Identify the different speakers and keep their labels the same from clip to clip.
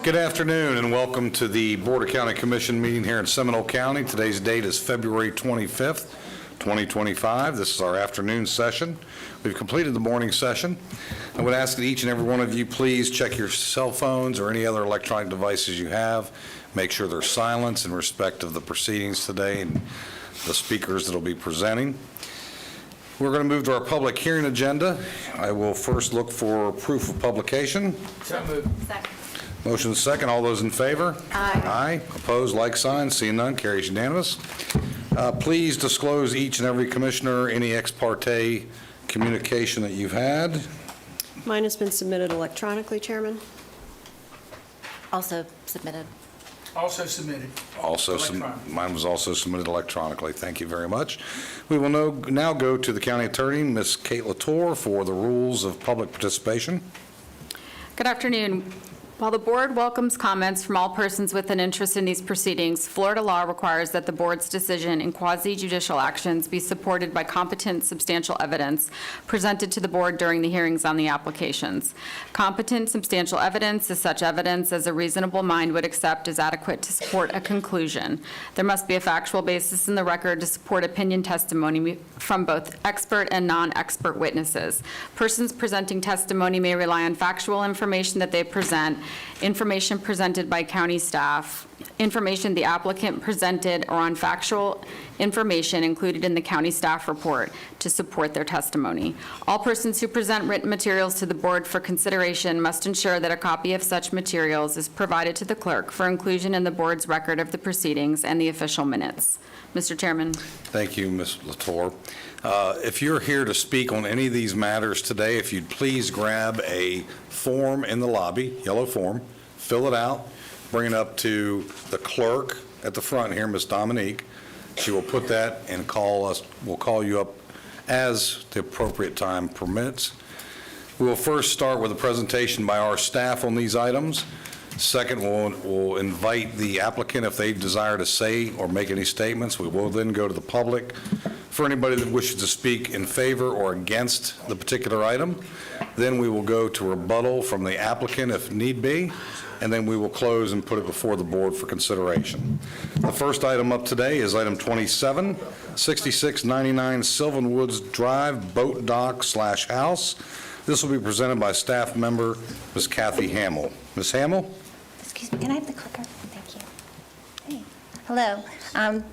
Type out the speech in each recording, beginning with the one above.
Speaker 1: Good afternoon and welcome to the Board of County Commission meeting here in Seminole County. Today's date is February 25th, 2025. This is our afternoon session. We've completed the morning session. I would ask that each and every one of you please check your cell phones or any other electronic devices you have. Make sure they're silenced in respect of the proceedings today and the speakers that will be presenting. We're going to move to our public hearing agenda. I will first look for proof of publication.
Speaker 2: So moved.
Speaker 3: Second.
Speaker 1: Motion second. All those in favor?
Speaker 3: Aye.
Speaker 1: Aye. Opposed, like sign. Seeing none, carries unanimous. Please disclose each and every commissioner any ex parte communication that you've had.
Speaker 4: Mine has been submitted electronically, Chairman.
Speaker 3: Also submitted.
Speaker 2: Also submitted. Electronic.
Speaker 1: Mine was also submitted electronically. Thank you very much. We will now go to the county attorney, Ms. Kate Latour, for the rules of public participation.
Speaker 5: Good afternoon. While the board welcomes comments from all persons with an interest in these proceedings, Florida law requires that the board's decision in quasi-judicial actions be supported by competent, substantial evidence presented to the board during the hearings on the applications. Competent, substantial evidence is such evidence as a reasonable mind would accept as adequate to support a conclusion. There must be a factual basis in the record to support opinion testimony from both expert and non-expert witnesses. Persons presenting testimony may rely on factual information that they present, information presented by county staff, information the applicant presented, or on factual information included in the county staff report to support their testimony. All persons who present written materials to the board for consideration must ensure that a copy of such materials is provided to the clerk for inclusion in the board's record of the proceedings and the official minutes. Mr. Chairman.
Speaker 1: Thank you, Ms. Latour. If you're here to speak on any of these matters today, if you'd please grab a form in the lobby, yellow form, fill it out, bring it up to the clerk at the front here, Ms. Dominique. She will put that and we'll call you up as the appropriate time permits. We will first start with a presentation by our staff on these items. Second, we'll invite the applicant if they desire to say or make any statements. We will then go to the public for anybody that wishes to speak in favor or against the particular item. Then we will go to rebuttal from the applicant if need be, and then we will close and put it before the board for consideration. The first item up today is item 27, 6699 Sylvan Woods Drive, boat dock / house. This will be presented by staff member Ms. Kathy Hamill. Ms. Hamill?
Speaker 6: Excuse me, can I have the clicker? Thank you. Hey. Hello,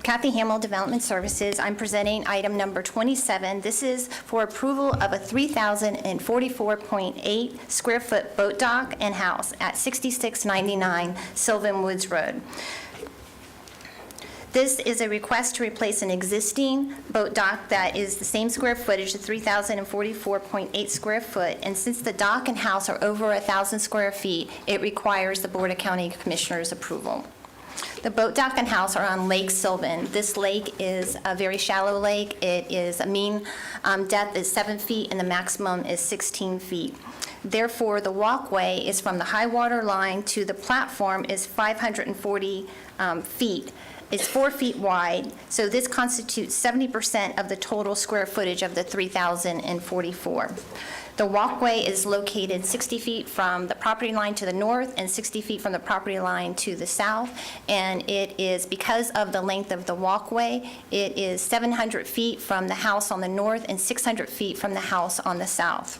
Speaker 6: Kathy Hamill, Development Services. I'm presenting item number 27. This is for approval of a 3,044.8 square foot boat dock and house at 6699 Sylvan Woods Road. This is a request to replace an existing boat dock that is the same square footage, the 3,044.8 square foot, and since the dock and house are over 1,000 square feet, it requires the Board of County Commissioners approval. The boat dock and house are on Lake Sylvan. This lake is a very shallow lake. It is a mean depth is 7 feet and the maximum is 16 feet. Therefore, the walkway is from the high water line to the platform is 540 feet. It's 4 feet wide, so this constitutes 70% of the total square footage of the 3,044. The walkway is located 60 feet from the property line to the north and 60 feet from the property line to the south, and it is, because of the length of the walkway, it is 700 feet from the house on the north and 600 feet from the house on the south.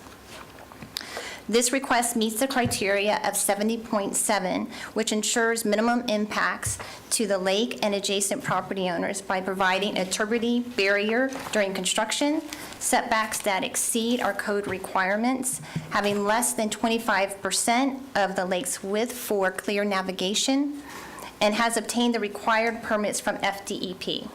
Speaker 6: This request meets the criteria of 70.7, which ensures minimum impacts to the lake and adjacent property owners by providing a turbidity barrier during construction, setbacks that exceed our code requirements, having less than 25% of the lake's width for clear navigation, and has obtained the required permits from FDEP.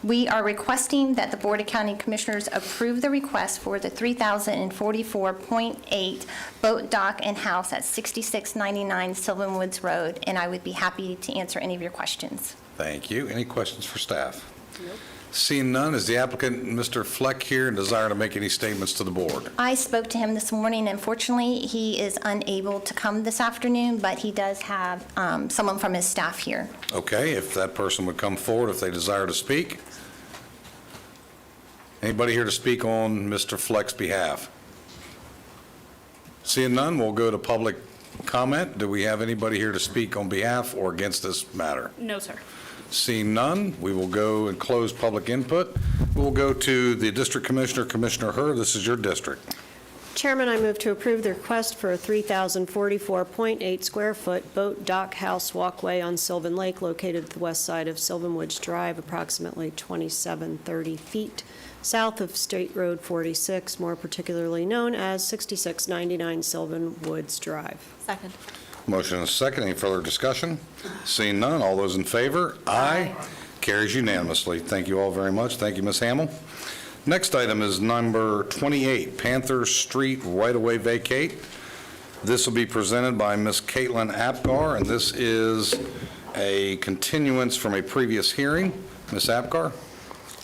Speaker 6: We are requesting that the Board of County Commissioners approve the request for the 3,044.8 boat dock and house at 6699 Sylvan Woods Road, and I would be happy to answer any of your questions.
Speaker 1: Thank you. Any questions for staff? Nope. Seeing none, is the applicant, Mr. Fleck, here and desire to make any statements to the board?
Speaker 6: I spoke to him this morning. Unfortunately, he is unable to come this afternoon, but he does have someone from his staff here.
Speaker 1: Okay, if that person would come forward if they desire to speak. Anybody here to speak on Mr. Fleck's behalf? Seeing none, we'll go to public comment? Do we have anybody here to speak on behalf or against this matter?
Speaker 3: No, sir.
Speaker 1: Seeing none, we will go and close public input. We'll go to the District Commissioner, Commissioner Herr. This is your district.
Speaker 4: Chairman, I move to approve the request for a 3,044.8 square foot boat dock house walkway on Sylvan Lake located at the west side of Sylvan Woods Drive, approximately 2730 feet south of State Road 46, more particularly known as 6699 Sylvan Woods Drive.
Speaker 3: Second.
Speaker 1: Motion and a second. Any further discussion? Seeing none, all those in favor? Aye. Carries unanimously. Thank you all very much. Thank you, Ms. Hamel. Next item is number 28, Panther Street right-of-way vacate. This will be presented by Ms. Caitlin Apgar, and this is a continuance from a previous hearing. Ms. Apgar?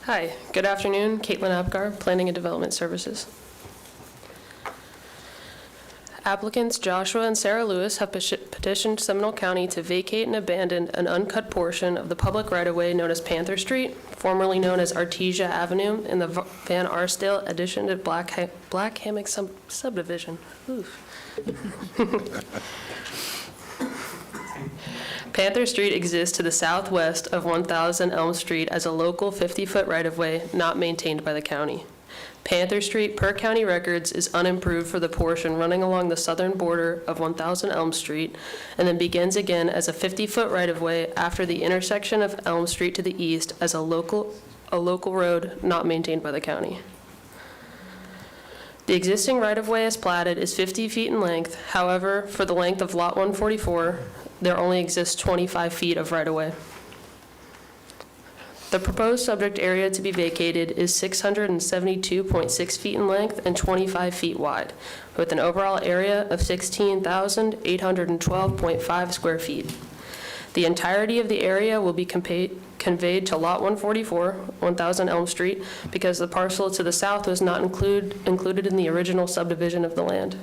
Speaker 7: Hi, good afternoon. Caitlin Apgar, Planning and Development Services. Applicants Joshua and Sarah Lewis have petitioned Seminole County to vacate and abandon an uncut portion of the public right-of-way known as Panther Street, formerly known as Artesia Avenue, in the Van Arsdale addition to Black Hammock subdivision. Oof. Panther Street exists to the southwest of 1000 Elm Street as a local 50-foot right-of-way not maintained by the county. Panther Street, per county records, is unimproved for the portion running along the southern border of 1000 Elm Street and then begins again as a 50-foot right-of-way after the intersection of Elm Street to the east as a local road not maintained by the county. The existing right-of-way as platted is 50 feet in length. However, for the length of Lot 144, there only exists 25 feet of right-of-way. The proposed subject area to be vacated is 672.6 feet in length and 25 feet wide, with an overall area of 16,812.5 square feet. The entirety of the area will be conveyed to Lot 144, 1000 Elm Street, because the parcel to the south was not included in the original subdivision of the land.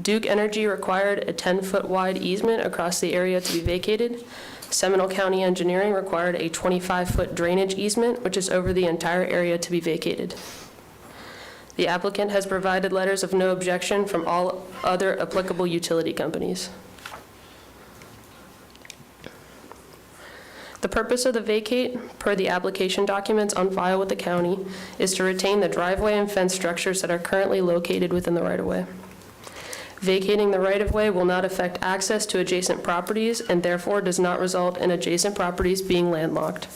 Speaker 7: Duke Energy required a 10-foot wide easement across the area to be vacated. Seminole County Engineering required a 25-foot drainage easement, which is over the entire area to be vacated. The applicant has provided letters of no objection from all other applicable utility companies. The purpose of the vacate, per the application documents on file with the county, is to retain the driveway and fence structures that are currently located within the right-of-way. Vacating the right-of-way will not affect access to adjacent properties and therefore does not result in adjacent properties being landlocked.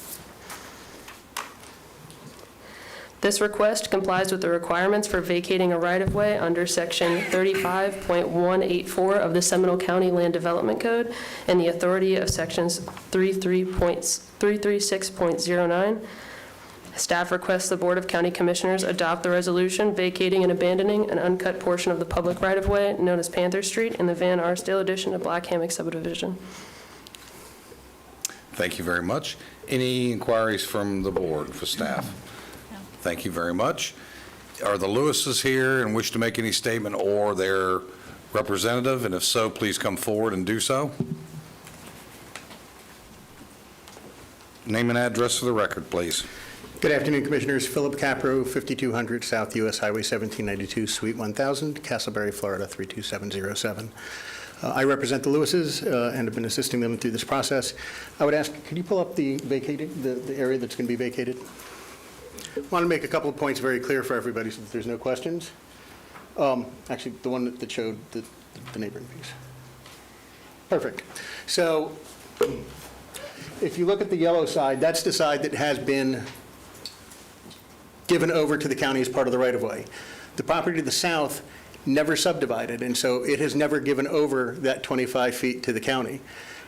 Speaker 7: This request complies with the requirements for vacating a right-of-way under Section 35.184 of the Seminole County Land Development Code and the authority of Sections 336.09. Staff requests the Board of County Commissioners adopt the resolution vacating and abandoning an uncut portion of the public right-of-way known as Panther Street in the Van Arsdale addition to Black Hammock subdivision.
Speaker 1: Thank you very much. Any inquiries from the board for staff?
Speaker 3: No.
Speaker 1: Thank you very much. Are the Lewises here and wish to make any statement or their representative? And if so, please come forward and do so. Name and address for the record, please.
Speaker 8: Good afternoon, Commissioners. Philip Capro, 5200 South U.S. Highway 1792, Suite 1000, Castleberry, Florida 32707. I represent the Lewises and have been assisting them through this process. I would ask, could you pull up the area that's going to be vacated? I want to make a couple of points very clear for everybody so that there's no questions. Actually, the one that showed the neighboring piece. Perfect. So if you look at the yellow side, that's the side that has been given over to the county as part of the right-of-way. The property to the south never subdivided, and so it has never given over that 25 feet to the county.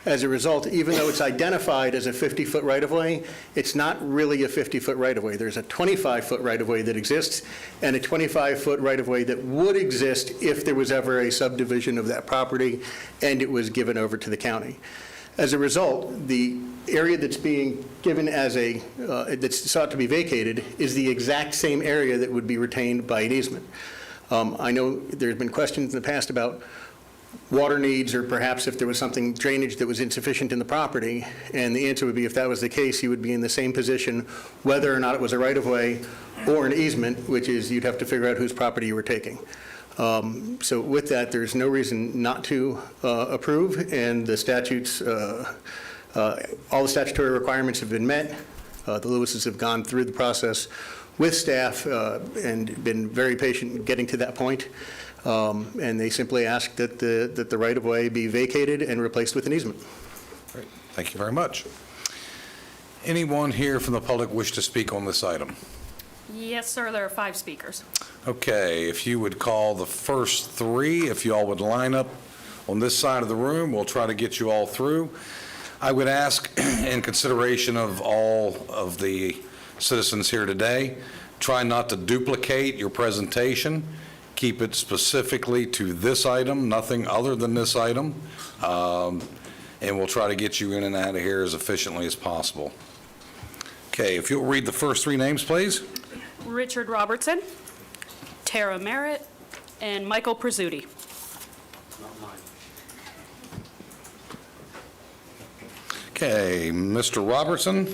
Speaker 8: As a result, even though it's identified as a 50-foot right-of-way, it's not really a 50-foot right-of-way. There's a 25-foot right-of-way that exists and a 25-foot right-of-way that would exist if there was ever a subdivision of that property and it was given over to the county. As a result, the area that's being given as that's sought to be vacated is the exact same area that would be retained by an easement. I know there's been questions in the past about water needs or perhaps if there was something drainage that was insufficient in the property, and the answer would be if that was the case, you would be in the same position whether or not it was a right-of-way or an easement, which is you'd have to figure out whose property you were taking. So with that, there's no reason not to approve, and the statutes, all the statutory requirements have been met. The Lewises have gone through the process with staff and been very patient in getting to that point. And they simply ask that the right-of-way be vacated and replaced with an easement.
Speaker 1: Great. Thank you very much. Anyone here from the public wish to speak on this item?
Speaker 3: Yes, sir, there are 5 speakers.
Speaker 1: Okay, if you would call the first 3, if you all would line up on this side of the room, we'll try to get you all through. I would ask, in consideration of all of the citizens here today, try not to duplicate your presentation. Keep it specifically to this item, nothing other than this item, and we'll try to get you in and out of here as efficiently as possible. Okay, if you'll read the first 3 names, please.
Speaker 3: Richard Robertson, Tara Merritt, and Michael Prezzuti.
Speaker 1: Okay, Mr. Robertson.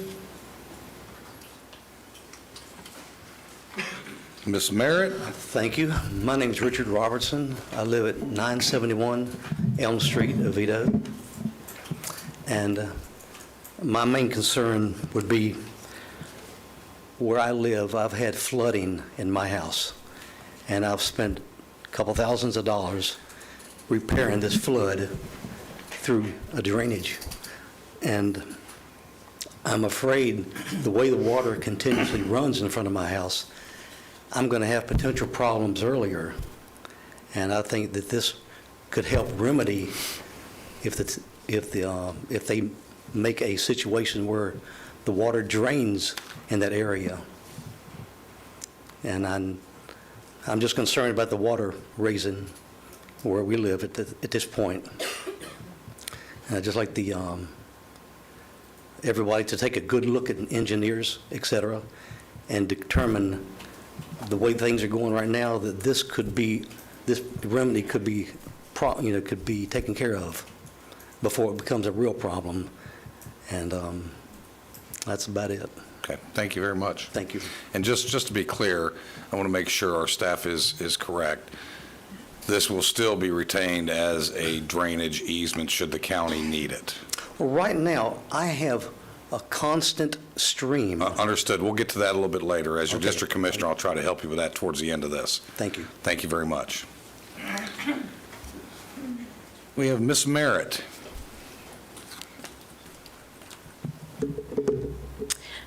Speaker 1: Ms. Merritt.
Speaker 9: Thank you. My name is Richard Robertson. I live at 971 Elm Street, Oviedo. And my main concern would be where I live, I've had flooding in my house. And I've spent a couple thousands of dollars repairing this flood through a drainage. And I'm afraid the way the water continuously runs in front of my house, I'm going to have potential problems earlier. And I think that this could help remedy if they make a situation where the water drains in that area. And I'm just concerned about the water raising where we live at this point. And I'd just like everybody to take a good look at engineers, et cetera, and determine the way things are going right now, that this remedy could be taken care of before it becomes a real problem. And that's about it.
Speaker 1: Okay, thank you very much.
Speaker 9: Thank you.
Speaker 1: And just to be clear, I want to make sure our staff is correct. This will still be retained as a drainage easement should the county need it.
Speaker 9: Well, right now, I have a constant stream.
Speaker 1: Understood. We'll get to that a little bit later. As your
Speaker 9: Okay.
Speaker 1: district commissioner, I'll try to help you with that towards the end of this.
Speaker 9: Thank you.
Speaker 1: Thank you very much. We have Ms. Merritt.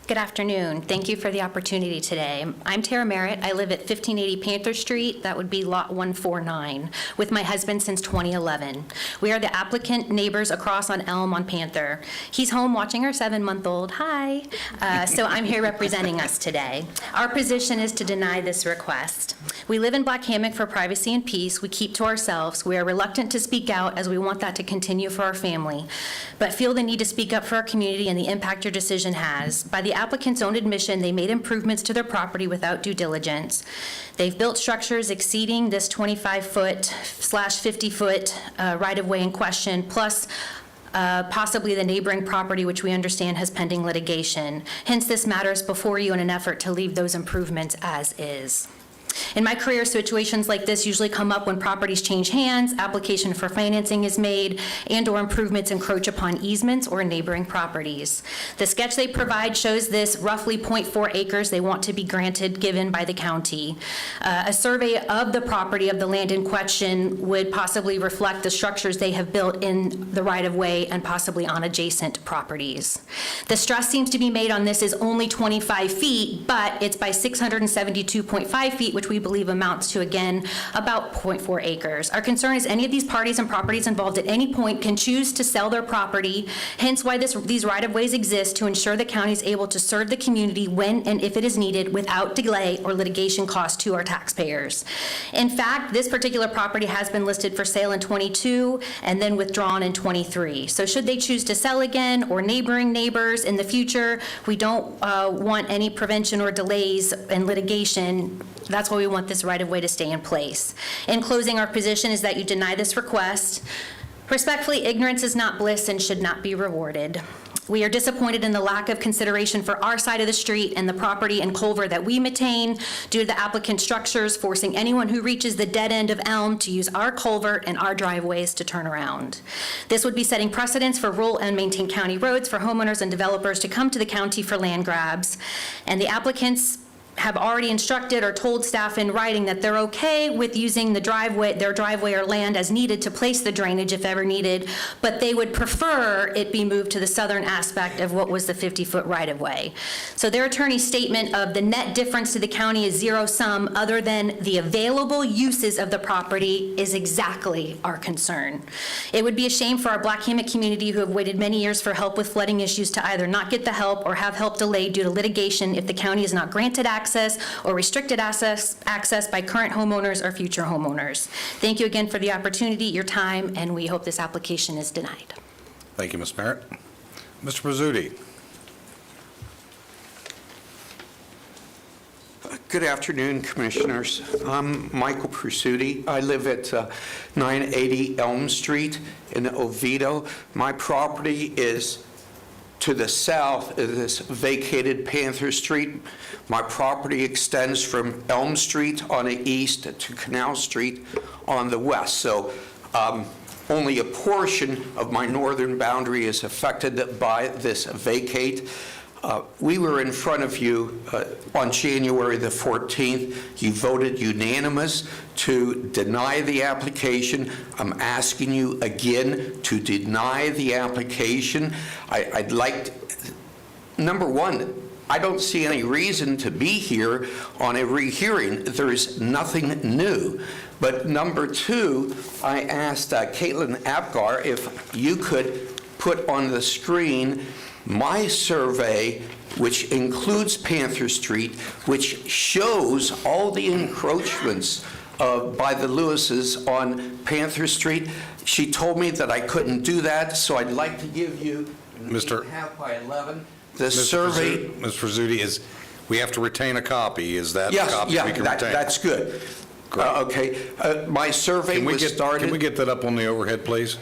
Speaker 6: Good afternoon. Thank you for the opportunity today. I'm Tara Merritt. I live at 1580 Panther Street. That would be lot 149, with my husband since 2011. We are the applicant neighbors across on Elm on Panther. He's home watching our 7-month-old. Hi. So I'm here representing us today. Our position is to deny this request. We live in Black Hammock for privacy and peace. We keep to ourselves. We are reluctant to speak out as we want that to continue for our family, but feel the need to speak up for our community and the impact your decision has. By the applicant's own admission, they made improvements to their property without due diligence. They've built structures exceeding this 25-foot/50-foot right-of-way in question, plus possibly the neighboring property, which we understand has pending litigation. Hence, this matters before you in an effort to leave those improvements as is. In my career, situations like this usually come up when properties change hands, application for financing is made, and/or improvements encroach upon easements or neighboring properties. The sketch they provide shows this roughly 0.4 acres they want to be given by the county. A survey of the property of the land in question would possibly reflect the structures they have built in the right-of-way and possibly on adjacent properties. The stress seems to be made on this is only 25 feet, but it's by 672.5 feet, which we believe amounts to, again, about 0.4 acres. Our concern is any of these parties and properties involved at any point can choose to sell their property, hence why these right-of-ways exist to ensure the county is able to serve the community when and if it is needed without delay or litigation costs to our taxpayers. In fact, this particular property has been listed for sale in '22 and then withdrawn in '23. So should they choose to sell again or neighboring neighbors in the future, we don't want any prevention or delays in litigation. That's why we want this right-of-way to stay in place. In closing, our position is that you deny this request. Respectfully, ignorance is not bliss and should not be rewarded.
Speaker 10: We are disappointed in the lack of consideration for our side of the street and the property and culvert that we maintain due to the applicant structures forcing anyone who reaches the dead end of Elm to use our culvert and our driveways to turn around. This would be setting precedents for rural and maintained county roads for homeowners and developers to come to the county for land grabs. And the applicants have already instructed or told staff in writing that they're okay with using the driveway, their driveway or land as needed to place the drainage if ever needed, but they would prefer it be moved to the southern aspect of what was the 50-foot right-of-way. So their attorney's statement of the net difference to the county is zero sum other than the available uses of the property is exactly our concern. It would be a shame for our Black Hammock community who have waited many years for help with flooding issues to either not get the help or have help delayed due to litigation if the county is not granted access or restricted access by current homeowners or future homeowners. Thank you again for the opportunity, your time, and we hope this application is denied.
Speaker 1: Thank you, Ms. Merritt. Mr. Pizzuti.
Speaker 11: Good afternoon, Commissioners. I'm Michael Pizzuti. I live at 980 Elm Street in Oviedo. My property is to the south of this vacated Panther Street. My property extends from Elm Street on the east to Canal Street on the west. So only a portion of my northern boundary is affected by this vacate. We were in front of you on January the 14th. You voted unanimous to deny the application. I'm asking you again to deny the application. I'd like, number one, I don't see any reason to be here on a rehearing. There is nothing new. But number two, I asked Caitlin Apgar if you could put on the screen my survey, which includes Panther Street, which shows all the encroachments by the Lewises on Panther Street. She told me that I couldn't do that, so I'd like to give you
Speaker 1: Mr.
Speaker 11: 8.5 by 11. The survey.
Speaker 1: Mr. Pizzuti, we have to retain a copy. Is that
Speaker 11: Yes,
Speaker 1: a copy we can retain?
Speaker 11: that's good. Okay, my survey was started.
Speaker 1: Can we get that up on the overhead, please?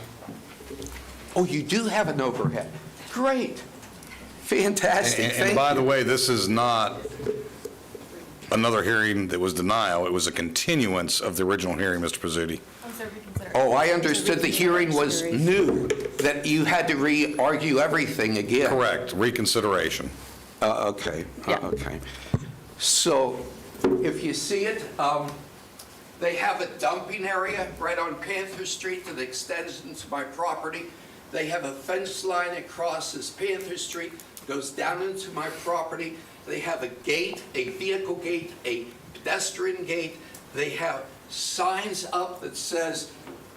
Speaker 11: Oh, you do have an overhead. Great. Fantastic.
Speaker 1: And by the way, this is not another hearing that was denial. It was a continuance of the original hearing, Mr. Pizzuti.
Speaker 11: Oh, I understood the hearing was new, that you had to re-argue everything again.
Speaker 1: Correct, reconsideration.
Speaker 11: Okay, okay. So if you see it, they have a dumping area right on Panther Street that extends into my property. They have a fence line across this Panther Street, goes down into my property. They have a gate, a vehicle gate, a pedestrian gate. They have signs up that says,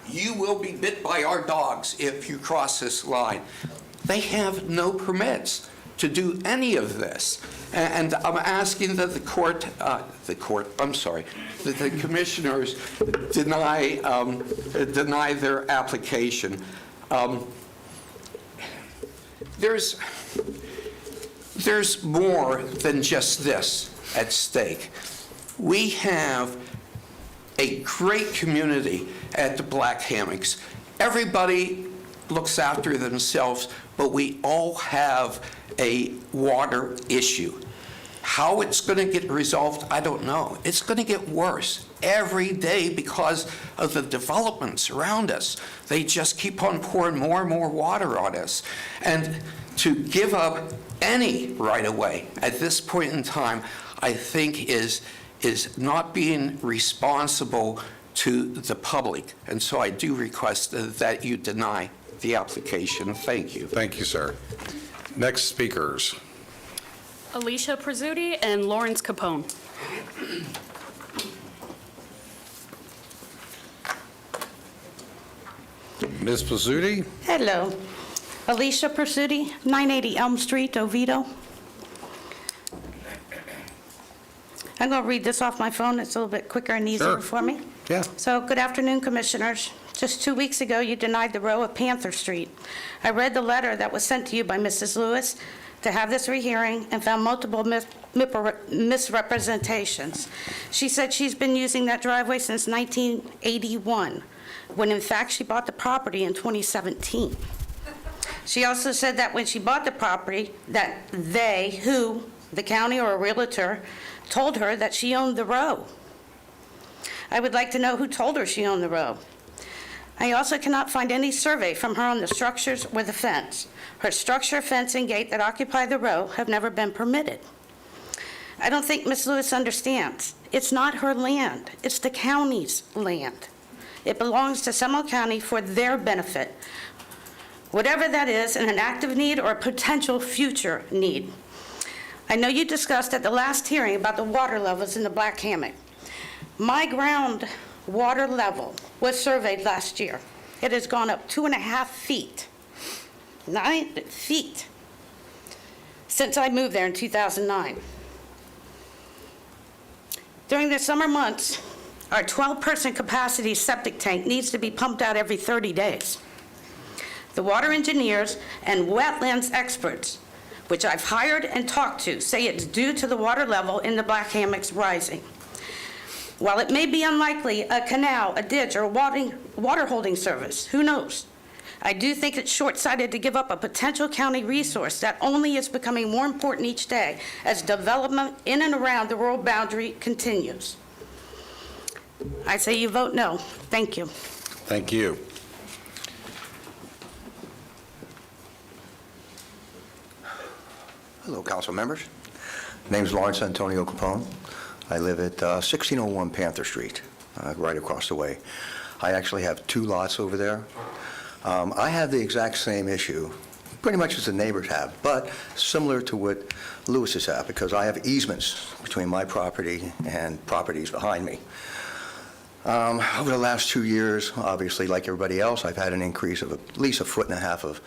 Speaker 11: "You will be bit by our dogs if you cross this line." They have no permits to do any of this. And I'm asking that that the commissioners deny their application. There's more than just this at stake. We have a great community at the Black Hammocks. Everybody looks after themselves, but we all have a water issue. How it's going to get resolved, I don't know. It's going to get worse every day because of the developments around us. They just keep on pouring more and more water on us. And to give up any right-of-way at this point in time, I think is not being responsible to the public. And so I do request that you deny the application. Thank you.
Speaker 1: Thank you, sir. Next speakers.
Speaker 3: Alicia Pizzuti and Lawrence Capone.
Speaker 1: Ms. Pizzuti?
Speaker 12: Hello. Alicia Pizzuti, 980 Elm Street, Oviedo. I'm going to read this off my phone. It's a little bit quicker and easier
Speaker 1: Sure.
Speaker 12: for me.
Speaker 1: Yeah.
Speaker 12: So, good afternoon, Commissioners. Just 2 weeks ago, you denied the row of Panther Street. I read the letter that was sent to you by Mrs. Lewis to have this rehearing and found multiple misrepresentations. She said she's been using that driveway since 1981, when in fact she bought the property in 2017. She also said that when she bought the property, that they, who, the county or a realtor, told her that she owned the row. I would like to know who told her she owned the row. I also cannot find any survey from her on the structures or the fence. Her structure, fence, and gate that occupy the row have never been permitted. I don't think Ms. Lewis understands. It's not her land. It's the county's land. It belongs to Seminole County for their benefit, whatever that is, in an active need or a potential future need. I know you discussed at the last hearing about the water levels in the Black Hammock. My ground water level was surveyed last year. It has gone up 2.5 feet, 9 feet, since I moved there in 2009. During the summer months, our 12-person capacity septic tank needs to be pumped out every 30 days. The water engineers and wetlands experts, which I've hired and talked to, say it's due to the water level in the Black Hammocks rising. While it may be unlikely a canal, a ditch, or a water holding service, who knows? I do think it's short-sighted to give up a potential county resource that only is becoming more important each day as development in and around the rural boundary continues. I say you vote no. Thank you.
Speaker 1: Thank you.
Speaker 13: Hello, council members. Name's Lawrence Antonio Capone. I live at 1601 Panther Street, right across the way. I actually have 2 lots over there. I have the exact same issue, pretty much as the neighbors have, but similar to what Lewis's have, because I have easements between my property and properties behind me. Over the last 2 years, obviously, like everybody else, I've had an increase of at least 1.5 feet of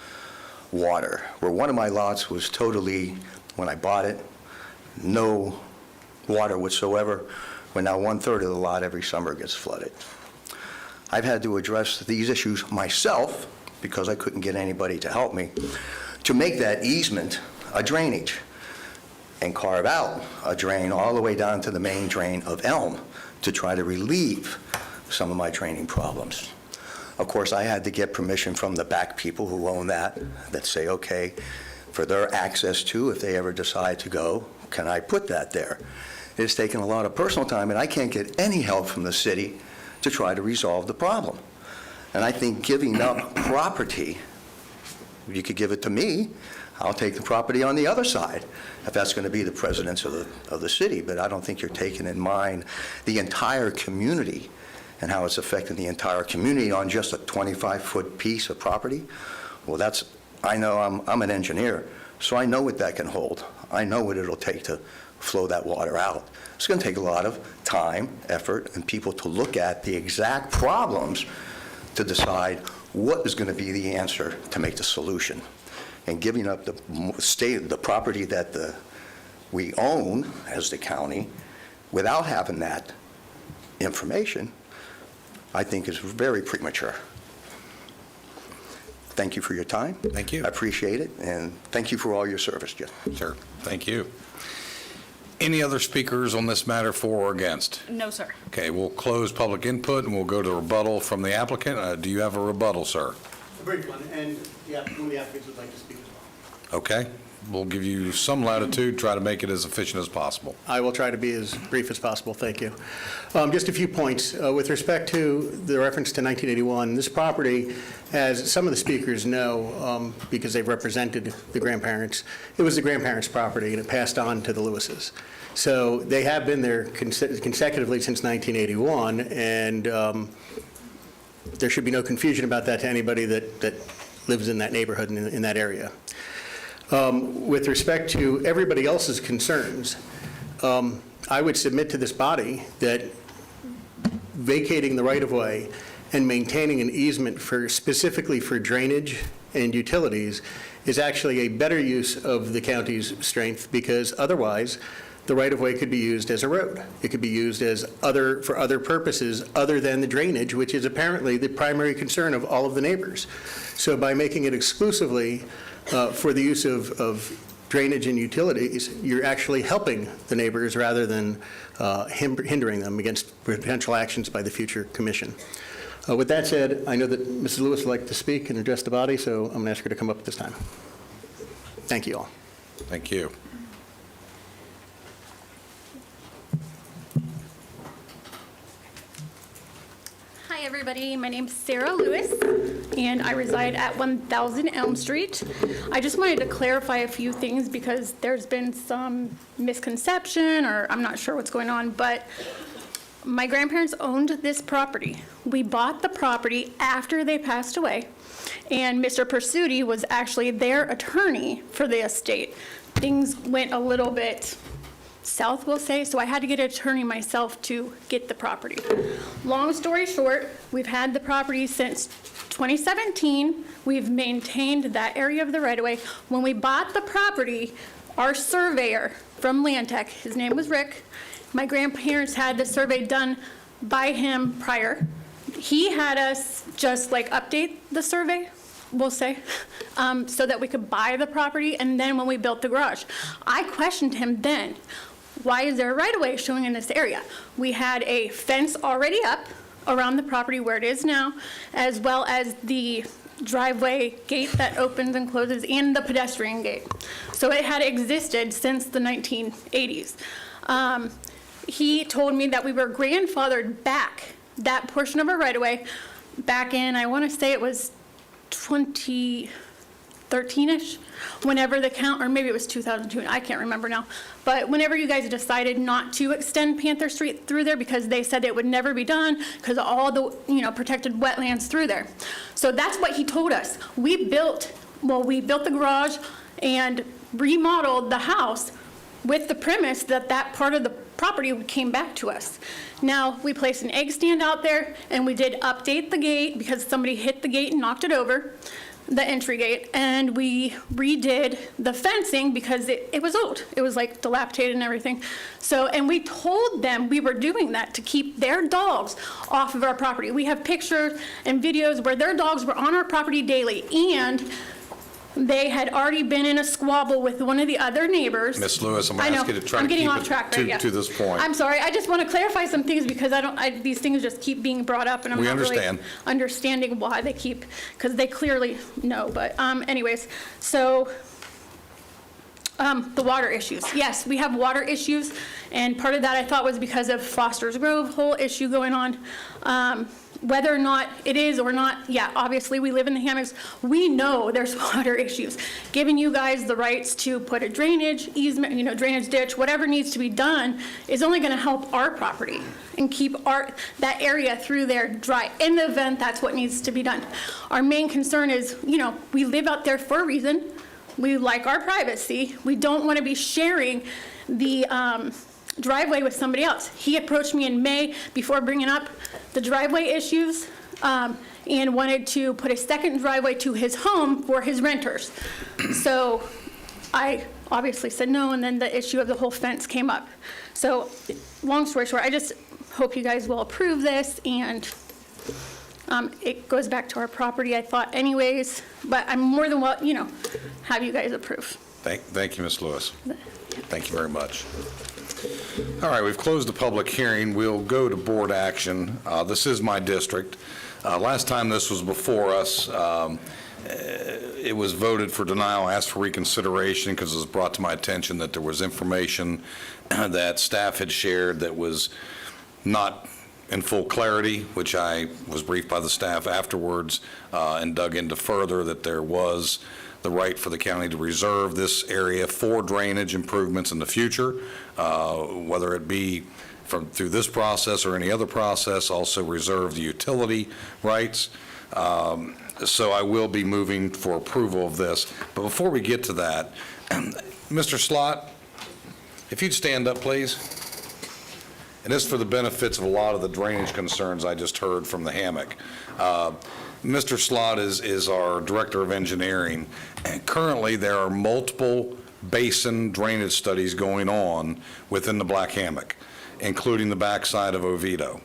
Speaker 13: water, where one of my lots was totally, when I bought it, no water whatsoever, when now 1/3 of the lot every summer gets flooded. I've had to address these issues myself, because I couldn't get anybody to help me, to make that easement a drainage and carve out a drain all the way down to the main drain of Elm to try to relieve some of my draining problems. Of course, I had to get permission from the back people who own that say, okay, for their access to, if they ever decide to go, can I put that there? It's taken a lot of personal time, and I can't get any help from the city to try to resolve the problem. And I think giving up property, you could give it to me, I'll take the property on the other side, if that's going to be the precedence of the city. But I don't think you're taking in mind the entire community and how it's affecting the entire community on just a 25-foot piece of property. Well, I know I'm an engineer, so I know what that can hold. I know what it'll take to flow that water out. It's going to take a lot of time, effort, and people to look at the exact problems to decide what is going to be the answer to make the solution. And giving up the property that we own as the county without having that information, I think is very premature. Thank you for your time.
Speaker 1: Thank you.
Speaker 13: I appreciate it, and thank you for all your service, Jim.
Speaker 1: Sir, thank you. Any other speakers on this matter for or against?
Speaker 3: No, sir.
Speaker 1: Okay, we'll close public input and we'll go to rebuttal from the applicant. Do you have a rebuttal, sir?
Speaker 8: A brief one, and one of the applicants would like to speak as well.
Speaker 1: Okay, we'll give you some latitude, try to make it as efficient as possible.
Speaker 8: I will try to be as brief as possible. Thank you. Just a few points. With respect to the reference to 1981, this property, as some of the speakers know, because they've represented the grandparents, it was the grandparents' property, and it passed on to the Lewises. So they have been there consecutively since 1981, and there should be no confusion about that to anybody that lives in that neighborhood and in that area. With respect to everybody else's concerns, I would submit to this body that vacating the right-of-way and maintaining an easement specifically for drainage and utilities is actually a better use of the county's strength, because otherwise the right-of-way could be used as a road. It could be used for other purposes other than the drainage, which is apparently the primary concern of all of the neighbors. So by making it exclusively for the use of drainage and utilities, you're actually helping the neighbors rather than hindering them against potential actions by the future commission. With that said, I know that Mrs. Lewis would like to speak and address the body, so I'm going to ask her to come up at this time. Thank you all.
Speaker 1: Thank you.
Speaker 3: Hi, everybody. My name's Sarah Lewis, and I reside at 1000 Elm Street. I just wanted to clarify a few things because there's been some misconception, or I'm not sure what's going on, but my grandparents owned this property. We bought the property after they passed away, and Mr. Pursuti was actually their attorney for the estate. Things went a little bit south, we'll say, so I had to get an attorney myself to get the property. Long story short, we've had the property since 2017. We've maintained that area of the right-of-way. When we bought the property, our surveyor from Land Tech, his name was Rick, my grandparents had the survey done by him prior. He had us just like update the survey, we'll say, so that we could buy the property, and then when we built the garage. I questioned him then, why is there a right-of-way showing in this area? We had a fence already up around the property where it is now, as well as the driveway gate that opens and closes and the pedestrian gate. So it had existed since the 1980s. He told me that we were grandfathered back that portion of our right-of-way back in, I want to say it was 2013-ish, whenever the count, or maybe it was 2002, I can't remember now. But whenever you guys decided not to extend Panther Street through there because they said it would never be done because of all the, protected wetlands through there. So that's what he told us. We built the garage and remodeled the house with the premise that that part of the property came back to us. Now, we placed an egg stand out there, and we did update the gate because somebody hit the gate and knocked it over, the entry gate, and we redid the fencing because it was old. It was like dilapidated and everything. So, and we told them we were doing that to keep their dogs off of our property. We have pictures and videos where their dogs were on our property daily, and they had already been in a squabble with one of the other neighbors.
Speaker 1: Ms. Lewis, I'm going to ask you to try to keep it to this point.
Speaker 3: I'm sorry. I just want to clarify some things because these things just keep being brought up, and I'm not really understanding why they keep, because they clearly know. But anyways, so the water issues. Yes, we have water issues, and part of that I thought was because of Foster's Grove whole issue going on. Whether or not it is or not, yeah, obviously we live in the hammocks. We know there's water issues. Giving you guys the rights to put a drainage easement, drainage ditch, whatever needs to be done is only going to help our property and keep that area through there dry. In the event that's what needs to be done. Our main concern is, we live out there for a reason. We like our privacy. We don't want to be sharing the driveway with somebody else. He approached me in May before bringing up the driveway issues and wanted to put a second driveway to his home for his renters. So I obviously said no, and then the issue of the whole fence came up. So long story short, I just hope you guys will approve this, and it goes back to our property, I thought anyways, but I'm more than have you guys approve.
Speaker 1: Thank you, Ms. Lewis. Thank you very much. All right, we've closed the public hearing. We'll go to board action. This is my district. Last time this was before us, it was voted for denial, asked for reconsideration because it was brought to my attention that there was information that staff had shared that was not in full clarity, which I was briefed by the staff afterwards and dug into further that there was the right for the county to reserve this area for drainage improvements in the future, whether it be through this process or any other process, also reserve the utility rights. So I will be moving for approval of this. But before we get to that, Mr. Slott, if you'd stand up, please. And this is for the benefits of a lot of the drainage concerns I just heard from the hammock. Mr. Slott is our Director of Engineering, and currently there are multiple basin drainage studies going on within the Black Hammock, including the backside of Oviedo.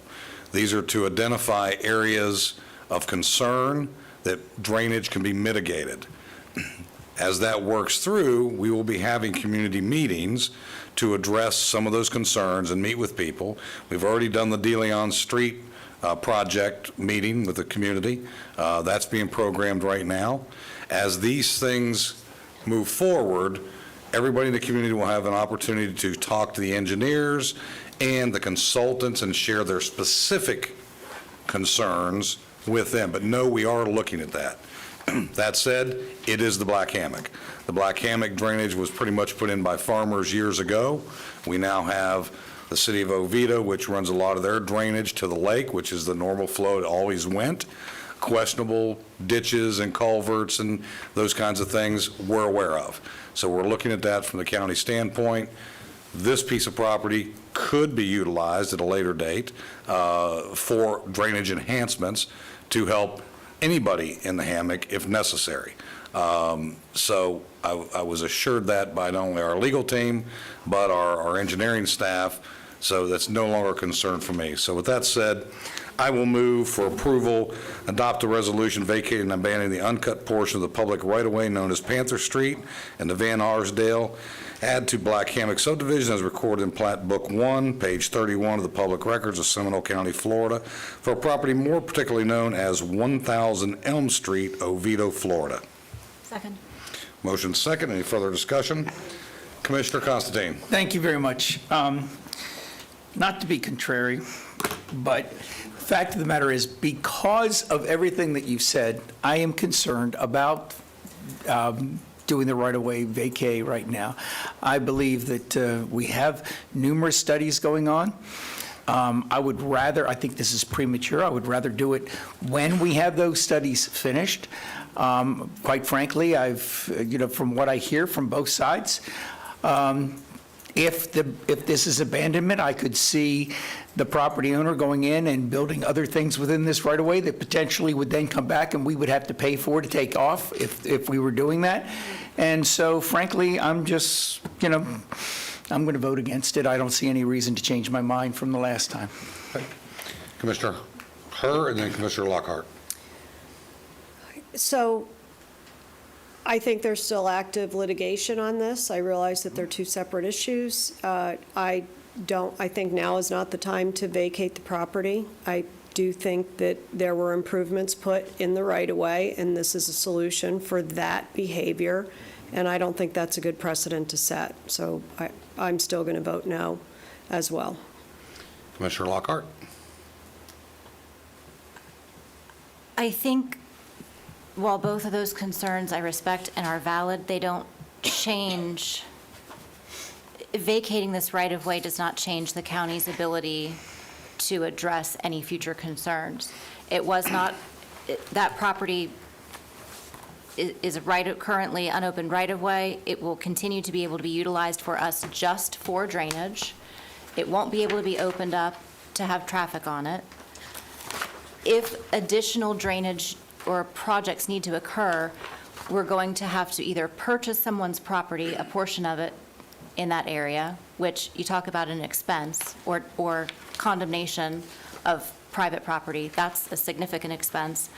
Speaker 1: These are to identify areas of concern that drainage can be mitigated. As that works through, we will be having community meetings to address some of those concerns and meet with people. We've already done the De Leon Street project meeting with the community. That's being programmed right now. As these things move forward, everybody in the community will have an opportunity to talk to the engineers and the consultants and share their specific concerns with them. But no, we are looking at that. That said, it is the Black Hammock. The Black Hammock drainage was pretty much put in by farmers years ago. We now have the city of Oviedo, which runs a lot of their drainage to the lake, which is the normal flow it always went. Questionable ditches and culverts and those kinds of things we're aware of. So we're looking at that from the county standpoint. This piece of property could be utilized at a later date for drainage enhancements to help anybody in the hammock if necessary. So I was assured that by not only our legal team, but our engineering staff, so that's no longer a concern for me. So with that said, I will move for approval, adopt a resolution vacating and abandoning the uncut portion of the public right-of-way known as Panther Street and the Van Arsdale, add to Black Hammock subdivision as recorded in Plat Book 1, page 31 of the Public Records of Seminole County, Florida, for a property more particularly known as 1000 Elm Street, Oviedo, Florida.
Speaker 10: Second.
Speaker 1: Motion second. Any further discussion? Commissioner Constantine.
Speaker 2: Thank you very much. Not to be contrary, but the fact of the matter is, because of everything that you've said, I am concerned about doing the right-of-way vacay right now. I believe that we have numerous studies going on. I think this is premature. I would rather do it when we have those studies finished. Quite frankly, from what I hear from both sides, if this is abandonment, I could see the property owner going in and building other things within this right-of-way that potentially would then come back and we would have to pay for to take off if we were doing that. And so frankly, I'm just, I'm going to vote against it. I don't see any reason to change my mind from the last time.
Speaker 1: Okay. Commissioner Herr and then Commissioner Lockhart.
Speaker 4: So I think there's still active litigation on this. I realize that they're two separate issues. I think now is not the time to vacate the property. I do think that there were improvements put in the right-of-way, and this is a solution for that behavior, and I don't think that's a good precedent to set. So I'm still going to vote no as well.
Speaker 1: Commissioner Lockhart.
Speaker 10: I think while both of those concerns I respect and are valid, they don't change. Vacating this right-of-way does not change the county's ability to address any future concerns. It was not, that property is currently unopened right-of-way. It will continue to be able to be utilized for us just for drainage. It won't be able to be opened up to have traffic on it. If additional drainage or projects need to occur, we're going to have to either purchase someone's property, a portion of it in that area, which you talk about an expense, or condemnation of private property. That's a significant expense.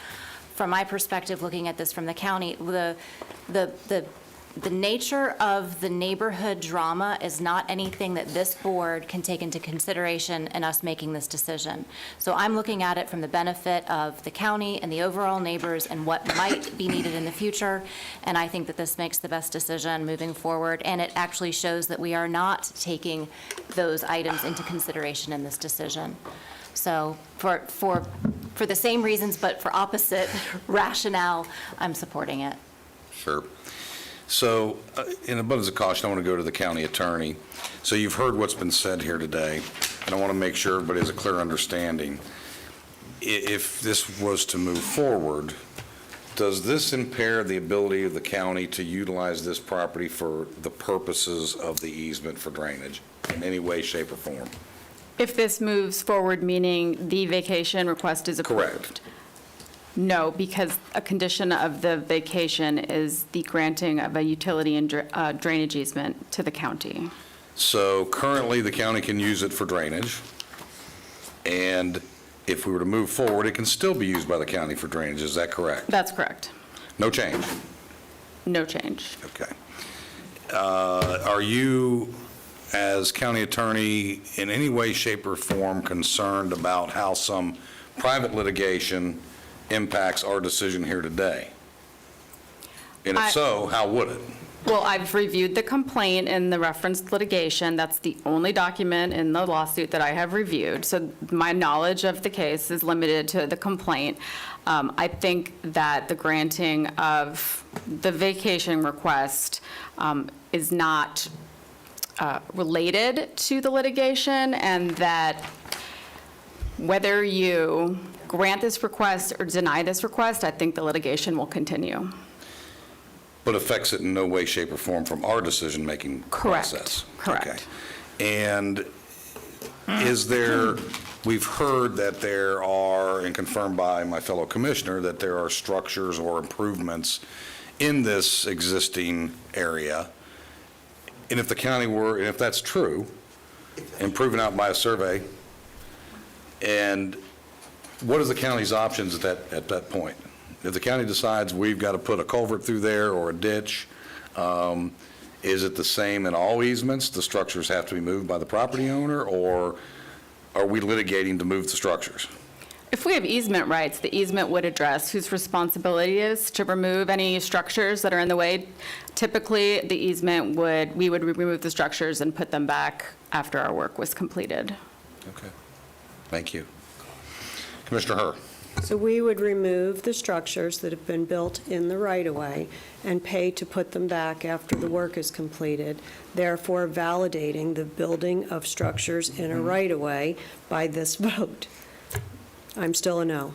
Speaker 10: From my perspective, looking at this from the county, the nature of the neighborhood drama is not anything that this board can take into consideration in us making this decision. So I'm looking at it from the benefit of the county and the overall neighbors and what might be needed in the future, and I think that this makes the best decision moving forward, and it actually shows that we are not taking those items into consideration in this decision. So for the same reasons, but for opposite rationale, I'm supporting it.
Speaker 1: Sure. So in abundance of caution, I want to go to the county attorney. So you've heard what's been said here today, and I want to make sure everybody has a clear understanding. If this was to move forward, does this impair the ability of the county to utilize this property for the purposes of the easement for drainage in any way, shape, or form?
Speaker 5: If this moves forward, meaning the vacation request is approved?
Speaker 1: Correct.
Speaker 5: No, because a condition of the vacation is the granting of a utility and drainage easement to the county.
Speaker 1: So currently, the county can use it for drainage, and if we were to move forward, it can still be used by the county for drainage. Is that correct?
Speaker 5: That's correct.
Speaker 1: No change?
Speaker 5: No change.
Speaker 1: Okay. Are you, as county attorney, in any way, shape, or form concerned about how some private litigation impacts our decision here today? And if so, how would it?
Speaker 5: Well, I've reviewed the complaint and the referenced litigation. That's the only document in the lawsuit that I have reviewed. So my knowledge of the case is limited to the complaint. I think that the granting of the vacation request is not related to the litigation, and that whether you grant this request or deny this request, I think the litigation will continue.
Speaker 1: But affects it in no way, shape, or form from our decision-making process?
Speaker 5: Correct.
Speaker 1: Okay. And is there, we've heard that there are, and confirmed by my fellow commissioner, that there are structures or improvements in this existing area. And if the county were, and if that's true, and proven out by a survey, and what is the county's options at that point? If the county decides we've got to put a culvert through there or a ditch, is it the same in all easements? The structures have to be moved by the property owner, or are we litigating to move the structures?
Speaker 5: If we have easement rights, the easement would address whose responsibility is to remove any structures that are in the way. Typically, the easement we would remove the structures and put them back after our work was completed.
Speaker 1: Okay. Thank you. Commissioner Herr.
Speaker 4: So we would remove the structures that have been built in the right-of-way and pay to put them back after the work is completed, therefore validating the building of structures in a right-of-way by this vote. I'm still a no.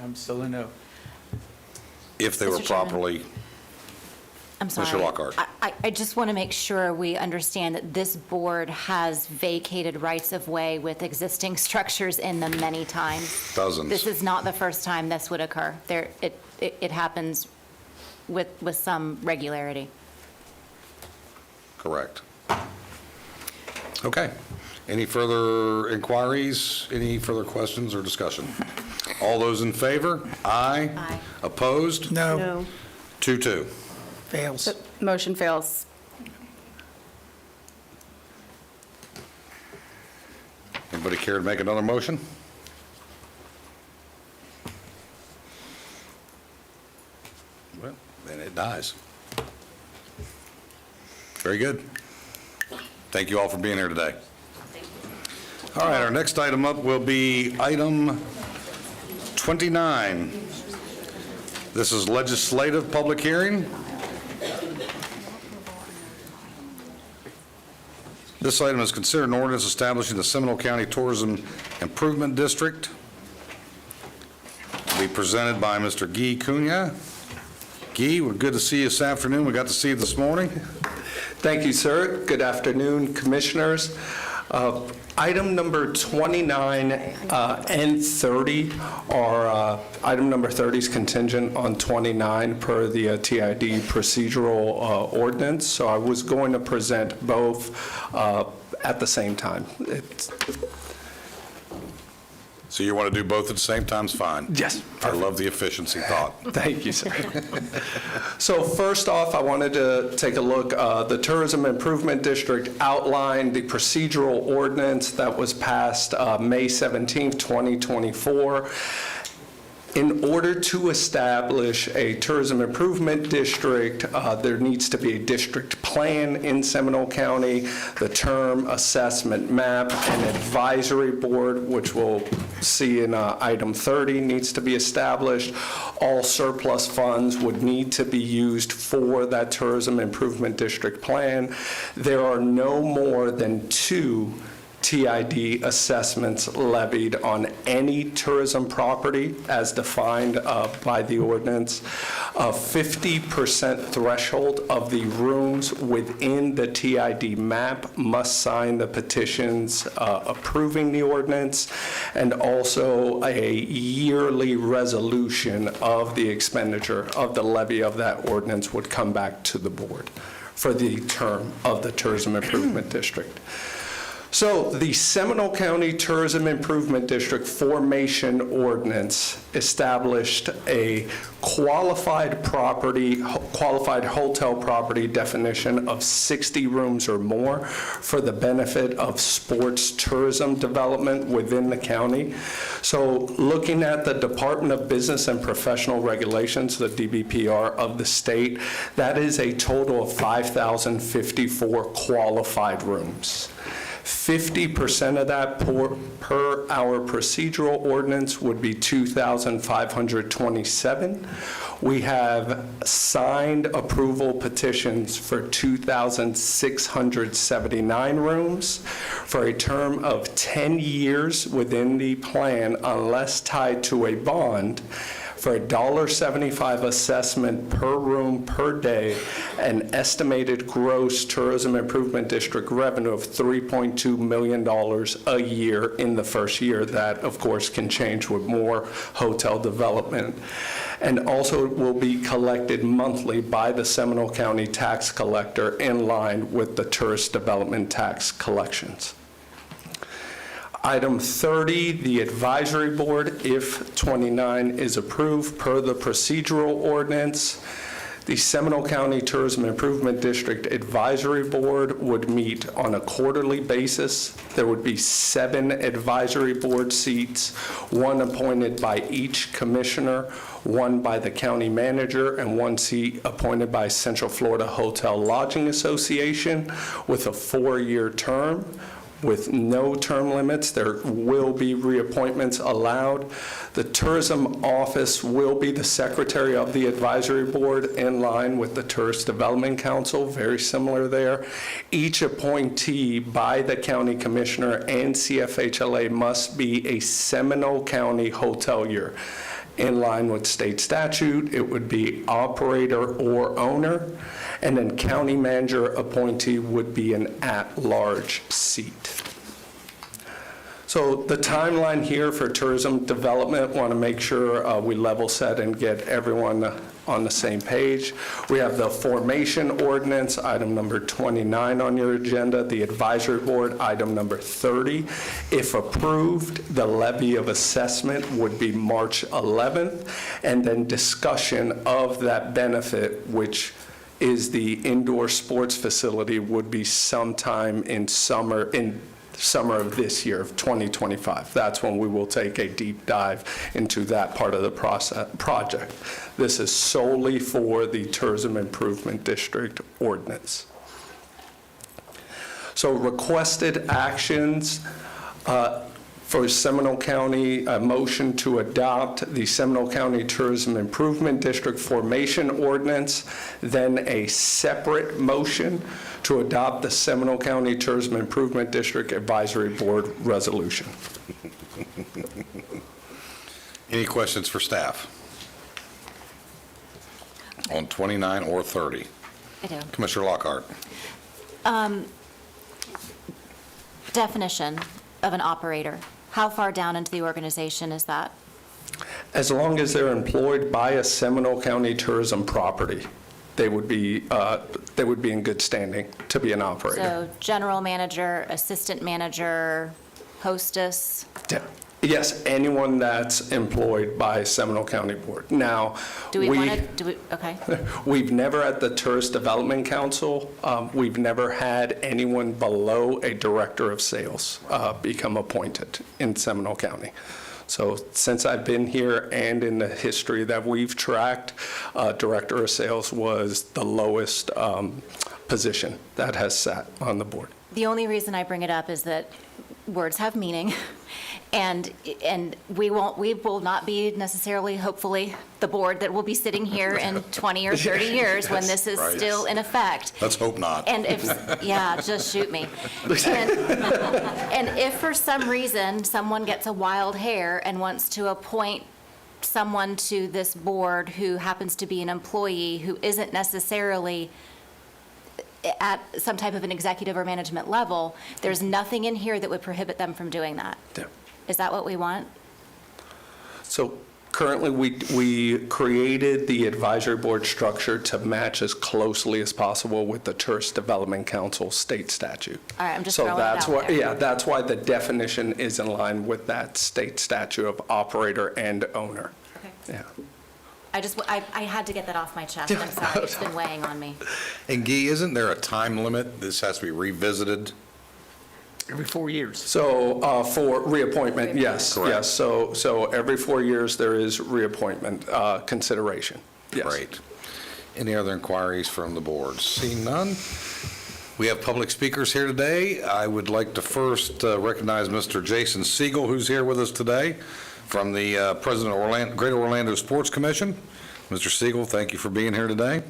Speaker 2: I'm still a no.
Speaker 1: If they were
Speaker 10: Mr. Chairman.
Speaker 1: properly,
Speaker 10: I'm sorry.
Speaker 1: Mr. Lockhart.
Speaker 10: I just want to make sure we understand that this board has vacated rights of way with existing structures in them many times.
Speaker 1: Dozens.
Speaker 10: This is not the first time this would occur. It happens with some regularity.
Speaker 1: Correct. Okay. Any further inquiries? Any further questions or discussion? All those in favor? Aye.
Speaker 10: Aye.
Speaker 1: Opposed?
Speaker 4: No.
Speaker 1: 2-2.
Speaker 2: Fails.
Speaker 5: Motion fails.
Speaker 1: Anybody care to make another motion? Well, then it dies. Very good. Thank you all for being here today. All right, our next item up will be item 29. This is legislative public hearing. This item is considered an ordinance establishing the Seminole County Tourism Improvement District. Be presented by Mr. Guy Cunha. Guy, we're good to see you this afternoon. We got to see you this morning.
Speaker 14: Thank you, sir. Good afternoon, commissioners. Item number 29 and 30 are, item number 30 is contingent on 29 per the TID procedural ordinance. So I was going to present both at the same time.
Speaker 1: So you want to do both at the same time is fine?
Speaker 14: Yes.
Speaker 1: I love the efficiency thought.
Speaker 14: Thank you, sir. So first off, I wanted to take a look. The Tourism Improvement District outlined the procedural ordinance that was passed May 17, 2024. In order to establish a tourism improvement district, there needs to be a district plan in Seminole County, the term assessment map, an advisory board, which we'll see in item 30, needs to be established. All surplus funds would need to be used for that tourism improvement district plan. There are no more than 2 TID assessments levied on any tourism property as defined by the ordinance. A 50% threshold of the rooms within the TID map must sign the petitions approving the ordinance, and also a yearly resolution of the expenditure of the levy of that ordinance would come back to the board for the term of the tourism improvement district. So the Seminole County Tourism Improvement District Formation Ordinance established a qualified hotel property definition of 60 rooms or more for the benefit of sports tourism development within the county. So looking at the Department of Business and Professional Regulations, the DBPR of the state, that is a total of 5,054 qualified rooms. 50% of that per our procedural ordinance would be 2,527. We have signed approval petitions for 2,679 rooms for a term of 10 years within the plan unless tied to a bond, for a $1.75 assessment per room per day, an estimated gross tourism improvement district revenue of $3.2 million a year in the first year. That, of course, can change with more hotel development. And also it will be collected monthly by the Seminole County tax collector in line with the tourist development tax collections. Item 30, the advisory board, if 29 is approved per the procedural ordinance, the Seminole County Tourism Improvement District Advisory Board would meet on a quarterly basis. There would be 7 advisory board seats, 1 appointed by each commissioner, 1 by the county manager, and 1 seat appointed by Central Florida Hotel Lodging Association with a 4-year term. With no term limits. There will be reappointments allowed. The tourism office will be the secretary of the advisory board in line with the Tourist Development Council, very similar there. Each appointee by the county commissioner and CFHLA must be a Seminole County hotelier. In line with state statute, it would be operator or owner, and then county manager appointee would be an at-large seat. So the timeline here for tourism development, want to make sure we level set and get everyone on the same page. We have the formation ordinance, item number 29 on your agenda, the advisory board, item number 30. If approved, the levy of assessment would be March 11th, and then discussion of that benefit, which is the indoor sports facility, would be sometime in summer of this year, of 2025. That's when we will take a deep dive into that part of the project. This is solely for the Tourism Improvement District ordinance. So requested actions for Seminole County, a motion to adopt the Seminole County Tourism Improvement District Formation Ordinance, then a separate motion to adopt the Seminole County Tourism Improvement District Advisory Board Resolution.
Speaker 1: Any questions for staff on 29 or 30?
Speaker 15: I do.
Speaker 1: Commissioner Lockhart.
Speaker 15: Definition of an operator. How far down into the organization is that?
Speaker 14: As long as they're employed by a Seminole County tourism property, they would be in good standing to be an operator.
Speaker 15: So general manager, assistant manager, hostess?
Speaker 14: Yes, anyone that's employed by Seminole County Board. Now,
Speaker 15: okay.
Speaker 14: We've never, at the Tourist Development Council, we've never had anyone below a director of sales become appointed in Seminole County. So since I've been here and in the history that we've tracked, director of sales was the lowest position that has sat on the board.
Speaker 15: The only reason I bring it up is that words have meaning, and we will not be necessarily, hopefully, the board that will be sitting here in 20 or 30 years when this is still in effect.
Speaker 1: Let's hope not.
Speaker 15: And if, yeah, just shoot me. And if for some reason someone gets a wild hair and wants to appoint someone to this board who happens to be an employee who isn't necessarily at some type of an executive or management level, there's nothing in here that would prohibit them from doing that.
Speaker 14: Yeah.
Speaker 15: Is that what we want?
Speaker 14: So Currently, we created the advisory board structure to match as closely as possible with the Tourist Development Council state statute.
Speaker 15: All right, I'm just
Speaker 14: So
Speaker 15: throwing it
Speaker 14: that's
Speaker 15: out
Speaker 14: why,
Speaker 15: there.
Speaker 14: yeah, that's why the definition is in line with that state statute of operator and owner.
Speaker 15: Okay.
Speaker 14: Yeah.
Speaker 15: I had to get that off my chest. I'm sorry, it's been weighing on me.
Speaker 1: And Guy, isn't there a time limit? This has to be revisited?
Speaker 2: Every 4 years.
Speaker 14: So for reappointment, yes,
Speaker 1: Correct.
Speaker 14: yes. So every 4 years, there is reappointment consideration. Yes.
Speaker 1: Great. Any other inquiries from the board? Seeing none, we have public speakers here today. I would like to first recognize Mr. Jason Siegel, who's here with us today, from the President of Greater Orlando Sports Commission. Mr. Siegel, thank you for being here today.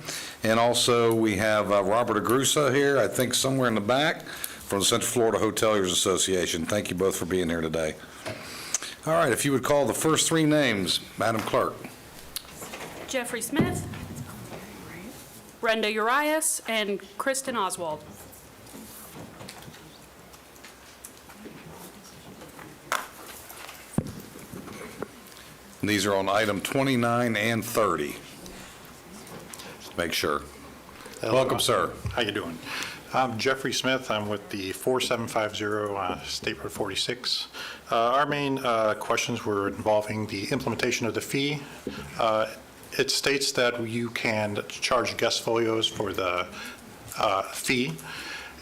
Speaker 1: And also, we have Robert Agrusa here, I think somewhere in the back, from the Central Florida Hoteliers Association. Thank you both for being here today. All right, if you would call the first three names, Madam Clerk.
Speaker 16: Jeffrey Smith, Brenda Urias, and Kristen Oswald.
Speaker 1: And these are on item 29 and 30. Just make sure. Welcome, sir.
Speaker 17: How you doing? I'm Jeffrey Smith. I'm with the 4750 State Road 46. Our main questions were involving the implementation of the fee. It states that you can charge guest folios for the fee,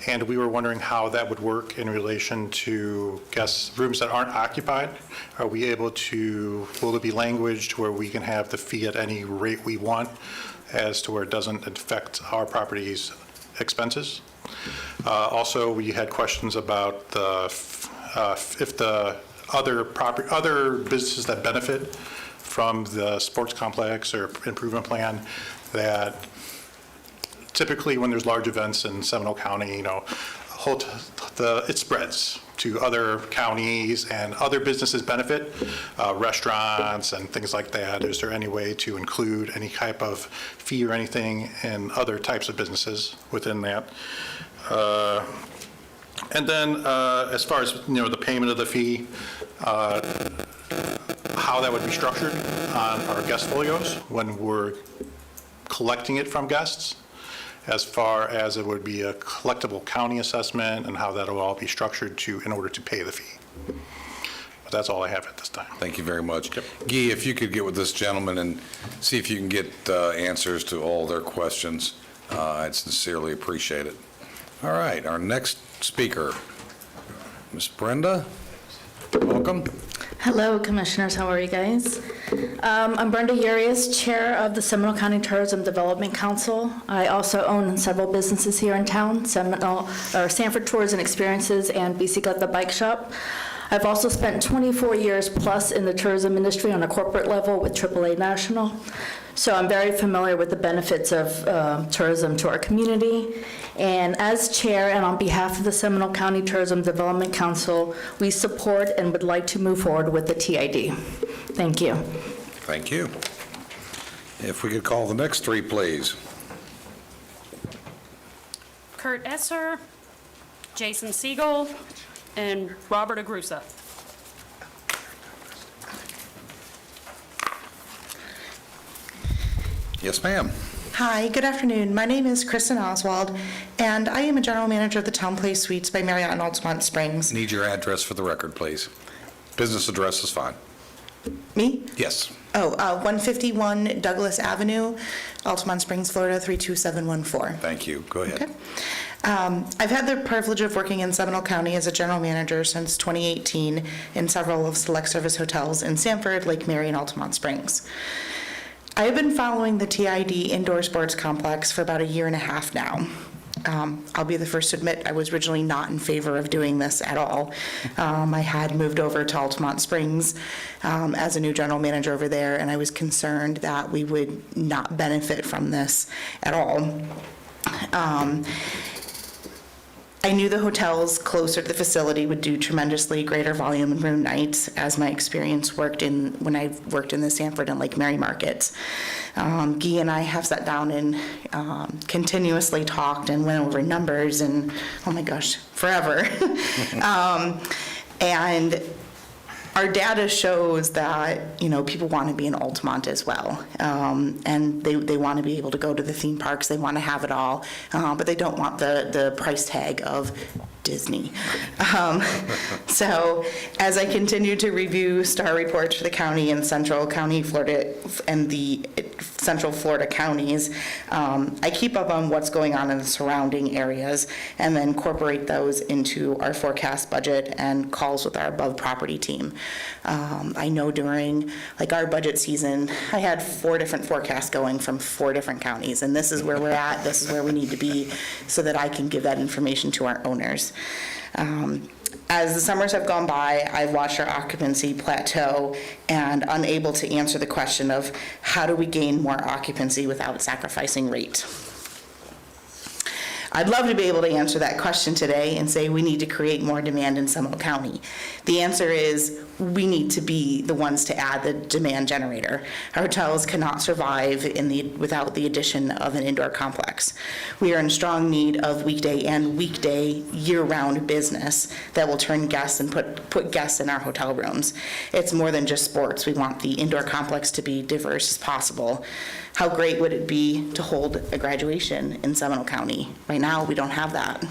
Speaker 17: and we were wondering how that would work in relation to guest rooms that aren't occupied. Are we able to, will it be languaged where we can have the fee at any rate we want as to where it doesn't affect our property's expenses? Also, we had questions about if the other businesses that benefit from the sports complex or improvement plan, that typically when there's large events in Seminole County, it spreads to other counties and other businesses benefit, restaurants and things like that. Is there any way to include any type of fee or anything in other types of businesses within that? And then as far as, the payment of the fee, how that would be structured on our guest folios when we're collecting it from guests, as far as it would be a collectible county assessment and how that will all be structured in order to pay the fee. But that's all I have at this time.
Speaker 1: Thank you very much. Yep. Guy, if you could get with this gentleman and see if you can get answers to all their questions, I'd sincerely appreciate it. All right, our next speaker, Ms. Brenda, welcome.
Speaker 18: Hello, Commissioners. How are you guys? I'm Brenda Urias, Chair of the Seminole County Tourism Development Council. I also own several businesses here in town, Sanford Tours and Experiences and BC the Bike Shop. I've also spent 24 years plus in the tourism industry on a corporate level with AAA National. So I'm very familiar with the benefits of tourism to our community. And as chair and on behalf of the Seminole County Tourism Development Council, we support and would like to move forward with the TID. Thank you.
Speaker 1: Thank you. If we could call the next three, please.
Speaker 16: Kurt Esser, Jason Siegel, and Robert Agrusa.
Speaker 1: Yes, ma'am.
Speaker 19: Hi, good afternoon. My name is Kristen Oswald, and I am a general manager of the Town Place Suites by Marriott in Altamont Springs.
Speaker 1: Need your address for the record, please. Business address is fine.
Speaker 19: Me?
Speaker 1: Yes.
Speaker 19: 151 Douglas Avenue, Altamont Springs, Florida, 32714.
Speaker 1: Thank you. Go ahead.
Speaker 19: Okay. I've had the privilege of working in Seminole County as a general manager since 2018 in several of select service hotels in Sanford, Lake Mary, and Altamont Springs. I have been following the TID indoor sports complex for about a year and a half now. I'll be the first to admit I was originally not in favor of doing this at all. I had moved over to Altamont Springs as a new general manager over there, and I was concerned that we would not benefit from this at all. I knew the hotels closer to the facility would do tremendously greater volume in room nights, as my experience when I worked in the Sanford and Lake Mary markets. Guy and I have sat down and continuously talked and went over numbers and, oh my gosh, forever. And our data shows that, people want to be in Altamont as well. And they want to be able to go to the theme parks, they want to have it all, but they don't want the price tag of Disney. So as I continue to review STAR reports for the county and Central County, Florida, and the Central Florida counties, I keep up on what's going on in the surrounding areas and then incorporate those into our forecast budget and calls with our above property team. I know during our budget season, I had 4 different forecasts going from 4 different counties, and this is where we're at, this is where we need to be, so that I can give that information to our owners. As the summers have gone by, I've watched our occupancy plateau and unable to answer the question of how do we gain more occupancy without sacrificing rate. I'd love to be able to answer that question today and say we need to create more demand in Seminole County. The answer is we need to be the ones to add the demand generator. Our hotels cannot survive without the addition of an indoor complex. We are in strong need of weekday year-round business that will turn guests and put guests in our hotel rooms. It's more than just sports. We want the indoor complex to be diverse as possible. How great would it be to hold a graduation in Seminole County? Right now, we don't have that.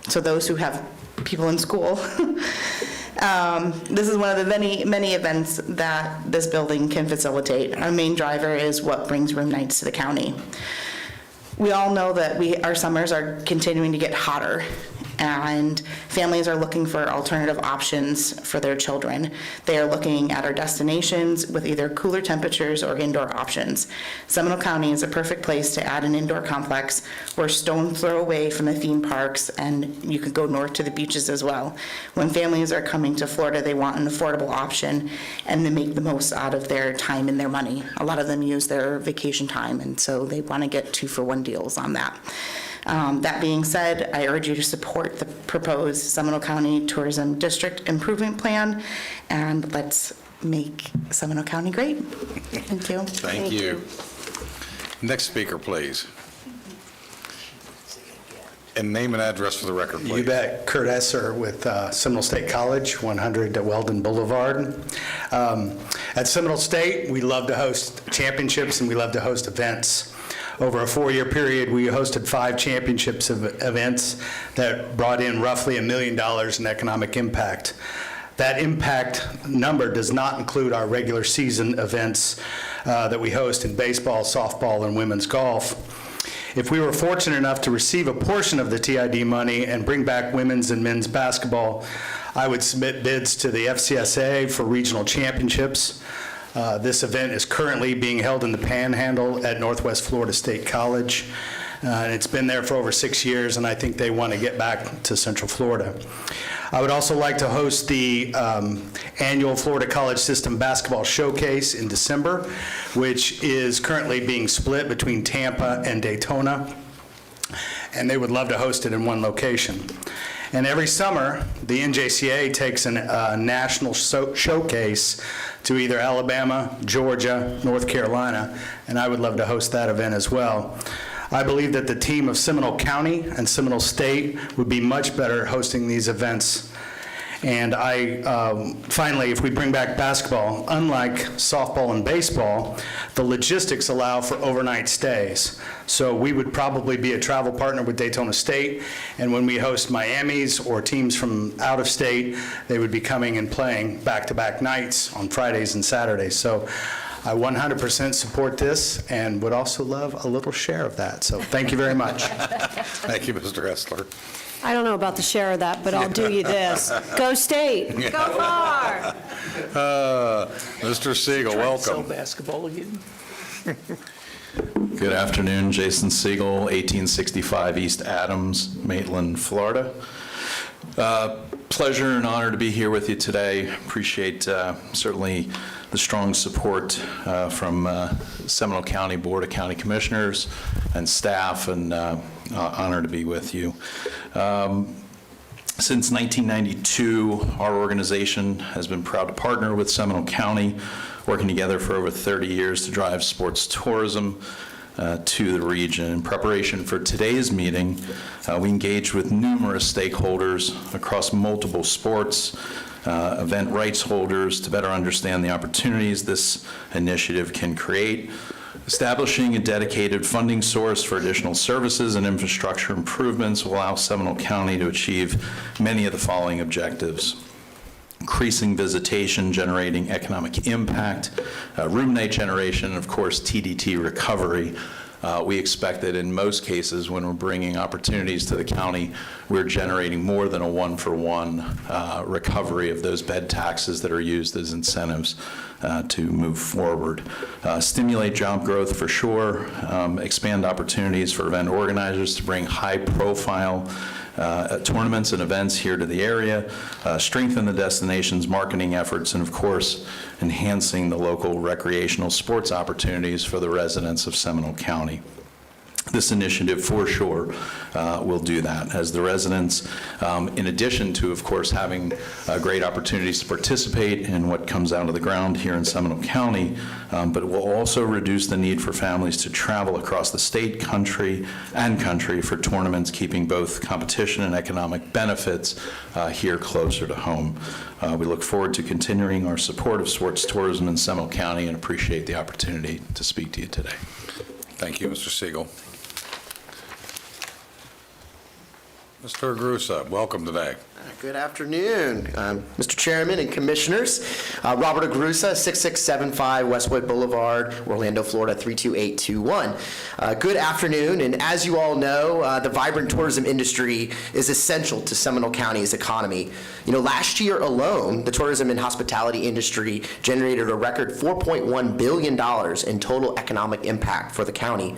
Speaker 19: So those who have people in school, this is one of the many events that this building can facilitate. Our main driver is what brings room nights to the county. We all know that our summers are continuing to get hotter, and families are looking for alternative options for their children. They are looking at our destinations with either cooler temperatures or indoor options. Seminole County is a perfect place to add an indoor complex. We're stone's throw away from the theme parks, and you could go north to the beaches as well. When families are coming to Florida, they want an affordable option and to make the most out of their time and their money. A lot of them use their vacation time, and so they want to get 2-for-1 deals on that. That being said, I urge you to support the proposed Seminole County Tourism District Improvement Plan, and let's make Seminole County great. Thank you.
Speaker 1: Thank you. Next speaker, please. And name and address for the record, please.
Speaker 20: You bet. Kurt Esser with Seminole State College, 100 Weldon Boulevard. At Seminole State, we love to host championships and we love to host events. Over a 4-year period, we hosted 5 championships events that brought in roughly $1 million in economic impact. That impact number does not include our regular season events that we host in baseball, softball, and women's golf. If we were fortunate enough to receive a portion of the TID money and bring back women's and men's basketball, I would submit bids to the FCSA for regional championships. This event is currently being held in the Panhandle at Northwest Florida State College. And it's been there for over 6 years, and I think they want to get back to Central Florida. I would also like to host the annual Florida College System Basketball Showcase in December, which is currently being split between Tampa and Daytona, and they would love to host it in one location. And every summer, the NJCA takes a national showcase to either Alabama, Georgia, North Carolina, and I would love to host that event as well. I believe that the team of Seminole County and Seminole State would be much better hosting these events. And finally, if we bring back basketball, unlike softball and baseball, the logistics allow for overnight stays. So we would probably be a travel partner with Daytona State, and when we host Miami's or teams from out of state, they would be coming and playing back-to-back nights on Fridays and Saturdays. So I 100% support this and would also love a little share of that. So thank you very much.
Speaker 1: Thank you, Mr. Essler.
Speaker 4: I don't know about the share of that, but I'll do you this. Go State.
Speaker 15: Go far.
Speaker 1: Mr. Siegel, welcome.
Speaker 2: Sell basketball again.
Speaker 21: Good afternoon, Jason Siegel, 1865 East Adams, Maitland, Florida. Pleasure and honor to be here with you today. Appreciate certainly the strong support from Seminole County Board of County Commissioners and staff, and honor to be with you. Since 1992, our organization has been proud to partner with Seminole County, working together for over 30 years to drive sports tourism to the region. In preparation for today's meeting, we engaged with numerous stakeholders across multiple sports, event rights holders to better understand the opportunities this initiative can create, establishing a dedicated funding source for additional services and infrastructure improvements will allow Seminole County to achieve many of the following objectives: increasing visitation, generating economic impact, room night generation, and of course, TDT recovery. We expect that in most cases, when we're bringing opportunities to the county, we're generating more than a one-for-one recovery of those bed taxes that are used as incentives to move forward. Stimulate job growth for sure, expand opportunities for event organizers to bring high-profile tournaments and events here to the area, strengthen the destination's marketing efforts, and of course, enhancing the local recreational sports opportunities for the residents of Seminole County. This initiative, for sure, will do that, as the residents, in addition to, of course, having great opportunities to participate in what comes out of the ground here in Seminole County, but it will also reduce the need for families to travel across the state, country for tournaments, keeping both competition and economic benefits here closer to home. We look forward to continuing our support of sports tourism in Seminole County and appreciate the opportunity to speak to you today.
Speaker 1: Thank you, Mr. Siegel. Mr. Agrusa, welcome today.
Speaker 7: Good afternoon, Mr. Chairman and Commissioners. Robert Agrusa, 6675 Westwood Boulevard, Orlando, Florida, 32821. Good afternoon, and as you all know, the vibrant tourism industry is essential to Seminole County's economy. You know, last year alone, the tourism and hospitality industry generated a record $4.1 billion in total economic impact for the county.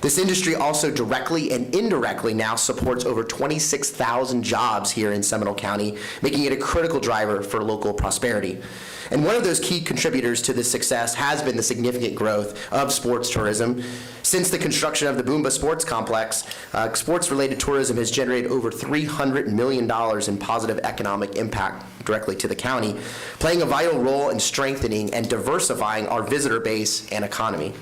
Speaker 7: This industry also directly and indirectly now supports over 26,000 jobs here in Seminole County, making it a critical driver for local prosperity. And one of those key contributors to this success has been the significant growth of sports tourism. Since the construction of the Boomba Sports Complex, sports-related tourism has generated over $300 million in positive economic impact directly to the county, playing a vital role in strengthening and diversifying our visitor base and economy.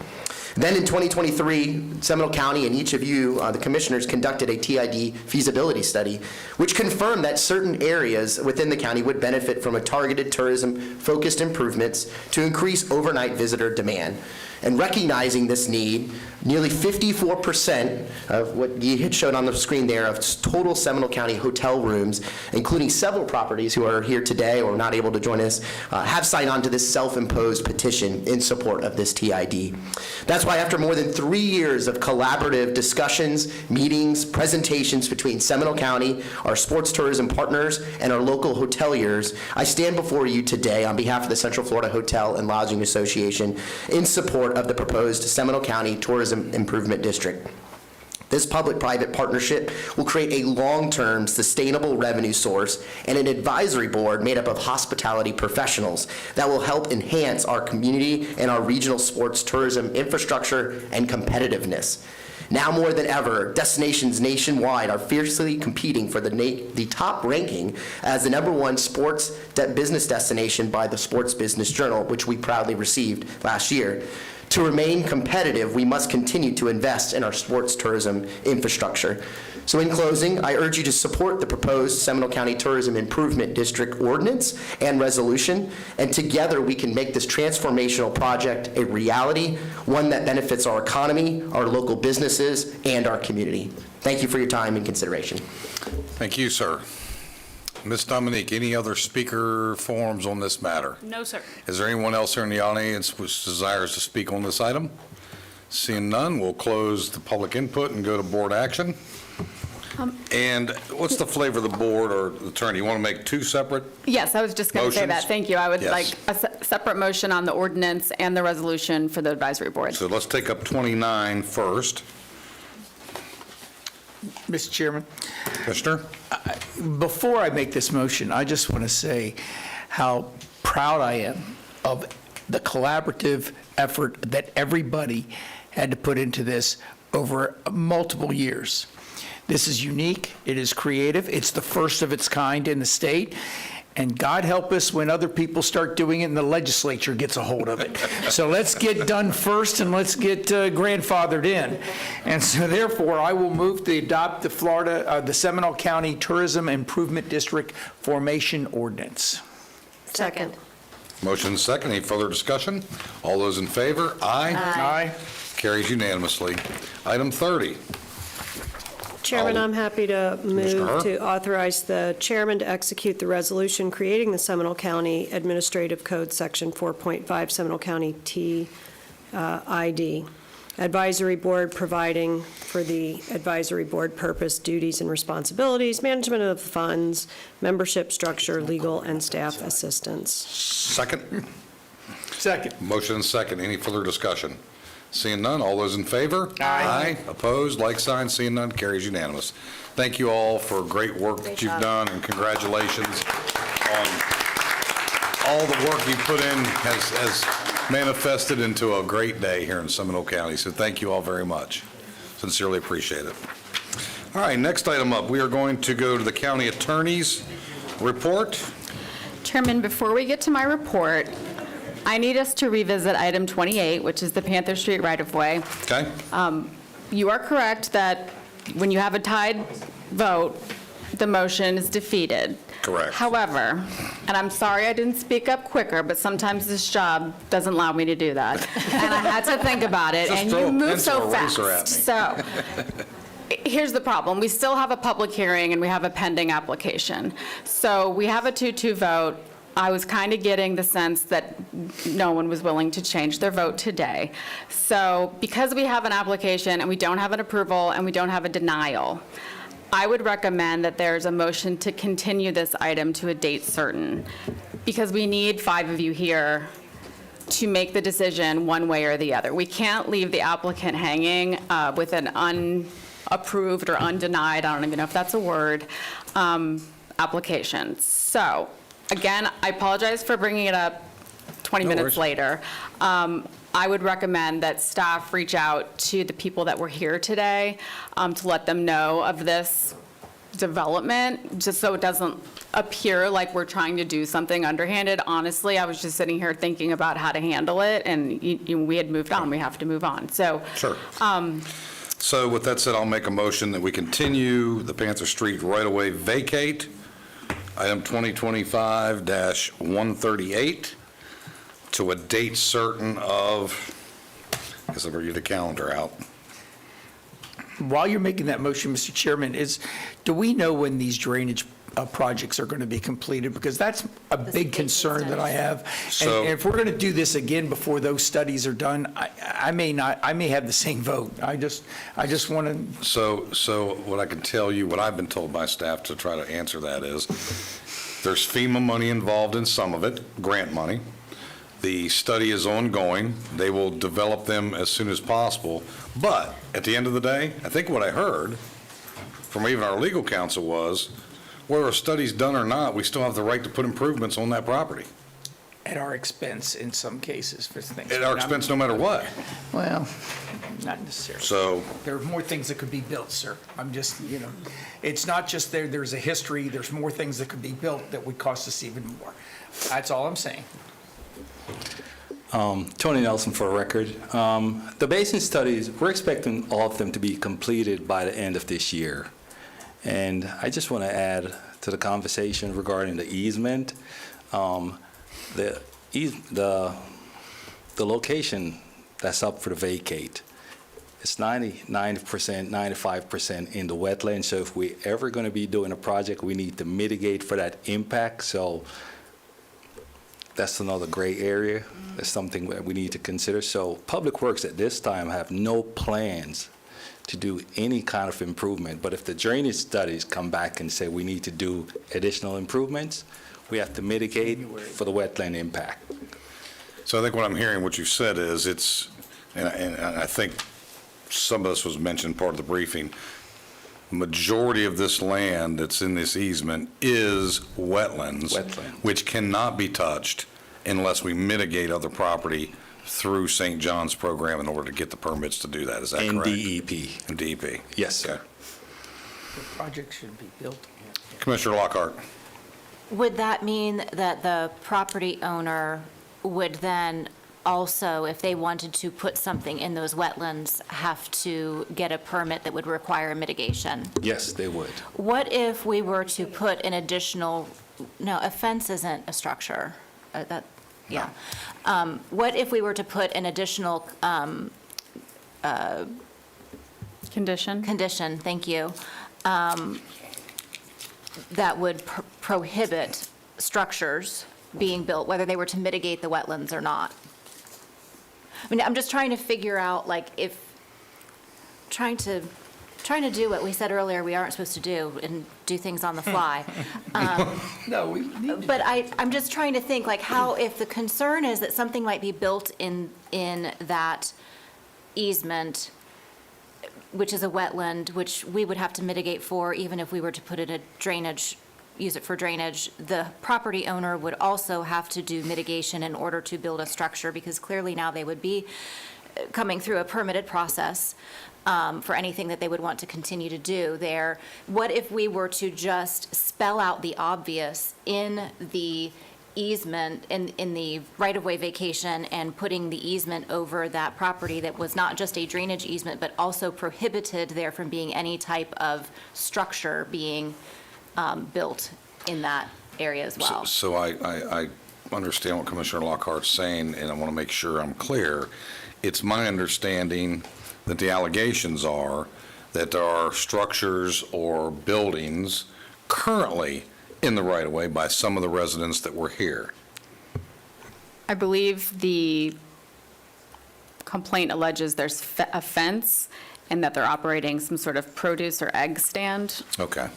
Speaker 7: Then in 2023, Seminole County and each of you, the commissioners, conducted a TID feasibility study, which confirmed that certain areas within the county would benefit from a targeted tourism-focused improvements to increase overnight visitor demand. And recognizing this need, nearly 54% of what you had shown on the screen there of total Seminole County hotel rooms, including several properties who are here today or not able to join us, have signed on to this self-imposed petition in support of this TID. That's why after more than 3 years of collaborative discussions, meetings, presentations between Seminole County, our sports tourism partners, and our local hoteliers, I stand before you today on behalf of the Central Florida Hotel and Lodging Association in support of the proposed Seminole County Tourism Improvement District. This public-private partnership will create a long-term sustainable revenue source and an advisory board made up of hospitality professionals that will help enhance our community and our regional sports tourism infrastructure and competitiveness. Now more than ever, destinations nationwide are fiercely competing for the top ranking as the #1 sports business destination by the Sports Business Journal, which we proudly received last year. To remain competitive, we must continue to invest in our sports tourism infrastructure. So in closing, I urge you to support the proposed Seminole County Tourism Improvement District ordinance and resolution, and together we can make this transformational project a reality, one that benefits our economy, our local businesses, and our community. Thank you for your time and consideration.
Speaker 1: Thank you, sir. Ms. Dominique, any other speaker forums on this matter?
Speaker 16: No, sir.
Speaker 1: Is there anyone else here in the audience which desires to speak on this item? Seeing none, we'll close the public input and go to board action. And what's the flavor of the board or the attorney? You want to make two separate?
Speaker 5: Yes, I was just going to say that.
Speaker 1: Motions?
Speaker 5: Thank you. I would
Speaker 1: Yes.
Speaker 5: like a separate motion on the ordinance and the resolution for the advisory board.
Speaker 1: So let's take up 29 first.
Speaker 2: Mr. Chairman,
Speaker 1: Commissioner?
Speaker 2: before I make this motion, I just want to say how proud I am of the collaborative effort that everybody had to put into this over multiple years. This is unique, it is creative, it's the first of its kind in the state, and God help us when other people start doing it and the legislature gets a hold of it. So let's get done first and let's get grandfathered in. And so therefore, I will move to adopt the Seminole County Tourism Improvement District Formation Ordinance.
Speaker 4: Second.
Speaker 1: Motion second. Any further discussion? All those in favor? Aye.
Speaker 2: Aye.
Speaker 1: Carries unanimously. Item 30.
Speaker 4: Chairman, I'm happy to
Speaker 1: Commissioner Hur?
Speaker 4: move to authorize the chairman to execute the resolution creating the Seminole County Administrative Code, Section 4.5, Seminole County TID. Advisory Board providing for the advisory board purpose, duties and responsibilities, management of the funds, membership structure, legal and staff assistance.
Speaker 1: Second.
Speaker 2: Second.
Speaker 1: Motion second. Any further discussion? Seeing none, all those in favor? Aye. Opposed, like sign, seeing none, carries unanimous. Thank you all for great work that you've done, and congratulations on all the work you put in has manifested into a great day here in Seminole County, so thank you all very much. Sincerely appreciate it. All right, next item up, we are going to go to the county attorney's report.
Speaker 5: Chairman, before we get to my report, I need us to revisit item 28, which is the Panther Street right-of-way.
Speaker 1: Okay?
Speaker 5: You are correct that when you have a tied vote, the motion is defeated.
Speaker 1: Correct.
Speaker 5: However, and I'm sorry I didn't speak up quicker, but sometimes this job doesn't allow me to do that. And I had to think about it,
Speaker 1: Just
Speaker 5: and
Speaker 1: throw
Speaker 5: you
Speaker 1: a
Speaker 5: move
Speaker 1: pencil
Speaker 5: so
Speaker 1: eraser at
Speaker 5: fast.
Speaker 1: me.
Speaker 5: So here's the problem. We still have a public hearing, and we have a pending application. So we have a 2-2 vote. I was kind of getting the sense that no one was willing to change their vote today. So because we have an application and we don't have an approval and we don't have a denial, I would recommend that there's a motion to continue this item to a date certain, because we need 5 of you here to make the decision one way or the other. We can't leave the applicant hanging with an unapproved or undenied, I don't even know if that's a word, application. So, again, I apologize for bringing it up 20 minutes later. I would recommend that staff reach out to the people that were here today to let them know of this development, just so it doesn't appear like we're trying to do something underhanded. Honestly, I was just sitting here thinking about how to handle it, and we had moved on. We have to move on. So,
Speaker 1: Sure. So with that said, I'll make a motion that we continue the Panther Street right-of-way vacate, item 2025-138, to a date certain of, I guess I'll bring you the calendar out.
Speaker 2: While you're making that motion, Mr. Chairman, do we know when these drainage projects are going to be completed? Because that's a big concern that I have.
Speaker 1: So-
Speaker 2: And if we're going to do this again before those studies are done, I may have the same vote. I just want to.
Speaker 1: So what I can tell you, what I've been told by staff to try to answer that is, there's FEMA money involved in some of it, grant money. The study is ongoing. They will develop them as soon as possible. But at the end of the day, I think what I heard from even our legal counsel was, whether a study's done or not, we still have the right to put improvements on that property.
Speaker 2: At our expense in some cases for things.
Speaker 1: At our expense, no matter what.
Speaker 2: Well, not necessarily.
Speaker 1: So,
Speaker 2: There are more things that could be built, sir. I'm just, it's not just there's a history, there's more things that could be built that would cost us even more. That's all I'm saying.
Speaker 9: Tony Nelson for a record. The basin studies, we're expecting all of them to be completed by the end of this year. And I just want to add to the conversation regarding the easement. The location that's up for the vacate, it's 95% in the wetland. So if we're ever going to be doing a project, we need to mitigate for that impact. So that's another gray area. That's something that we need to consider. So Public Works at this time have no plans to do any kind of improvement. But if the drainage studies come back and say we need to do additional improvements, we have to mitigate for the wetland impact.
Speaker 1: So I think what I'm hearing, what you've said is and I think some of this was mentioned part of the briefing, majority of this land that's in this easement is wetlands, which cannot be touched unless we mitigate other property through St. John's program in order to get the permits to do that. Is that correct?
Speaker 9: DEP.
Speaker 1: And DEP.
Speaker 9: Yes, sir.
Speaker 2: The project should be built.
Speaker 1: Commissioner Lockhart.
Speaker 15: Would that mean that the property owner would then also, if they wanted to put something in those wetlands, have to get a permit that would require mitigation?
Speaker 9: Yes, they would.
Speaker 15: What if we were to put an additional No, a fence isn't a structure. Yeah. What if we were to put an additional
Speaker 5: Condition?
Speaker 15: condition, thank you, that would prohibit structures being built, whether they were to mitigate the wetlands or not? I mean, I'm just trying to figure out, like, if, trying to do what we said earlier we aren't supposed to do and do things on the fly.
Speaker 2: No, we need to.
Speaker 15: But I'm just trying to think, like, how, if the concern is that something might be built in that easement, which is a wetland, which we would have to mitigate for, even if we were to put it in drainage, use it for drainage, the property owner would also have to do mitigation in order to build a structure, because clearly now they would be coming through a permitted process for anything that they would want to continue to do there. What if we were to just spell out the obvious in the easement, in the right-of-way vacation, and putting the easement over that property that was not just a drainage easement, but also prohibited there from being any type of structure being built in that area as well?
Speaker 1: So I understand what Commissioner Lockhart's saying, and I want to make sure I'm clear. It's my understanding that the allegations are that there are structures or buildings currently in the right-of-way by some of the residents that were here.
Speaker 5: I believe the complaint alleges there's a fence and that they're operating some sort of produce or egg stand.
Speaker 1: Okay.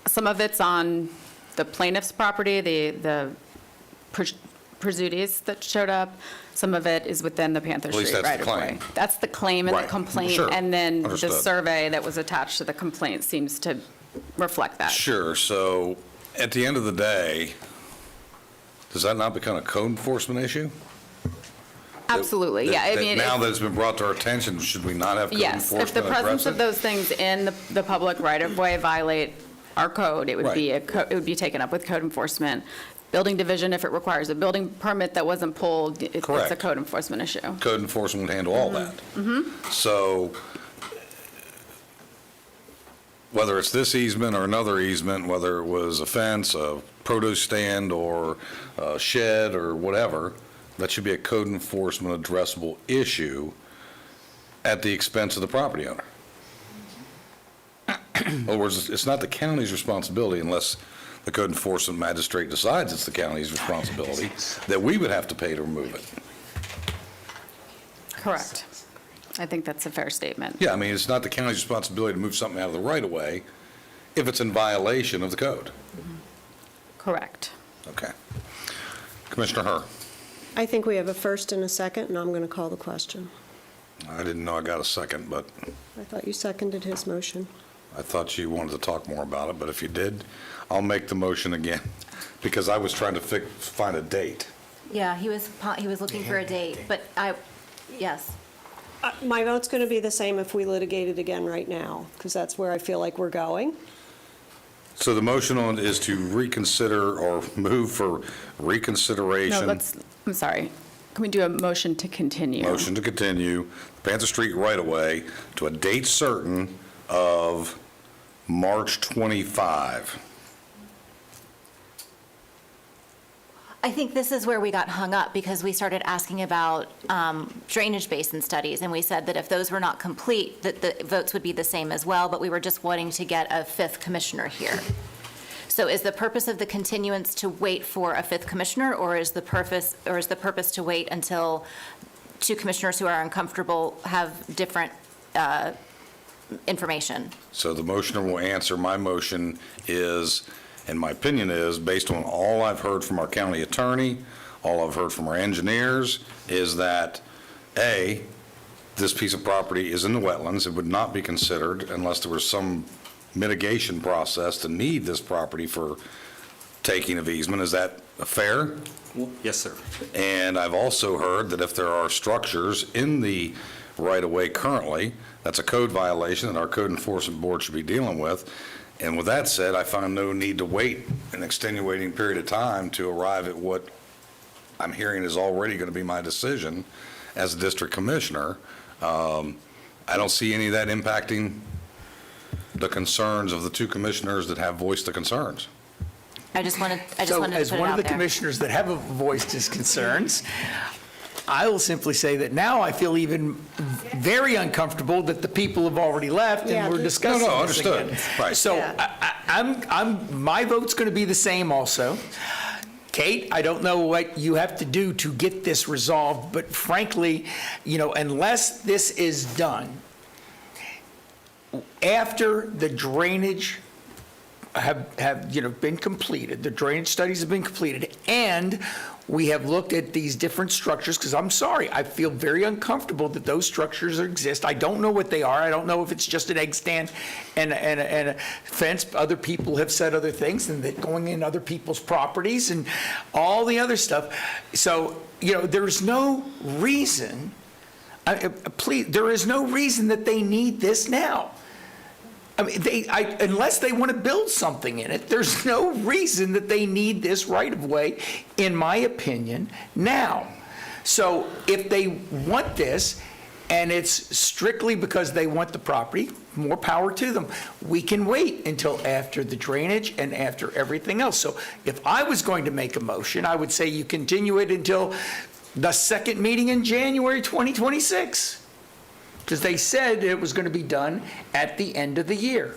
Speaker 5: Some of it's on the plaintiff's property, the Pursuities that showed up. Some of it is within the Panther
Speaker 1: At least
Speaker 5: Street
Speaker 1: that's the
Speaker 5: right-of-way.
Speaker 1: claim.
Speaker 5: That's the claim in the
Speaker 1: Right.
Speaker 5: complaint.
Speaker 1: Sure.
Speaker 5: And then
Speaker 1: Understood.
Speaker 5: the survey that was attached to the complaint seems to reflect that.
Speaker 1: Sure, so at the end of the day, does that not become a code enforcement issue?
Speaker 5: Absolutely, yeah. I mean,
Speaker 1: Now
Speaker 5: if-
Speaker 1: that it's been brought to our attention, should we not have code
Speaker 5: Yes,
Speaker 1: enforcement
Speaker 5: if the presence
Speaker 1: address
Speaker 5: of
Speaker 1: it?
Speaker 5: those things in the public right-of-way violate our code, it would be
Speaker 1: Right.
Speaker 5: it would be taken up with code enforcement. Building division, if it requires a building permit that wasn't pulled, it's a
Speaker 1: Correct.
Speaker 5: code enforcement issue.
Speaker 1: Code enforcement would handle all that. So whether it's this easement or another easement, whether it was a fence, a produce stand, or a shed, or whatever, that should be a code enforcement addressable issue at the expense of the property owner. In other words, it's not the county's responsibility unless the code enforcement magistrate decides it's the county's responsibility, that we would have to pay to remove it.
Speaker 5: Correct. I think that's a fair statement.
Speaker 1: Yeah, I mean, it's not the county's responsibility to move something out of the right-of-way if it's in violation of the code.
Speaker 5: Correct.
Speaker 1: Okay. Commissioner Herr,
Speaker 4: I think we have a first and a second, and I'm going to call the question.
Speaker 1: I didn't know I got a second, but
Speaker 4: I thought you seconded his motion.
Speaker 1: I thought you wanted to talk more about it, but if you did, I'll make the motion again, because I was trying to find a date.
Speaker 15: Yeah, he was looking for a date, but yes.
Speaker 4: My vote's going to be the same if we litigate it again right now, because that's where I feel like we're going.
Speaker 1: So the motion on is to reconsider or move for reconsideration.
Speaker 5: No, I'm sorry. Can we do a motion to continue?
Speaker 1: Motion to continue Panther Street right-of-way to a date certain of March 25.
Speaker 15: I think this is where we got hung up, because we started asking about drainage basin studies, and we said that if those were not complete, that the votes would be the same as well, but we were just wanting to get a fifth commissioner here. So is the purpose of the continuance to wait for a fifth commissioner, or is the purpose to wait until two commissioners who are uncomfortable have different information?
Speaker 1: So the motioner will answer. My motion is, and my opinion is, based on all I've heard from our county attorney, all I've heard from our engineers, is that, A, this piece of property is in the wetlands. It would not be considered unless there was some mitigation process to need this property for taking of easement. Is that fair?
Speaker 9: Yes, sir.
Speaker 1: And I've also heard that if there are structures in the right-of-way currently, that's a code violation that our code enforcement board should be dealing with. And with that said, I find no need to wait an extenuating period of time to arrive at what I'm hearing is already going to be my decision as a district commissioner. I don't see any of that impacting the concerns of the two commissioners that have voiced the concerns.
Speaker 15: I just wanted to
Speaker 2: So
Speaker 15: put it
Speaker 2: as one of
Speaker 15: out
Speaker 2: the
Speaker 15: there.
Speaker 2: commissioners that have voiced his concerns, I will simply say that now I feel even very uncomfortable that the people have already left
Speaker 4: Yeah,
Speaker 2: and we're
Speaker 4: this-
Speaker 2: discussing
Speaker 1: No,
Speaker 2: this
Speaker 1: understood.
Speaker 2: again.
Speaker 1: Right.
Speaker 2: So
Speaker 4: Yeah.
Speaker 2: my vote's going to be the same also. Kate, I don't know what you have to do to get this resolved, but frankly, unless this is done after the drainage have been completed, the drainage studies have been completed, and we have looked at these different structures, because I'm sorry, I feel very uncomfortable that those structures exist. I don't know what they are. I don't know if it's just an egg stand and a fence. Other people have said other things, and that going in other people's properties and all the other stuff. So, there's no reason, there is no reason that they need this now. I mean, unless they want to build something in it, there's no reason that they need this right-of-way, in my opinion, now. So if they want this, and it's strictly because they want the property, more power to them. We can wait until after the drainage and after everything else. So if I was going to make a motion, I would say you continue it until the second meeting in January 2026. Because they said it was going to be done at the end of the year.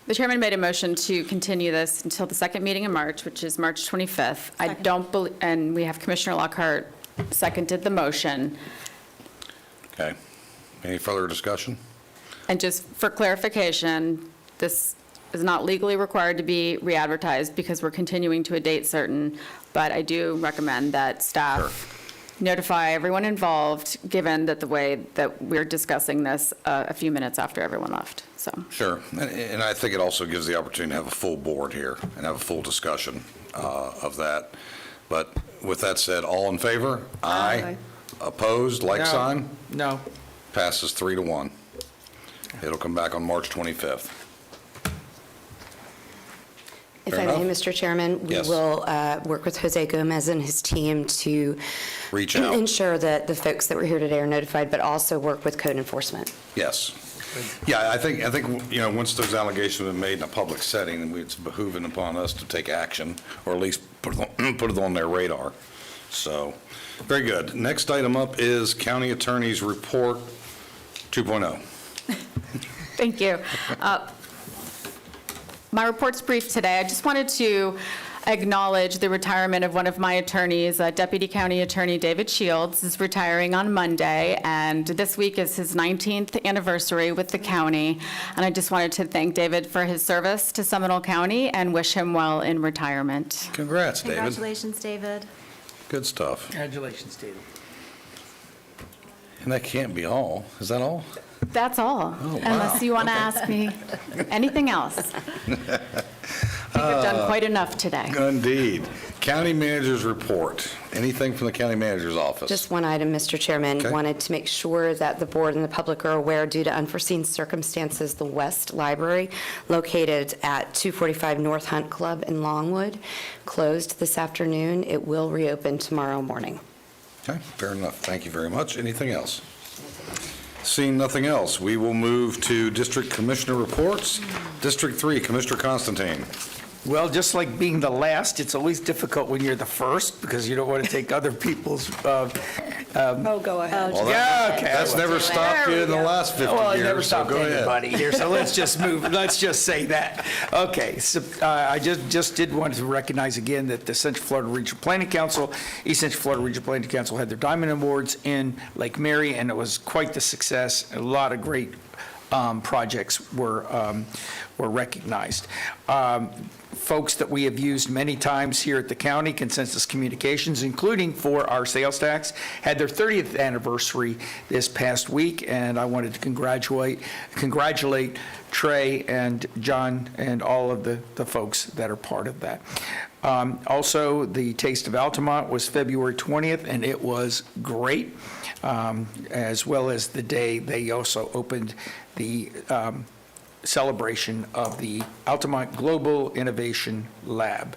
Speaker 5: The chairman made a motion to continue this until the second meeting in March, which is March 25th. I don't believe, and we have Commissioner Lockhart seconded the motion.
Speaker 1: Okay. Any further discussion?
Speaker 5: And just for clarification, this is not legally required to be re-advertised because we're continuing to a date certain, but I do recommend that staff notify everyone involved, given that the way that we're discussing this a few minutes after everyone left, so.
Speaker 1: Sure. And I think it also gives the opportunity to have a full board here and have a full discussion of that. But with that said, all in favor? Aye. Opposed, like
Speaker 2: No.
Speaker 1: sign?
Speaker 2: No.
Speaker 1: Passes 3-1. It'll come back on March 25th.
Speaker 6: If
Speaker 1: Fair
Speaker 6: I may,
Speaker 1: enough.
Speaker 6: Mr. Chairman, we
Speaker 1: Yes.
Speaker 6: will work with Jose Gomez and his team to
Speaker 1: Reach out.
Speaker 6: ensure that the folks that were here today are notified, but also work with code enforcement.
Speaker 1: Yes. Yeah, I think, once those allegations have been made in a public setting, it's behooving upon us to take action, or at least put it on their radar. So, very good. Next item up is County Attorney's Report 2.0.
Speaker 5: Thank you. My report's brief today. I just wanted to acknowledge the retirement of one of my attorneys, Deputy County Attorney David Shields is retiring on Monday, and this week is his 19th anniversary with the county. And I just wanted to thank David for his service to Seminole County and wish him well in retirement.
Speaker 1: Congrats, David.
Speaker 15: Congratulations, David.
Speaker 1: Good stuff.
Speaker 2: Congratulations, David.
Speaker 1: And that can't be all. Is that all?
Speaker 5: That's all,
Speaker 1: Oh, wow.
Speaker 5: unless you want to ask me anything else. I think I've done quite enough today.
Speaker 1: Indeed. County Manager's Report. Anything from the County Manager's Office?
Speaker 6: Just one item, Mr. Chairman.
Speaker 1: Okay.
Speaker 6: Wanted to make sure that the board and the public are aware, due to unforeseen circumstances, the West Library, located at 245 North Hunt Club in Longwood, closed this afternoon. It will reopen tomorrow morning.
Speaker 1: Okay, fair enough. Thank you very much. Anything else? Seeing nothing else, we will move to District Commissioner Reports. District 3, Commissioner Constantine.
Speaker 2: Well, just like being the last, it's always difficult when you're the first, because you don't want to take other people's.
Speaker 4: Oh, go ahead.
Speaker 1: Well,
Speaker 2: Yeah, okay.
Speaker 1: That's never stopped you in the last 50 years.
Speaker 2: Well, it never
Speaker 1: so
Speaker 2: stopped
Speaker 1: go ahead.
Speaker 2: anybody here, so let's just move, let's just say that. Okay, so I just did want to recognize again that the Central Florida Regional Planning Council, East Central Florida Regional Planning Council had their Diamond Awards in Lake Mary, and it was quite the success. A lot of great projects were recognized. Folks that we have used many times here at the county, Consensus Communications, including for our sales tax, had their 30th anniversary this past week, and I wanted to congratulate Trey and John and all of the folks that are part of that. Also, the Taste of Altamont was February 20th, and it was great, as well as the day they also opened the celebration of the Altamont Global Innovation Lab.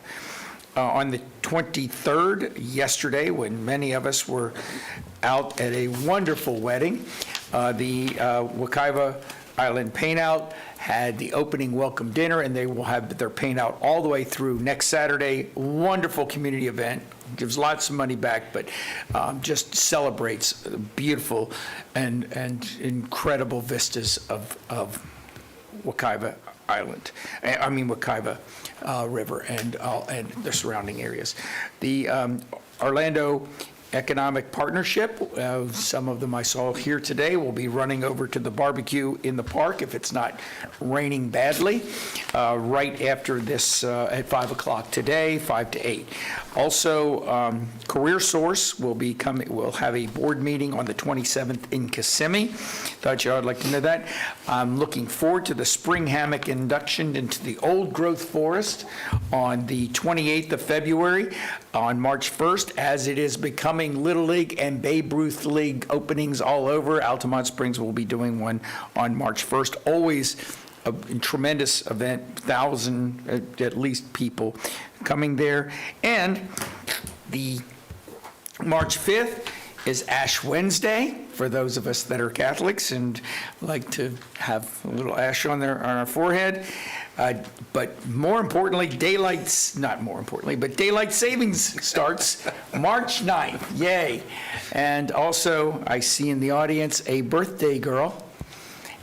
Speaker 2: On the 23rd, yesterday, when many of us were out at a wonderful wedding. The Wekiva Island Paint Out had the opening welcome dinner, and they will have their paint out all the way through next Saturday. Wonderful community event, gives lots of money back, but just celebrates beautiful and incredible vistas of Wekiva Island, Wekiva River and the surrounding areas. The Orlando Economic Partnership, some of them I saw here today, will be running over to the barbecue in the park if it's not raining badly, right after this at 5 o'clock today, 5 to 8. Also, Career Source will have a board meeting on the 27th in Kissimmee. Thought you all would like to know that. I'm looking forward to the spring hammock induction into the old growth forest on the 28th of February. On March 1st, as it is becoming Little League and Babe Ruth League openings all over, Altamont Springs will be doing one on March 1st. Always a tremendous event, 1,000 at least people coming there. And the March 5th is Ash Wednesday for those of us that are Catholics and like to have a little ash on our forehead. But more importantly, daylight savings starts March 9th. Yay. And also, I see in the audience a birthday girl,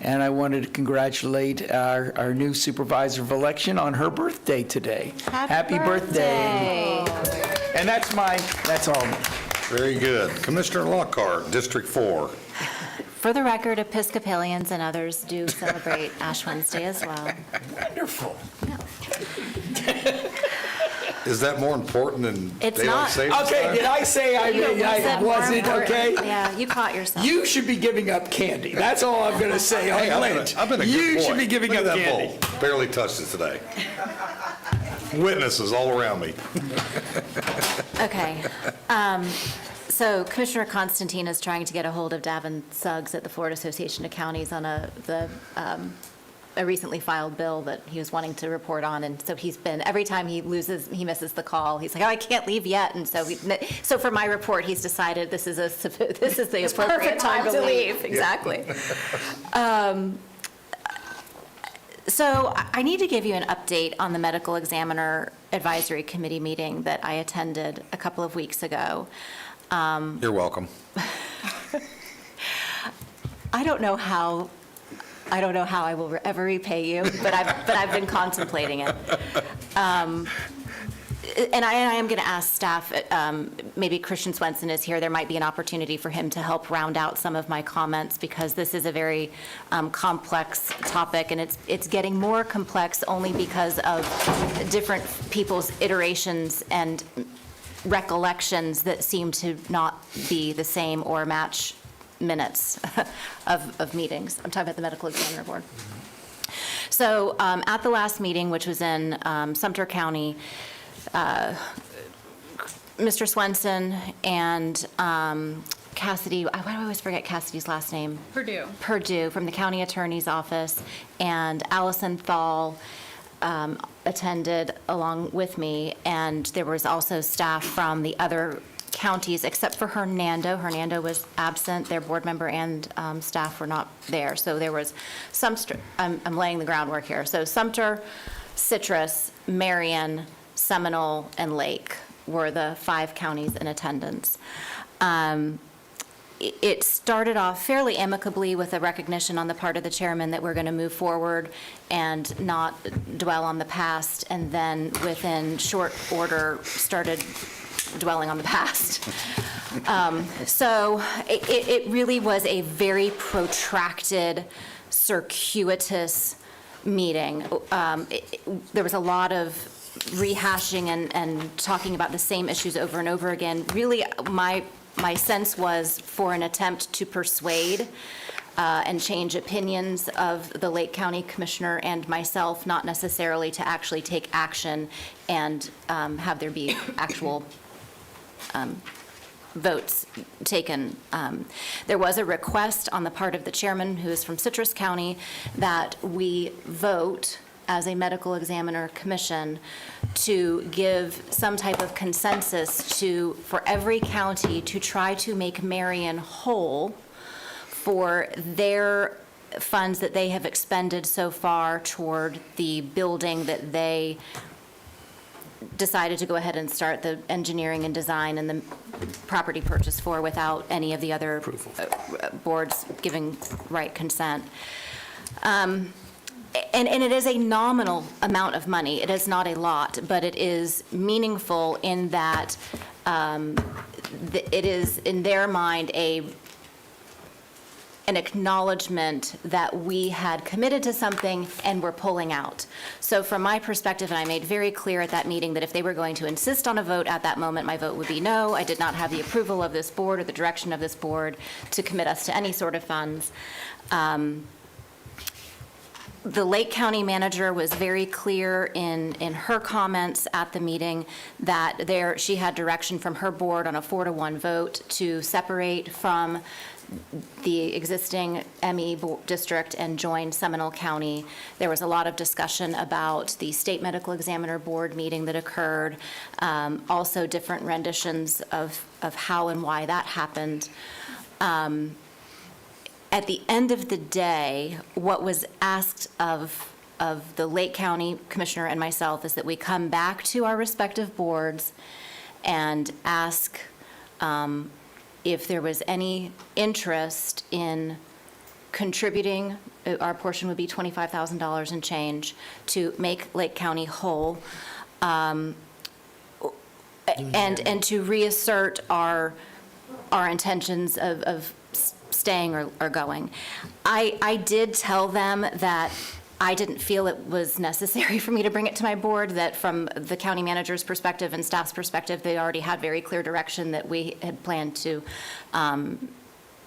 Speaker 2: and I wanted to congratulate our new supervisor of election on her birthday today. Happy birthday. And that's all.
Speaker 1: Very good. Commissioner Lockhart, District 4.
Speaker 15: For the record, Episcopalians and others do celebrate Ash Wednesday as well.
Speaker 2: Wonderful.
Speaker 1: Is that more important than
Speaker 15: It's
Speaker 1: daylight
Speaker 15: not.
Speaker 1: savings time?
Speaker 2: Okay, did I say I wasn't, okay?
Speaker 15: Yeah, you caught yourself.
Speaker 2: You should be giving up candy. That's all I'm going to say
Speaker 1: Hey,
Speaker 2: on
Speaker 1: I've
Speaker 2: Lent.
Speaker 1: been a good
Speaker 2: You
Speaker 1: boy.
Speaker 2: should be giving
Speaker 1: Look
Speaker 2: up
Speaker 1: at that
Speaker 2: candy.
Speaker 1: bowl. Barely touched it today. Witnesses all around me.
Speaker 15: Okay. So Commissioner Constantine is trying to get a hold of Davin Suggs at the Florida Association of Counties on a recently filed bill that he was wanting to report on. And so every time he misses the call, he's like, oh, I can't leave yet. And so for my report, he's decided this is the appropriate time to leave. Exactly. So I need to give you an update on the Medical Examiner Advisory Committee meeting that I attended a couple of weeks ago.
Speaker 1: You're welcome.
Speaker 15: I don't know how I will ever repay you, but I've been contemplating it. And I am going to ask staff, maybe Christian Swenson is here, there might be an opportunity for him to help round out some of my comments, because this is a very complex topic, and it's getting more complex only because of different people's iterations and recollections that seem to not be the same or match minutes of meetings. I'm talking about the Medical Examiner Board. So at the last meeting, which was in Sumter County, Mr. Swenson and Cassidy, why do I always forget Cassidy's last name? Purdue, from the county attorney's office, and Allison Thal attended along with me, and there was also staff from the other counties, except for Hernando. Hernando was absent. Their board member and staff were not there. So there was I'm laying the groundwork here. So Sumter, Citrus, Marion, Seminole, and Lake were the 5 counties in attendance. It started off fairly amicably with a recognition on the part of the chairman that we're going to move forward and not dwell on the past, and then within short order started dwelling on the past. So it really was a very protracted, circuitous meeting. There was a lot of rehashing and talking about the same issues over and over again. Really, my sense was for an attempt to persuade and change opinions of the Lake County Commissioner and myself, not necessarily to actually take action and have there be actual votes taken. There was a request on the part of the chairman, who is from Citrus County, that we vote as a medical examiner commission to give some type of consensus for every county to try to make Marion whole for their funds that they have expended so far toward the building that they decided to go ahead and start the engineering and design and the property purchase for without any of the other boards giving right consent. And it is a nominal amount of money. It is not a lot, but it is meaningful in that it is, in their mind, an acknowledgement that we had committed to something and we're pulling out. So from my perspective, and I made very clear at that meeting that if they were going to insist on a vote at that moment, my vote would be no. I did not have the approval of this board or the direction of this board to commit us to any sort of funds. The Lake County manager was very clear in her comments at the meeting that she had direction from her board on a 4-to-1 vote to separate from the existing ME district and join Seminole County. There was a lot of discussion about the state medical examiner board meeting that occurred, also different renditions of how and why that happened. At the end of the day, what was asked of the Lake County commissioner and myself is that we come back to our respective boards and ask if there was any interest in contributing, our portion would be $25,000 and change, to make Lake County whole, and to reassert our intentions of staying or going. I did tell them that I didn't feel it was necessary for me to bring it to my board, that from the county manager's perspective and staff's perspective, they already had very clear direction that we had planned to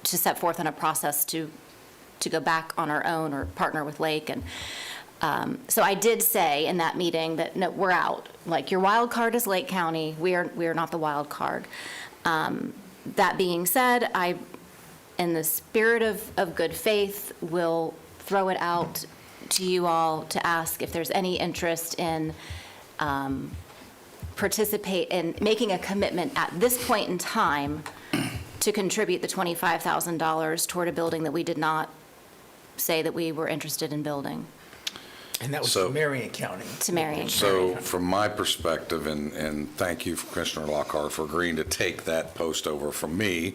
Speaker 15: set forth on a process to go back on our own or partner with Lake. And so I did say in that meeting that, no, we're out. Like, your wild card is Lake County. We are not the wild card. That being said, I, in the spirit of good faith, will throw it out to you all to ask if there's any interest in participate in making a commitment at this point in time to contribute the $25,000 toward a building that we did not say that we were interested in building.
Speaker 2: And that was to Marion County.
Speaker 15: To Marion County.
Speaker 1: So from my perspective, and thank you, Commissioner Lockhart, for agreeing to take that post over from me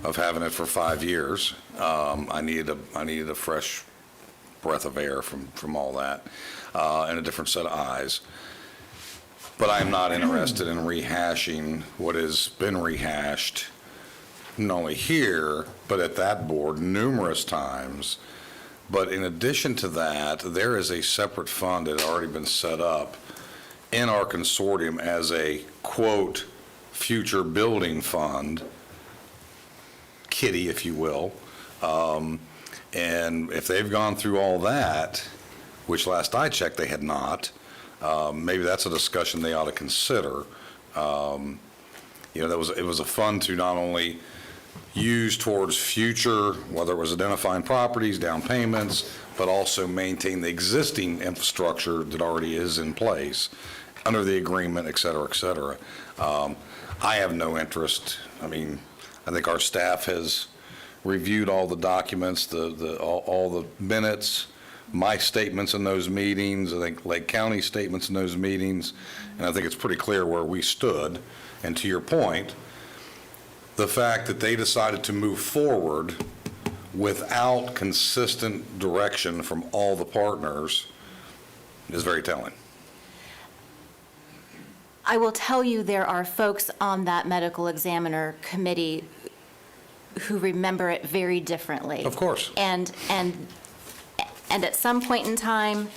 Speaker 1: of having it for 5 years. I needed a fresh breath of air from all that, and a different set of eyes. But I'm not interested in rehashing what has been rehashed, not only here, but at that board numerous times. But in addition to that, there is a separate fund that had already been set up in our consortium as a, quote, future building fund, kitty, if you will. And if they've gone through all that, which last I checked they had not, maybe that's a discussion they ought to consider. It was a fund to not only use towards future, whether it was identifying properties, down payments, but also maintain the existing infrastructure that already is in place under the agreement, et cetera, et cetera. I have no interest. I mean, I think our staff has reviewed all the documents, all the minutes, my statements in those meetings, I think Lake County statements in those meetings, and I think it's pretty clear where we stood. And to your point, the fact that they decided to move forward without consistent direction from all the partners is very telling.
Speaker 15: I will tell you there are folks on that medical examiner committee who remember it very differently.
Speaker 1: Of course.
Speaker 15: And at some point in time,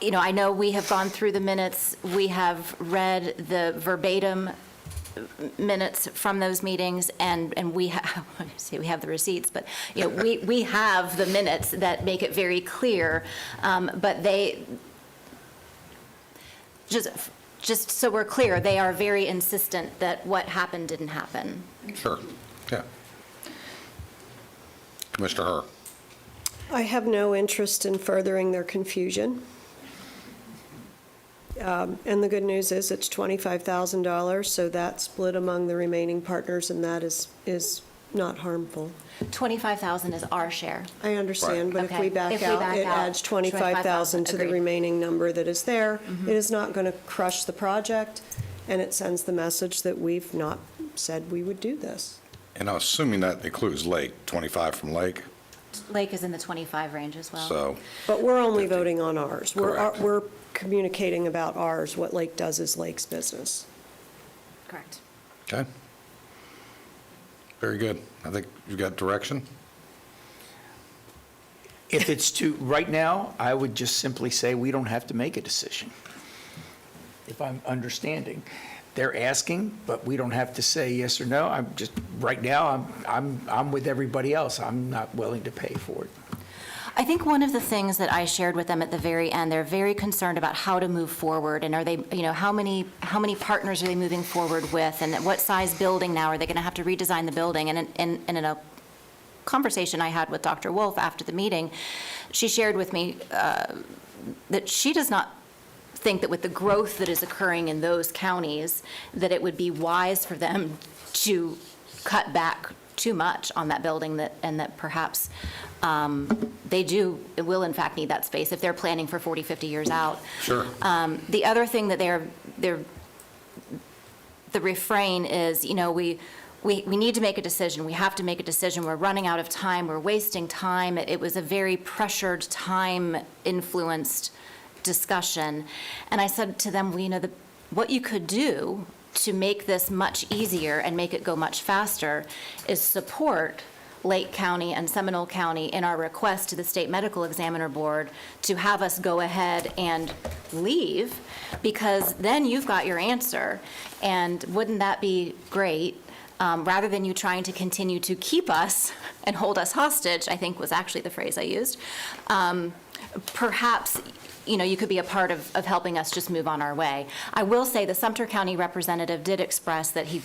Speaker 15: I know we have gone through the minutes, we have read the verbatim minutes from those meetings, and we have, we have the receipts, but we have the minutes that make it very clear, but they, just so we're clear, they are very insistent that what happened didn't happen.
Speaker 1: Sure, yeah. Commissioner Herr.
Speaker 4: I have no interest in furthering their confusion. And the good news is it's $25,000, so that's split among the remaining partners, and that is not harmful.
Speaker 15: 25,000 is our share.
Speaker 4: I understand, but if
Speaker 15: Okay.
Speaker 4: we back
Speaker 15: If we
Speaker 4: out,
Speaker 15: back
Speaker 4: it
Speaker 15: out,
Speaker 4: adds 25,000 to the
Speaker 15: agreed.
Speaker 4: remaining number that is there.
Speaker 15: Mhm.
Speaker 4: It is not going to crush the project, and it sends the message that we've not said we would do this.
Speaker 1: And I'm assuming that includes Lake, 25 from Lake,
Speaker 15: Lake is in the 25 range as well.
Speaker 1: so.
Speaker 4: But we're only voting on ours.
Speaker 1: Correct.
Speaker 4: We're communicating about ours. What Lake does is Lake's business.
Speaker 15: Correct.
Speaker 1: Okay. Very good. I think you've got direction.
Speaker 2: If it's right now, I would just simply say we don't have to make a decision, if I'm understanding. They're asking, but we don't have to say yes or no. Right now, I'm with everybody else. I'm not willing to pay for it.
Speaker 15: I think one of the things that I shared with them at the very end, they're very concerned about how to move forward, and are they, how many partners are they moving forward with, and what size building now are they going to have to redesign the building? And in a conversation I had with Dr. Wolf after the meeting, she shared with me that she does not think that with the growth that is occurring in those counties, that it would be wise for them to cut back too much on that building, and that perhaps it will in fact need that space if they're planning for 40, 50 years out.
Speaker 1: Sure.
Speaker 15: The other thing that the refrain is, we need to make a decision. We have to make a decision. We're running out of time. We're wasting time. It was a very pressured, time-influenced discussion. And I said to them, what you could do to make this much easier and make it go much faster is support Lake County and Seminole County in our request to the State Medical Examiner Board to have us go ahead and leave, because then you've got your answer. And wouldn't that be great? Rather than you trying to continue to keep us and hold us hostage, I think was actually the phrase I used, perhaps you could be a part of helping us just move on our way. I will say the Sumter County representative did express that he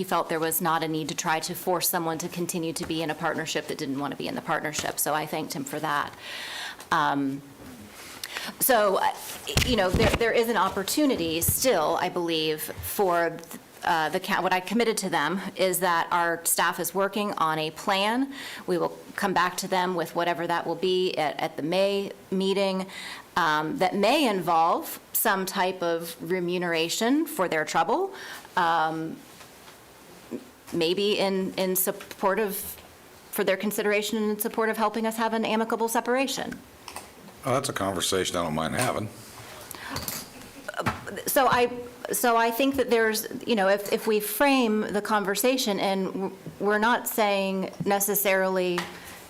Speaker 15: felt there was not a need to try to force someone to continue to be in a partnership that didn't want to be in the partnership, so I thanked him for that. There is an opportunity still, I believe, for what I committed to them is that our staff is working on a plan. We will come back to them with whatever that will be at the May meeting. That may involve some type of remuneration for their trouble, maybe in support of, for their consideration and in support of helping us have an amicable separation.
Speaker 1: Oh, that's a conversation I don't mind having.
Speaker 15: So I think that there's, if we frame the conversation, and we're not saying necessarily,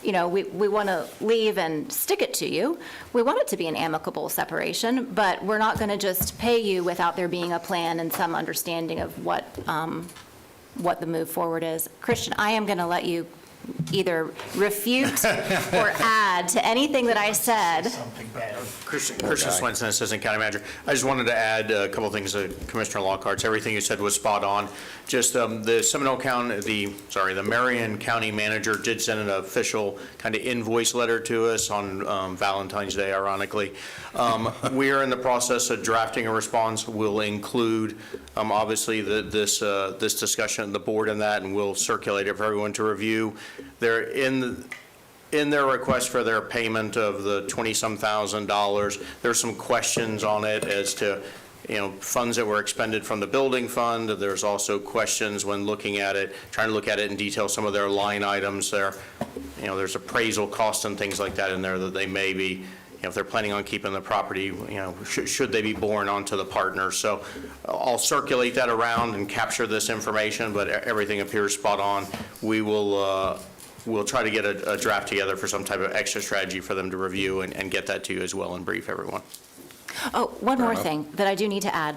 Speaker 15: we want to leave and stick it to you. We want it to be an amicable separation, but we're not going to just pay you without there being a plan and some understanding of what the move forward is. Christian, I am going to let you either refute or add to anything that I said.
Speaker 11: Christian Swenson, Assistant County Manager. I just wanted to add a couple of things to Commissioner Lockhart's. Everything you said was spot on. Just the Seminole County, the Marion County Manager did send an official kind of invoice letter to us on Valentine's Day, ironically. We are in the process of drafting a response. We'll include, obviously, this discussion at the board and that, and we'll circulate it for everyone to review. They're in their request for their payment of the $20-some thousand, there's some questions on it as to, funds that were expended from the building fund. There's also questions when looking at it, trying to look at it in detail, some of their line items there. There's appraisal costs and things like that in there that they may be, if they're planning on keeping the property, should they be borne onto the partner. So I'll circulate that around and capture this information, but everything appears spot on. We'll try to get a draft together for some type of extra strategy for them to review and get that to you as well and brief everyone.
Speaker 15: Oh, one more thing that I do need to add,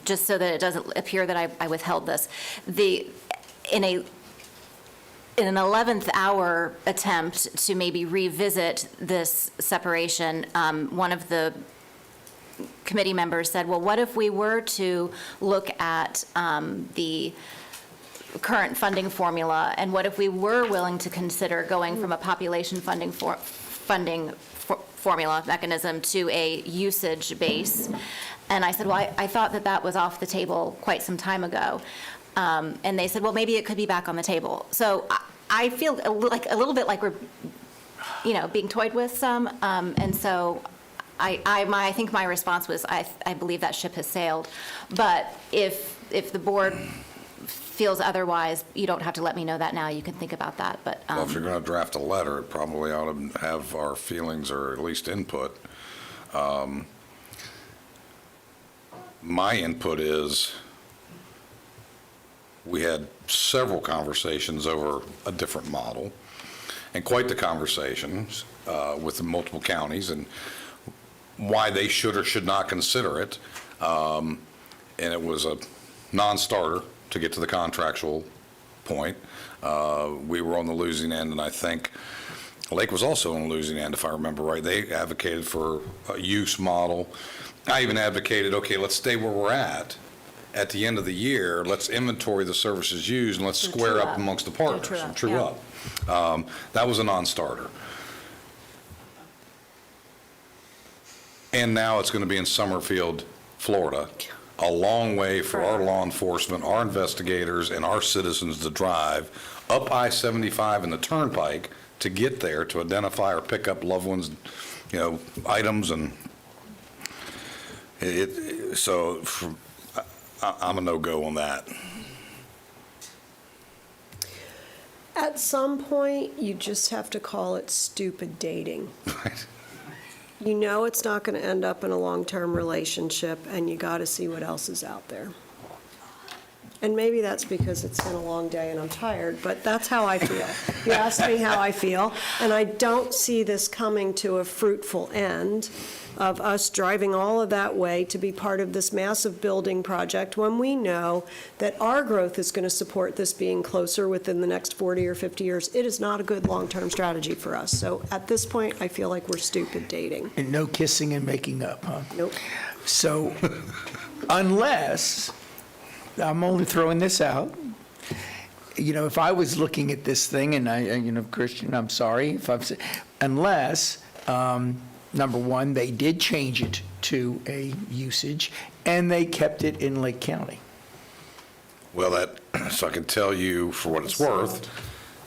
Speaker 15: just so that it doesn't appear that I withheld this. In an 11th hour attempt to maybe revisit this separation, one of the committee members said, well, what if we were to look at the current funding formula, and what if we were willing to consider going from a population funding funding formula mechanism to a usage base. And I said, well, I thought that was off the table quite some time ago. And they said, well, maybe it could be back on the table. So I feel a little bit like we're, being toyed with some. And so I think my response was, I believe that ship has sailed. But if the board feels otherwise, you don't have to let me know that now. You can think about that. But
Speaker 1: Well, if you're going to draft a letter, it probably ought to have our feelings or at least input. My input is we had several conversations over a different model, and quite the conversations with the multiple counties and why they should or should not consider it. And it was a non-starter to get to the contractual point. We were on the losing end, and I think Lake was also on the losing end, if I remember right. They advocated for a use model. I even advocated, okay, let's stay where we're at the end of the year. Let's inventory the services used, and let's square up amongst the partners and true up. That was a non-starter. And now it's going to be in Summerfield, Florida, a long way for our law enforcement, our investigators, and our citizens to drive up I-75 and the Turnpike to get there to identify or pick up loved ones, items, and I'm a no-go on that.
Speaker 4: At some point, you just have to call it stupid dating. You know it's not going to end up in a long-term relationship, and you got to see what else is out there. And maybe that's because it's been a long day and I'm tired, but that's how I feel. You asked me how I feel, and I don't see this coming to a fruitful end of us driving all of that way to be part of this massive building project when we know that our growth is going to support this being closer within the next 40 or 50 years. It is not a good long-term strategy for us. So at this point, I feel like we're stupid dating.
Speaker 2: And no kissing and making up, huh?
Speaker 4: Nope.
Speaker 2: So unless, I'm only throwing this out, if I was looking at this thing and Christian, I'm sorry if I've said, unless, number one, they did change it to a usage and they kept it in Lake County.
Speaker 1: Well, so I can tell you for what it's worth,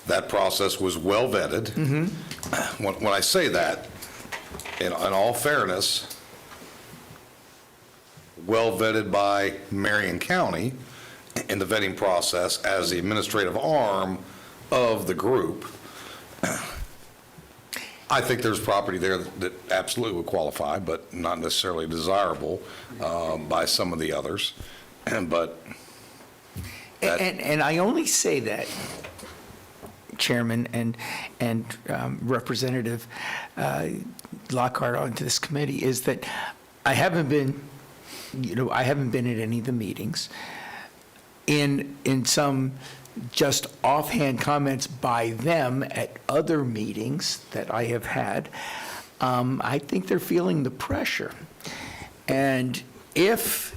Speaker 1: that process was well vetted. Mm-hmm. When I say that, in all fairness, well vetted by Marion County in the vetting process as the administrative arm of the group. I think there's property there that absolutely would qualify, but not necessarily desirable by some of the others. But
Speaker 2: and I only say that, Chairman and Representative Lockhart onto this committee, is that I haven't been at any of the meetings. In some just offhand comments by them at other meetings that I have had, I think they're feeling the pressure. And if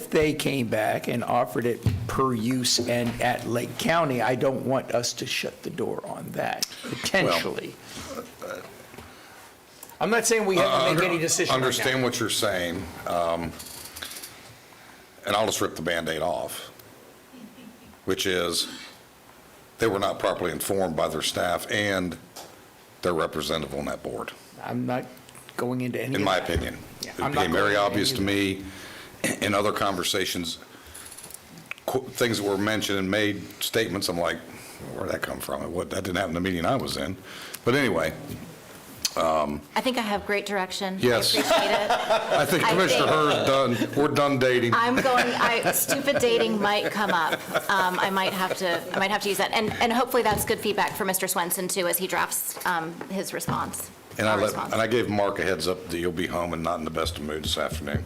Speaker 2: they came back and offered it per use and at Lake County, I don't want us to shut the door on that, potentially.
Speaker 1: Well,
Speaker 2: I'm not saying we have to make any decision right now.
Speaker 1: Understand what you're saying, and I'll just rip the Band-Aid off, which is they were not properly informed by their staff and their representative on that board.
Speaker 2: I'm not going into any.
Speaker 1: In my opinion.
Speaker 2: Yeah,
Speaker 1: It became very obvious to me in other conversations, things that were mentioned and made statements, I'm like, where'd that come from? That didn't happen in the meeting I was in. But anyway.
Speaker 15: I think I have great direction.
Speaker 1: Yes.
Speaker 15: I appreciate it.
Speaker 1: I think Commissioner Hurd done. We're done dating.
Speaker 15: Stupid dating might come up. I might have to use that. And hopefully that's good feedback for Mr. Swenson too as he drafts his response.
Speaker 1: And I gave Mark a heads up that you'll be home and not in the best of mood this afternoon.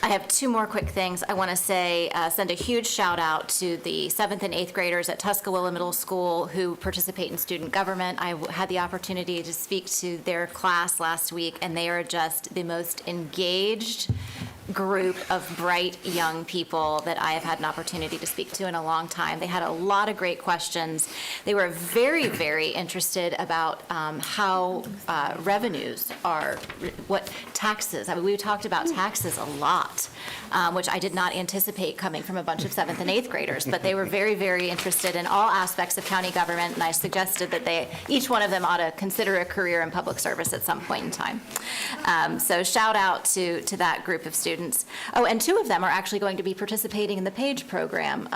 Speaker 15: I have two more quick things. I want to send a huge shout out to the 7th and 8th graders at Tuscaloosa Middle School who participate in student government. I had the opportunity to speak to their class last week, and they are just the most engaged, group of bright young people that I have had an opportunity to speak to in a long time. They had a lot of great questions. They were very, very interested about how revenues are, what taxes. I mean, we talked about taxes a lot, which I did not anticipate coming from a bunch of 7th and 8th graders, but they were very, very interested in all aspects of county government, and I suggested that each one of them ought to consider a career in public service at some point in time. So shout out to that group of students. Oh, and 2 of them are actually going to be participating in the PAGE program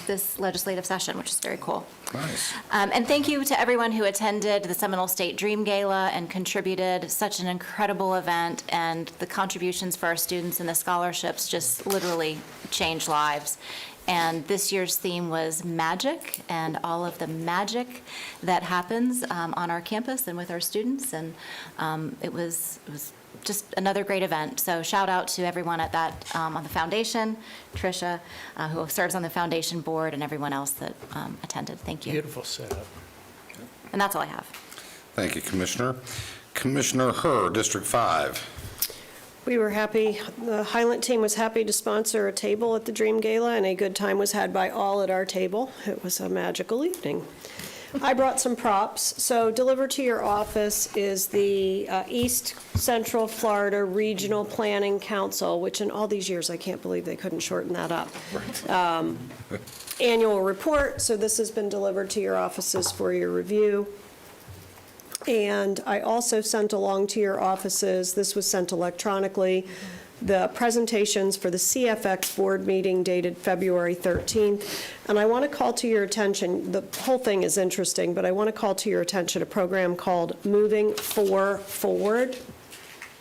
Speaker 15: this legislative session, which is very cool.
Speaker 1: Nice.
Speaker 15: And thank you to everyone who attended the Seminole State Dream Gala and contributed. Such an incredible event, and the contributions for our students and the scholarships just literally changed lives. And this year's theme was magic, and all of the magic that happens on our campus and with our students. And it was just another great event. So shout out to everyone at that, on the foundation, Tricia, who serves on the foundation board, and everyone else that attended. Thank you.
Speaker 2: Beautiful setup.
Speaker 15: And that's all I have.
Speaker 1: Thank you, Commissioner. Commissioner Herr, District 5.
Speaker 4: We were happy, the Highland team was happy to sponsor a table at the Dream Gala, and a good time was had by all at our table. It was a magical evening. I brought some props. So delivered to your office is the East Central Florida Regional Planning Council, which in all these years, I can't believe they couldn't shorten that up. Annual report, so this has been delivered to your offices for your review. And I also sent along to your offices, this was sent electronically, the presentations for the CFX board meeting dated February 13th. And I want to call to your attention, the whole thing is interesting, but I want to call to your attention a program called Moving 4 Forward.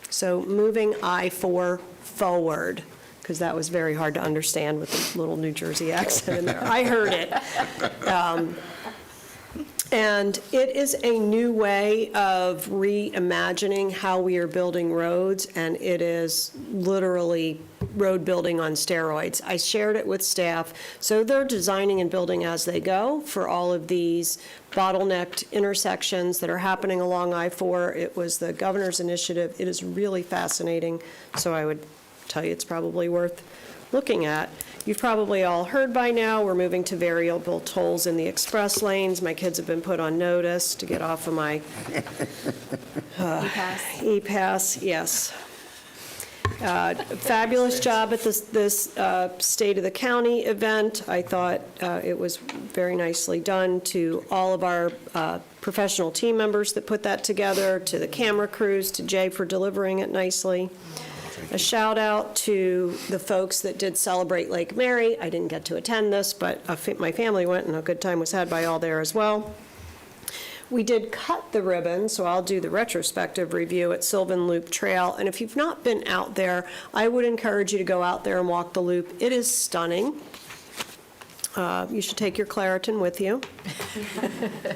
Speaker 4: So moving I-4 forward, because that was very hard to understand with the little New Jersey accent in there. I heard it. And it is a new way of reimagining how we are building roads, and it is literally road building on steroids. I shared it with staff, so they're designing and building as they go for all of these bottlenecked intersections that are happening along I-4. It was the governor's initiative. It is really fascinating, so I would tell you it's probably worth looking at. You've probably all heard by now, we're moving to variable tolls in the express lanes. My kids have been put on notice to get off of my E-Pass, yes. Fabulous job at this State of the County event. I thought it was very nicely done to all of our professional team members that put that together, to the camera crews, to Jay for delivering it nicely. A shout out to the folks that did celebrate Lake Mary. I didn't get to attend this, but my family went, and a good time was had by all there as well. We did cut the ribbon, so I'll do the retrospective review at Sylvan Loop Trail. And if you've not been out there, I would encourage you to go out there and walk the loop. It is stunning. You should take your Claritin with you.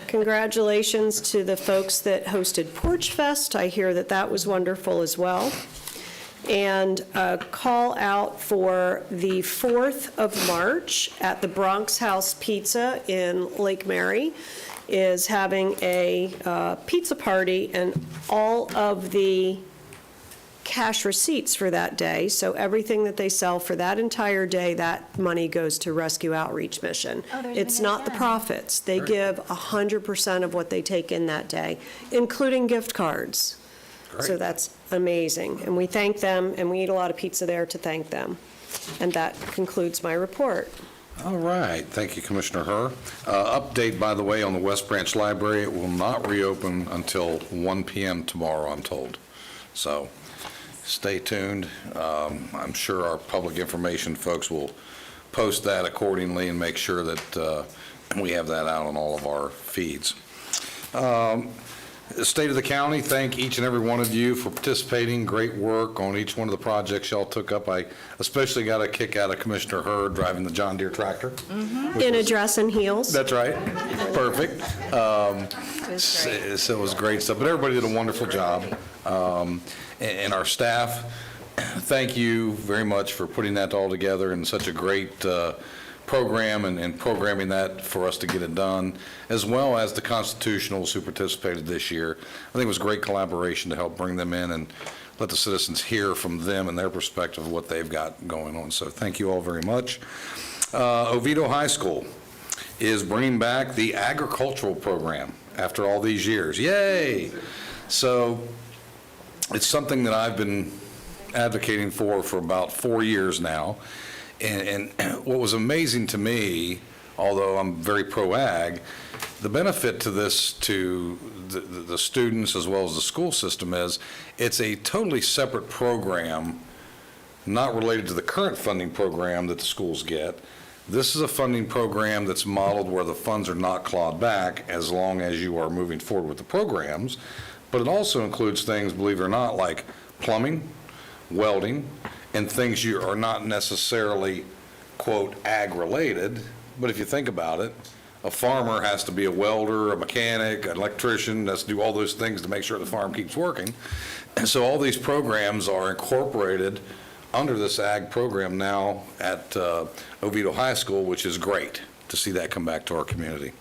Speaker 4: Congratulations to the folks that hosted Porch Fest. I hear that that was wonderful as well. And a call out for the 4th of March at the Bronx House Pizza in Lake Mary is having a pizza party, and all of the cash receipts for that day, so everything that they sell for that entire day, that money goes to Rescue Outreach Mission. It's not the profits. They give 100% of what they take in that day, including gift cards. So that's amazing. And we thank them, and we eat a lot of pizza there to thank them. And that concludes my report.
Speaker 1: All right. Thank you, Commissioner Herr. Update, by the way, on the West Branch Library. It will not reopen until 1 p.m. tomorrow, I'm told. So stay tuned. I'm sure our public information folks will post that accordingly and make sure that we have that out on all of our feeds. State of the County, thank each and every one of you for participating. Great work on each one of the projects y'all took up. I especially got a kick out of Commissioner Herr driving the John Deere tractor.
Speaker 4: In a dress and heels.
Speaker 1: That's right. Perfect. So it was great stuff. But everybody did a wonderful job. And our staff, thank you very much for putting that all together in such a great program and programming that for us to get it done, as well as the constitutionals who participated this year. I think it was great collaboration to help bring them in, and let the citizens hear from them and their perspective of what they've got going on. So thank you all very much. Oviedo High School is bringing back the agricultural program after all these years. Yay! So it's something that I've been advocating for about 4 years now. And what was amazing to me, although I'm very pro-ag, the benefit to this to the students as well as the school system is it's a totally separate program, not related to the current funding program that the schools get. This is a funding program that's modeled where the funds are not clawed back as long as you are moving forward with the programs, but it also includes things, believe it or not, like plumbing, welding, and things you are not necessarily, quote, ag-related, but if you think about it, a farmer has to be a welder, a mechanic, an electrician, has to do all those things to make sure the farm keeps working. And so all these programs are incorporated under this ag program now at Oviedo High School, which is great to see that come back to our community.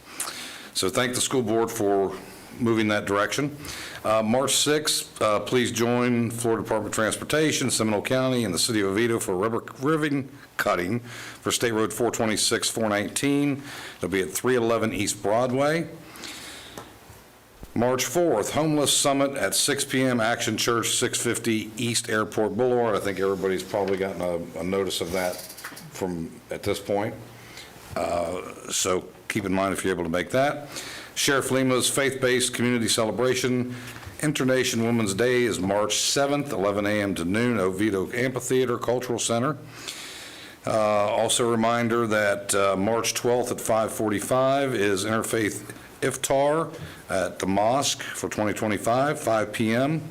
Speaker 1: So thank the school board for moving that direction. March 6th, please join Florida Department of Transportation, Seminole County, and the city of Oviedo for ribbon cutting for State Road 426, 419. It'll be at 311 East Broadway. March 4th, Homeless Summit at 6 p.m., Action Church, 650 East Airport Boulevard. I think everybody's probably gotten a notice of that from at this point. So keep in mind if you're able to make that. Sheriff Lima's faith-based community celebration. International Women's Day is March 7th, 11 a.m. to noon, Oviedo Amphitheater Cultural Center. Also a reminder that March 12th at 5:45 is Interfaith Iftar at the mosque for 2025, 5 p.m.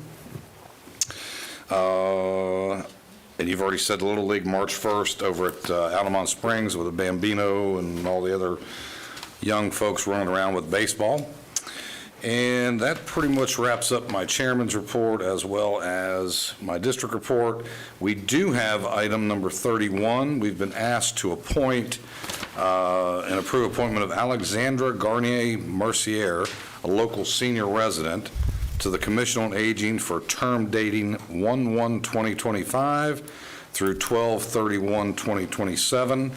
Speaker 1: And you've already said Little League March 1st over at Altamont Springs with a Bambino and all the other young folks running around with baseball. And that pretty much wraps up my chairman's report as well as my district report. We do have item number 31. We've been asked to appoint and approve appointment of Alexandra Garnier Mercier, a local senior resident, to the Commission on Aging for term dating 1/1/2025 through 12/31/2027.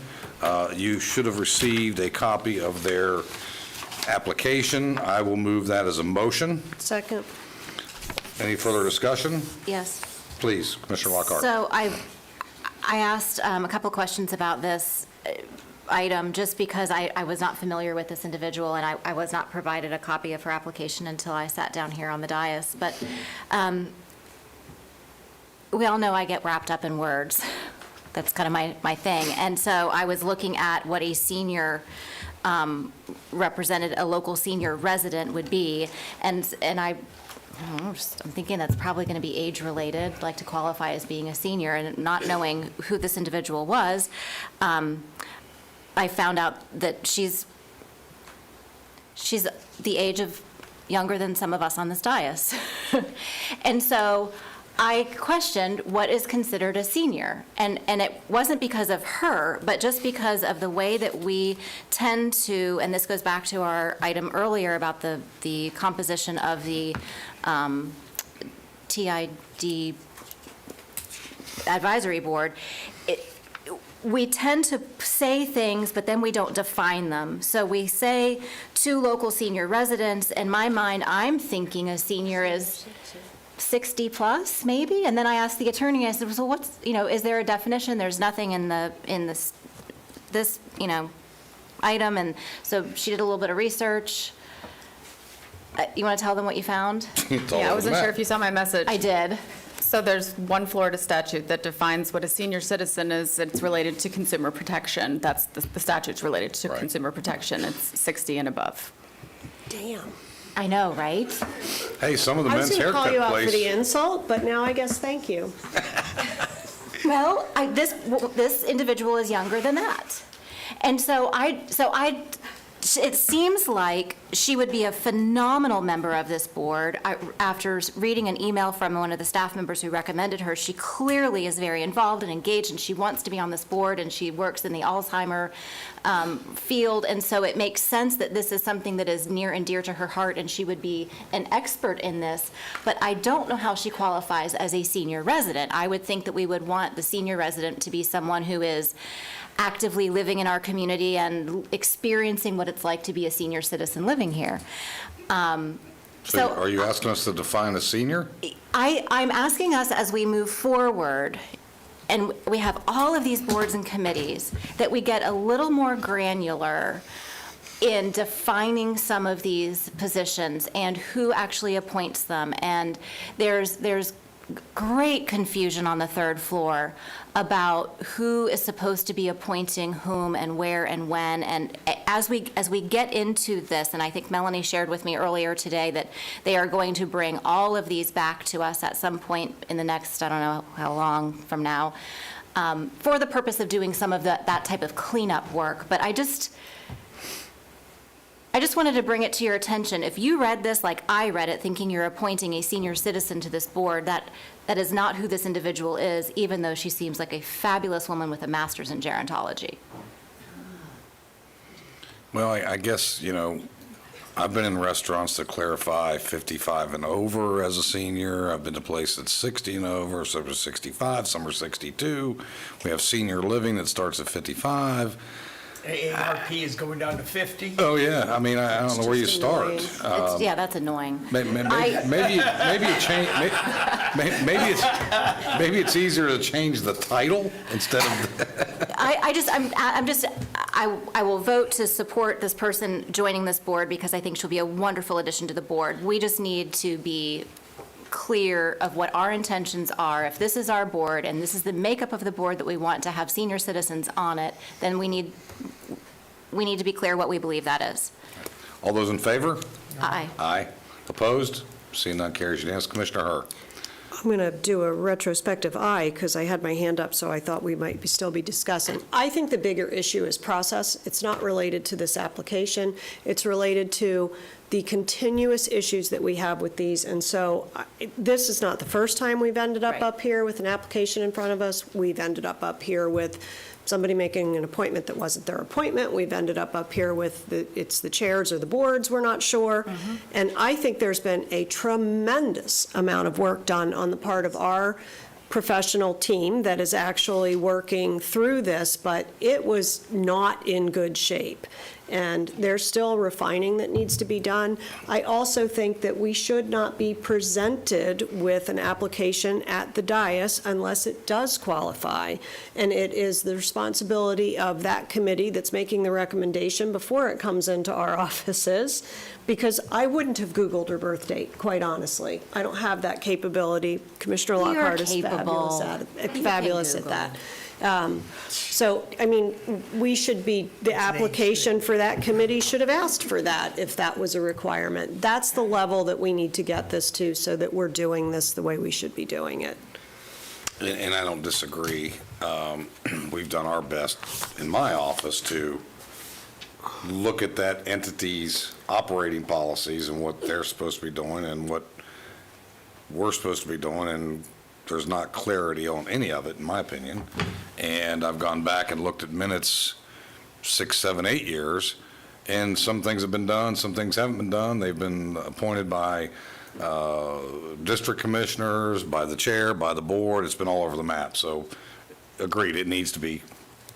Speaker 1: You should have received a copy of their application. I will move that as a motion.
Speaker 4: Second.
Speaker 1: Any further discussion?
Speaker 15: Yes.
Speaker 1: Please, Commissioner Lockhart.
Speaker 15: So I asked a couple questions about this item just because I was not familiar with this individual and I was not provided a copy of her application until I sat down here on the dais. But we all know I get wrapped up in words. That's kind of my thing. And so I was looking at what a senior represented, a local senior resident would be, and I'm thinking that's probably going to be age-related, like to qualify as being a senior, and not knowing who this individual was, I found out that she's the age of younger than some of us on this dais. And so I questioned what is considered a senior. And it wasn't because of her, but just because of the way that we tend to, and this goes back to our item earlier about the composition of the TID advisory board. We tend to say things, but then we don't define them. So we say to local senior residents, in my mind, I'm thinking a senior is 60 plus, maybe? And then I asked the attorney, I said, so what's, is there a definition? There's nothing in this item. And so she did a little bit of research. You want to tell them what you found?
Speaker 5: Yeah, I wasn't sure if you saw my message.
Speaker 15: I did.
Speaker 5: So there's one Florida statute that defines what a senior citizen is. It's related to consumer protection. That's the statute's related to consumer protection. It's 60 and above.
Speaker 4: Damn.
Speaker 15: I know, right?
Speaker 1: Hey, some of the
Speaker 4: I was
Speaker 1: men's
Speaker 4: going to
Speaker 1: haircut
Speaker 4: call you out for
Speaker 1: place.
Speaker 4: the insult, but now I guess thank you.
Speaker 15: Well, this individual is younger than that. And so I it seems like she would be a phenomenal member of this board. After reading an email from one of the staff members who recommended her, she clearly is very involved and engaged, and she wants to be on this board, and she works in the Alzheimer field, and so it makes sense that this is something that is near and dear to her heart, and she would be an expert in this. But I don't know how she qualifies as a senior resident. I would think that we would want the senior resident to be someone who is actively living in our community and experiencing what it's like to be a senior citizen living here.
Speaker 1: So are you asking us to define a senior?
Speaker 15: I'm asking us, as we move forward, and we have all of these boards and committees, that we get a little more granular in defining some of these positions and who actually appoints them. And there's great confusion on the third floor about who is supposed to be appointing whom and where and when. And as we get into this, and I think Melanie shared with me earlier today that they are going to bring all of these back to us at some point in the next, I don't know how long from now, for the purpose of doing some of that type of cleanup work. But I just wanted to bring it to your attention. If you read this like I read it, thinking you're appointing a senior citizen to this board, that is not who this individual is, even though she seems like a fabulous woman with a master's in gerontology.
Speaker 1: Well, I guess, I've been in restaurants that clarify 55 and over as a senior. I've been to places that's 60 and over, some are 65, some are 62. We have senior living that starts at 55.
Speaker 2: AARP is going down to 50.
Speaker 1: Oh, yeah. I mean, I don't know where you start.
Speaker 15: Yeah, that's annoying.
Speaker 1: Maybe it's easier to change the title instead of.
Speaker 15: I will vote to support this person joining this board because I think she'll be a wonderful addition to the board. We just need to be clear of what our intentions are. If this is our board and this is the makeup of the board that we want to have senior citizens on it, then we need to be clear what we believe that is.
Speaker 1: All those in favor?
Speaker 15: Aye.
Speaker 1: Aye. Opposed? Seeing none, carries unanimous. Commissioner Herr.
Speaker 4: I'm going to do a retrospective aye because I had my hand up, so I thought we might still be discussing. I think the bigger issue is process. It's not related to this application. It's related to the continuous issues that we have with these. And so this is not the first time we've ended up here with an application in front of us. We've ended up here with somebody making an appointment that wasn't their appointment. We've ended up here with it's the chairs or the boards, we're not sure. And I think there's been a tremendous amount of work done on the part of our professional team that is actually working through this, but it was not in good shape. And there's still refining that needs to be done. I also think that we should not be presented with an application at the dais unless it does qualify. And it is the responsibility of that committee that's making the recommendation before it comes into our offices, because I wouldn't have Googled her birth date, quite honestly. I don't have that capability. Commissioner Lockhart is fabulous at that. So, I mean, the application for that committee should have asked for that if that was a requirement. That's the level that we need to get this to so that we're doing this the way we should be doing it.
Speaker 1: And I don't disagree. We've done our best in my office to look at that entity's operating policies and what they're supposed to be doing and what we're supposed to be doing, and there's not clarity on any of it, in my opinion. And I've gone back and looked at minutes 6, 7, 8 years, and some things have been done, some things haven't been done. They've been appointed by district commissioners, by the chair, by the board. It's been all over the map. So, agreed, it needs to be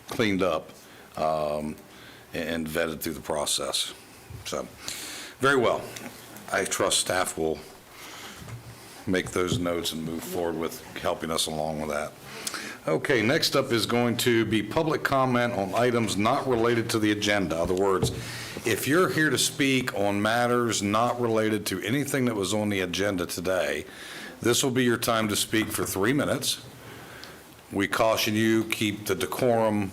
Speaker 1: cleaned up and vetted through the process. So, very well. I trust staff will make those notes and move forward with helping us along with that. Okay, next up is going to be public comment on items not related to the agenda. In other words, if you're here to speak on matters not related to anything that was on the agenda today, this will be your time to speak for 3 minutes. We caution you, keep the decorum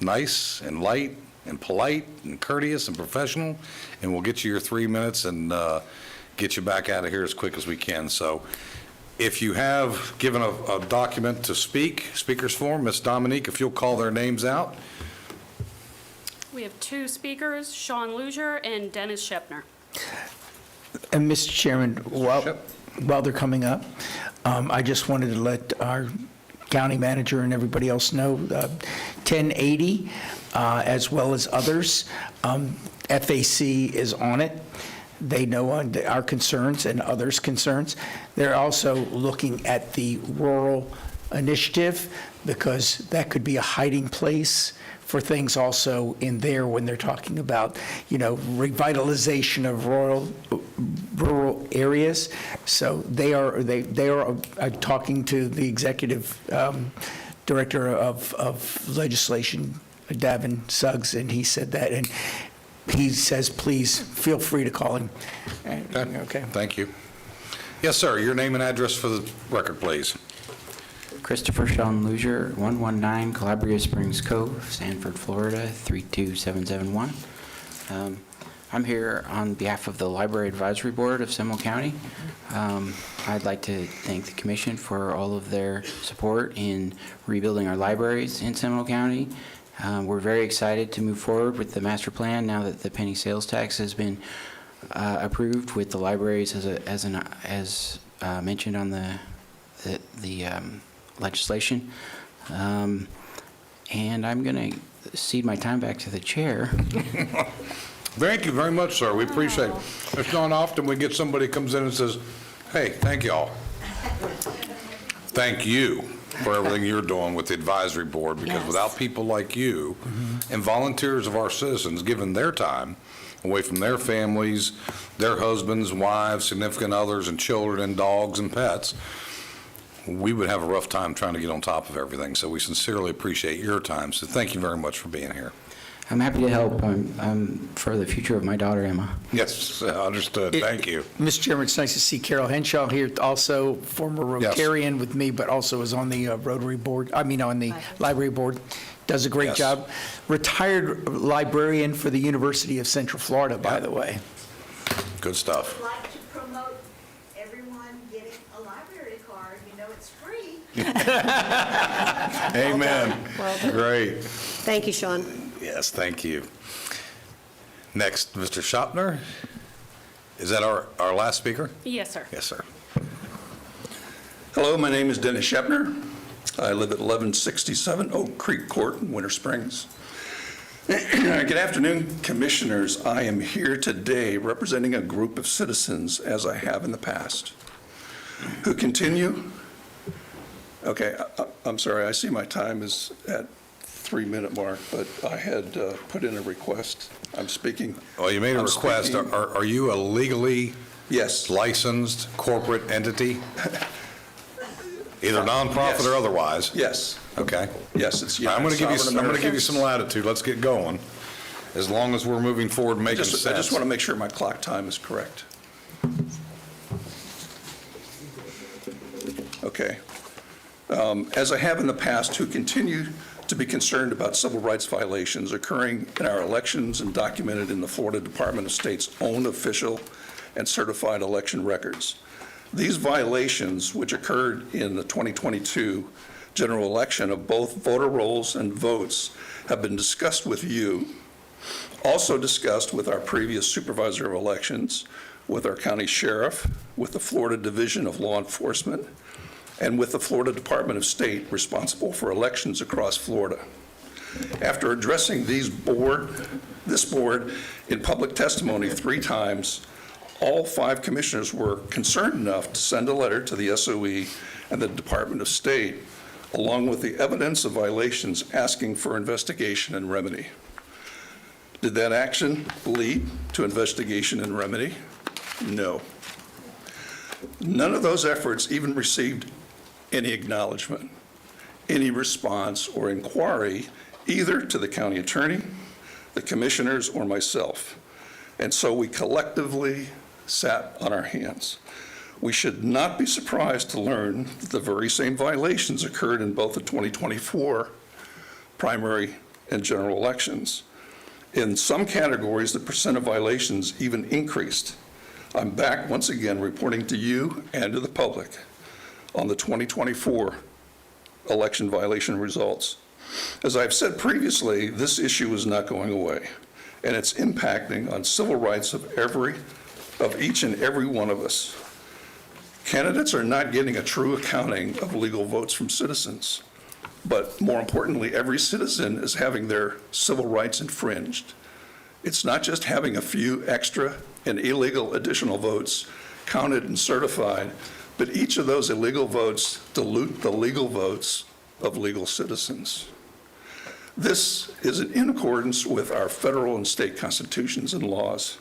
Speaker 1: nice and light and polite and courteous and professional, and we'll get you your 3 minutes and get you back out of here as quick as we can. So if you have given a document to speak, speaker's form, Ms. Dominique, if you'll call their names out.
Speaker 16: We have 2 speakers, Sean Luzier and Dennis Shepner.
Speaker 2: And Mr. Chairman, while they're coming up, I just wanted to let our county manager and everybody else know, 1080, as well as others, FAC is on it. They know our concerns and others' concerns. They're also looking at the rural initiative, because that could be a hiding place for things also in there when they're talking about, revitalization of rural areas. So they are talking to the executive director of legislation, Davin Suggs, and he said that, and he says, please feel free to call him. Okay.
Speaker 1: Thank you. Yes, sir. Your name and address for the record, please.
Speaker 12: Christopher Sean Luzier, 119 Calabria Springs Cove, Sanford, Florida, 32771. I'm here on behalf of the Library Advisory Board of Seminole County. I'd like to thank the Commission for all of their support in rebuilding our libraries in Seminole County. We're very excited to move forward with the master plan now that the penny sales tax has been approved with the libraries as mentioned on the legislation. And I'm going to cede my time back to the chair.
Speaker 1: Thank you very much, sir. We appreciate it. It's not often we get somebody who comes in and says, hey, thank y'all. Thank you for everything you're doing with the advisory board, because without people like you and volunteers of our citizens giving their time away from their families, their husbands, wives, significant others, and children, and dogs and pets, we would have a rough time trying to get on top of everything. So we sincerely appreciate your time. So thank you very much for being here.
Speaker 12: I'm happy to help. I'm for the future of my daughter, Emma.
Speaker 1: Yes, understood. Thank you.
Speaker 2: Mr. Chairman, it's nice to see Carol Henshaw here, also former Rotarian with me, but also is on the Rotary Board, on the Library Board. Does a great job. Retired librarian for the University of Central Florida, by the way.
Speaker 1: Good stuff.
Speaker 22: I'd like to promote everyone getting a library card. It's free.
Speaker 1: Amen.
Speaker 4: Well done.
Speaker 1: Great.
Speaker 4: Thank you, Sean.
Speaker 1: Yes, thank you. Next, Mr. Shopner. Is that our last speaker?
Speaker 16: Yes, sir.
Speaker 1: Yes, sir.
Speaker 23: Hello, my name is Dennis Shepner. I live at 1167 Oak Creek Court in Winter Springs. Good afternoon, Commissioners. I am here today representing a group of citizens, as I have in the past, who continue. Okay, I'm sorry, I see my time is at 3-minute mark, but I had put in a request. I'm speaking.
Speaker 1: Well, you made a request. Are you a legally licensed corporate entity? Either nonprofit or otherwise?
Speaker 23: Yes.
Speaker 1: Okay.
Speaker 23: Yes, it's
Speaker 1: I'm going to give
Speaker 23: Sovereign
Speaker 1: you some latitude. Let's get going. As long as we're moving forward and making sense.
Speaker 23: I just want to make sure my clock time is correct. Okay. As I have in the past, who continue to be concerned about civil rights violations occurring in our elections and documented in the Florida Department of State's own official and certified election records. These violations, which occurred in the 2022 general election of both voter rolls and votes, have been discussed with you, also discussed with our previous supervisor of elections, with our county sheriff, with the Florida Division of Law Enforcement, and with the Florida Department of State responsible for elections across Florida. After addressing this board in public testimony 3 times, all 5 commissioners were concerned enough to send a letter to the SOE and the Department of State, along with the evidence of violations asking for investigation and remedy. Did that action lead to investigation and remedy? No. None of those efforts even received any acknowledgement, any response or inquiry either to the county attorney, the commissioners, or myself. And so we collectively sat on our hands. We should not be surprised to learn that the very same violations occurred in both the 2024 primary and general elections. In some categories, the percent of violations even increased. I'm back once again reporting to you and to the public on the 2024 election violation results. As I've said previously, this issue is not going away, and it's impacting on civil rights of each and every one of us. Candidates are not getting a true accounting of legal votes from citizens, but more importantly, every citizen is having their civil rights infringed. It's not just having a few extra and illegal additional votes counted and certified, but each of those illegal votes dilute the legal votes of legal citizens. This is in accordance with our federal and state constitutions and laws.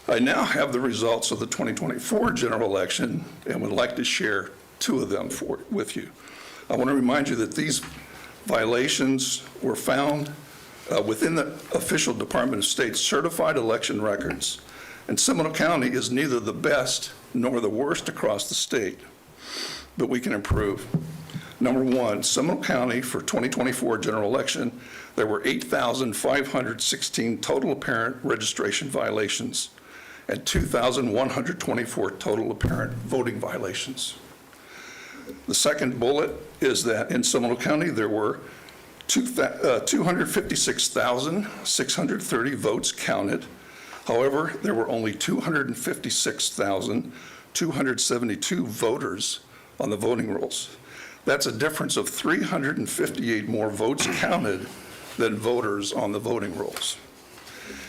Speaker 23: I now have the results of the 2024 general election and would like to share two of them with you. I want to remind you that these violations were found within the official Department of State certified election records, and Seminole County is neither the best nor the worst across the state, but we can improve. Number one, Seminole County for 2024 general election, there were 8,516 total apparent registration violations and 2,124 total apparent voting violations. The second bullet is that in Seminole County, there were 256,630 votes counted. However, there were only 256,272 voters on the voting rolls. That's a difference of 358 more votes counted than voters on the voting rolls.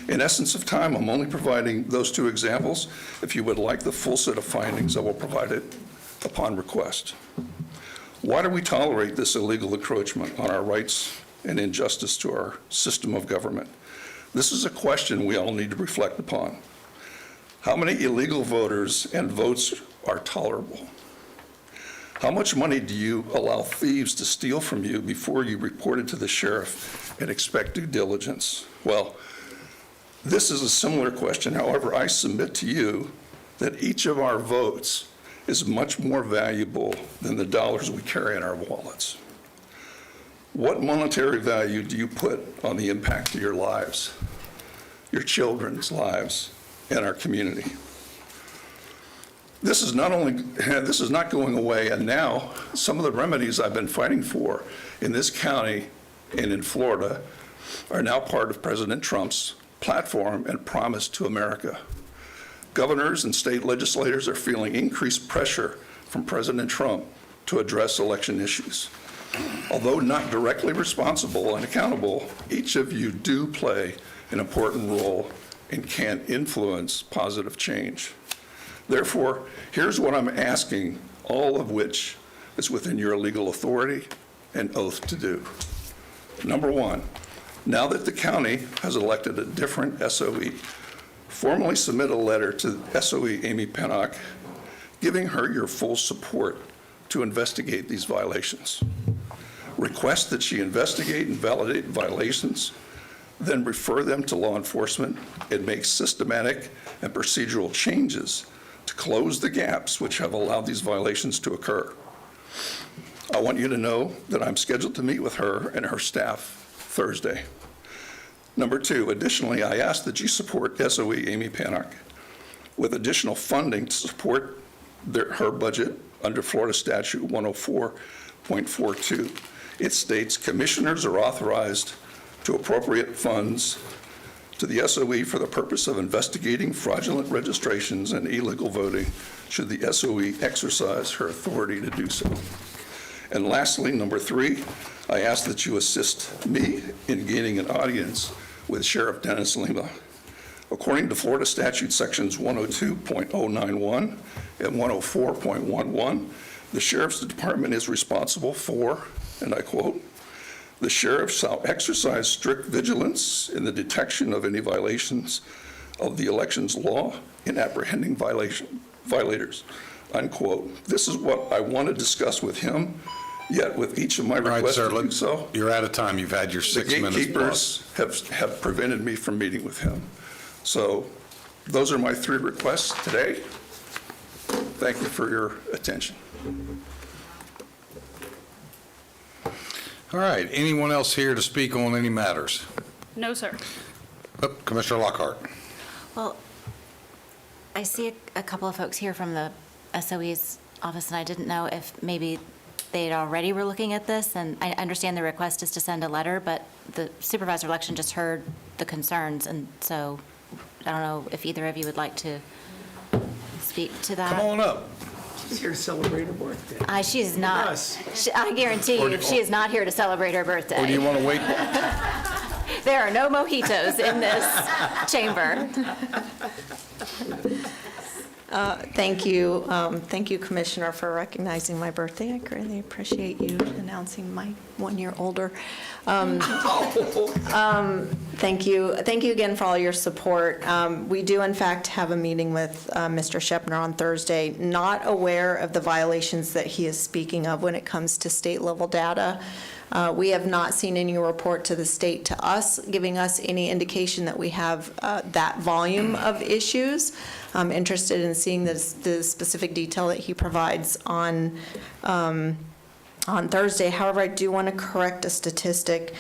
Speaker 23: In essence of time, I'm only providing those two examples. If you would like the full set of findings, I will provide it upon request. Why do we tolerate this illegal encroachment on our rights and injustice to our system of government? This is a question we all need to reflect upon. How many illegal voters and votes are tolerable? How much money do you allow thieves to steal from you before you report it to the sheriff and expect due diligence? Well, this is a similar question. However, I submit to you that each of our votes is much more valuable than the dollars we carry in our wallets. What monetary value do you put on the impact to your lives, your children's lives, and our community? This is not going away, and now some of the remedies I've been fighting for in this county and in Florida are now part of President Trump's platform and promise to America. Governors and state legislators are feeling increased pressure from President Trump to address election issues. Although not directly responsible and accountable, each of you do play an important role and can influence positive change. Therefore, here's what I'm asking, all of which is within your legal authority and oath to do. Number one, now that the county has elected a different SOE, formally submit a letter to SOE Amy Pennock, giving her your full support to investigate these violations. Request that she investigate and validate violations, then refer them to law enforcement and make systematic and procedural changes to close the gaps which have allowed these violations to occur. I want you to know that I'm scheduled to meet with her and her staff Thursday. Number two, additionally, I ask that you support SOE Amy Pennock with additional funding to support her budget under Florida Statute 104.42. It states commissioners are authorized to appropriate funds to the SOE for the purpose of investigating fraudulent registrations and illegal voting should the SOE exercise her authority to do so. And lastly, number three, I ask that you assist me in gaining an audience with Sheriff Dennis Lima. According to Florida statute sections 102.091 and 104.11, the Sheriff's Department is responsible for, and I quote, "The sheriff shall exercise strict vigilance in the detection of any violations of the elections law in apprehending violators," unquote. This is what I want to discuss with him, yet with each of my requests to do so.
Speaker 1: You're out of time. You've had your 6 minutes.
Speaker 23: The gatekeepers have prevented me from meeting with him. So those are my 3 requests today. Thank you for your attention.
Speaker 1: All right. Anyone else here to speak on any matters?
Speaker 16: No, sir.
Speaker 1: Commissioner Lockhart.
Speaker 15: Well, I see a couple of folks here from the SOE's office, and I didn't know if maybe they already were looking at this, and I understand the request is to send a letter, but the supervisor-election just heard the concerns, and so I don't know if either of you would like to speak to that.
Speaker 1: Come on up.
Speaker 2: She's here to celebrate her birthday.
Speaker 15: She is not,
Speaker 2: Us.
Speaker 15: I guarantee
Speaker 1: Or
Speaker 15: you,
Speaker 1: do-
Speaker 15: she is not here to celebrate her birthday.
Speaker 1: Or do you want to wait?
Speaker 15: There are no mojitos in this chamber.
Speaker 3: Thank you. Thank you, Commissioner, for recognizing my birthday. I greatly appreciate you announcing my 1 year older. Thank you. Thank you again for all your support. We do, in fact, have a meeting with Mr. Shepner on Thursday, not aware of the violations that he is speaking of when it comes to state-level data. We have not seen any report to the state to us, giving us any indication that we have that volume of issues. I'm interested in seeing the specific detail that he provides on Thursday. However, I do want to correct a statistic.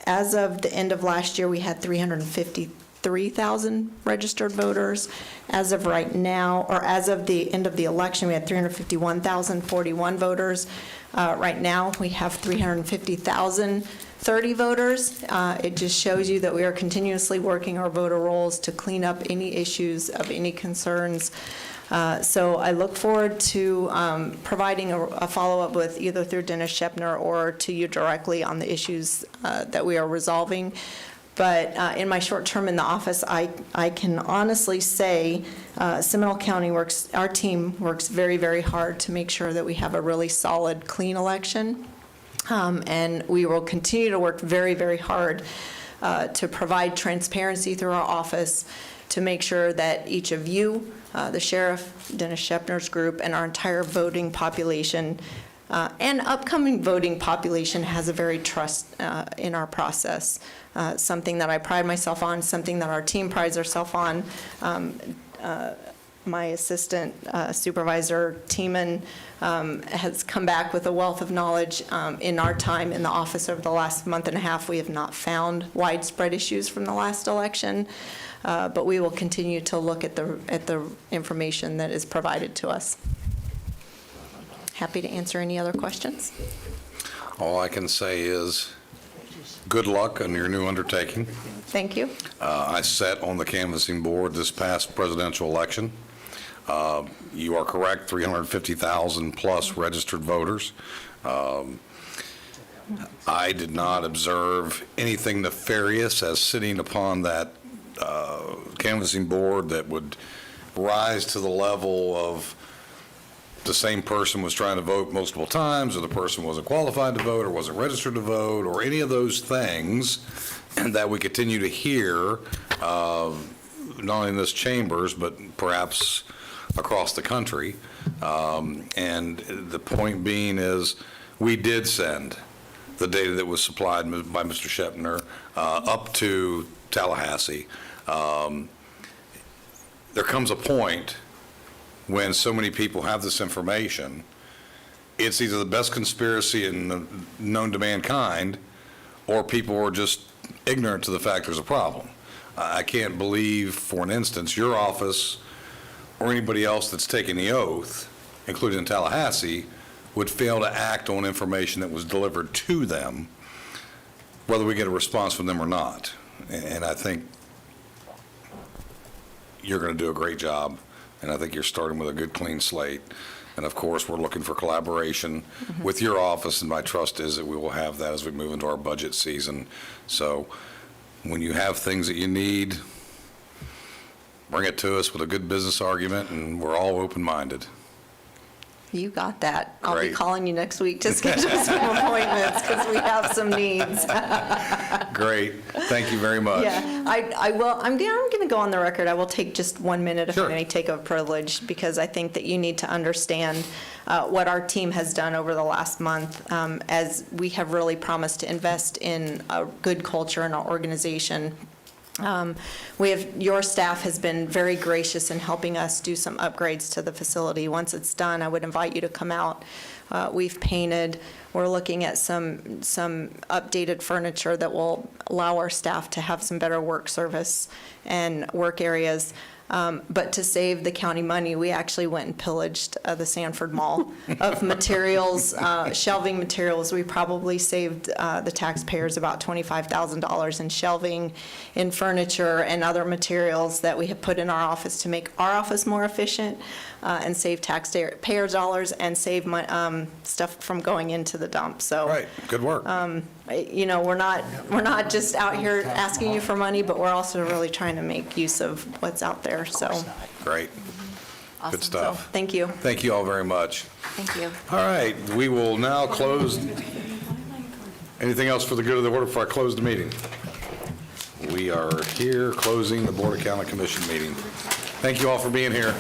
Speaker 3: As of the end of last year, we had 353,000 registered voters. As of right now, or as of the end of the election, we had 351,041 voters. Right now, we have 350,030 voters. It just shows you that we are continuously working our voter rolls to clean up any issues of any concerns. So I look forward to providing a follow-up with either through Dennis Shepner or to you directly on the issues that we are resolving. But in my short term in the office, I can honestly say Seminole County our team works very, very hard to make sure that we have a really solid, clean election. And we will continue to work very, very hard to provide transparency through our office to make sure that each of you, the sheriff, Dennis Shepner's group, and our entire voting population and upcoming voting population has a very trust in our process. Something that I pride myself on, something that our team prides ourselves on. My assistant supervisor, Teeman, has come back with a wealth of knowledge. In our time in the office over the last month and a half, we have not found widespread issues from the last election, but we will continue to look at the information that is provided to us. Happy to answer any other questions.
Speaker 1: All I can say is good luck on your new undertaking.
Speaker 3: Thank you.
Speaker 1: I sat on the canvassing board this past presidential election. You are correct, 350,000 plus registered voters. I did not observe anything nefarious as sitting upon that canvassing board that would rise to the level of the same person was trying to vote multiple times, or the person wasn't qualified to vote, or wasn't registered to vote, or any of those things, and that we continue to hear, not only in this chambers, but perhaps across the country. And the point being is, we did send the data that was supplied by Mr. Shepner up to Tallahassee. There comes a point when so many people have this information, it's either the best conspiracy known to mankind, or people are just ignorant to the fact there's a problem. I can't believe, for an instance, your office or anybody else that's taken the oath, including in Tallahassee, would fail to act on information that was delivered to them, whether we get a response from them or not. And I think you're going to do a great job. And I think you're starting with a good, clean slate. And of course, we're looking for collaboration with your office, and my trust is that we will have that as we move into our budget season. So when you have things that you need, bring it to us with a good business argument, and we're all open-minded.
Speaker 3: You got that. I'll be
Speaker 1: Great.
Speaker 3: calling you next week to schedule some appointments because we have some needs.
Speaker 1: Great. Thank you very much.
Speaker 3: Yeah, I will. I'm going to go on the record. I will take just 1 minute if I may take a privilege, because I think that you need to understand what our team has done over the last month, as we have really promised to invest in a good culture in our organization. Your staff has been very gracious in helping us do some upgrades to the facility. Once it's done, I would invite you to come out. We've painted. We're looking at some updated furniture that will allow our staff to have some better work service and work areas. But to save the county money, we actually went and pillaged the Sanford Mall of materials, shelving materials. We probably saved the taxpayers about $25,000 in shelving, in furniture, and other materials that we have put in our office to make our office more efficient and save taxpayers' dollars and save stuff from going into the dump. So,
Speaker 1: Right, good work.
Speaker 3: you know, we're not just out here asking you for money, but we're also really trying to make use of what's out there, so.
Speaker 1: Great.
Speaker 3: Awesome.
Speaker 1: Good stuff.
Speaker 3: So, thank you.
Speaker 1: Thank you all very much.
Speaker 3: Thank you.
Speaker 1: All right, we will now close. Anything else for the good of the order before I close the meeting? We are here closing the Board of County Commission meeting. Thank you all for being here.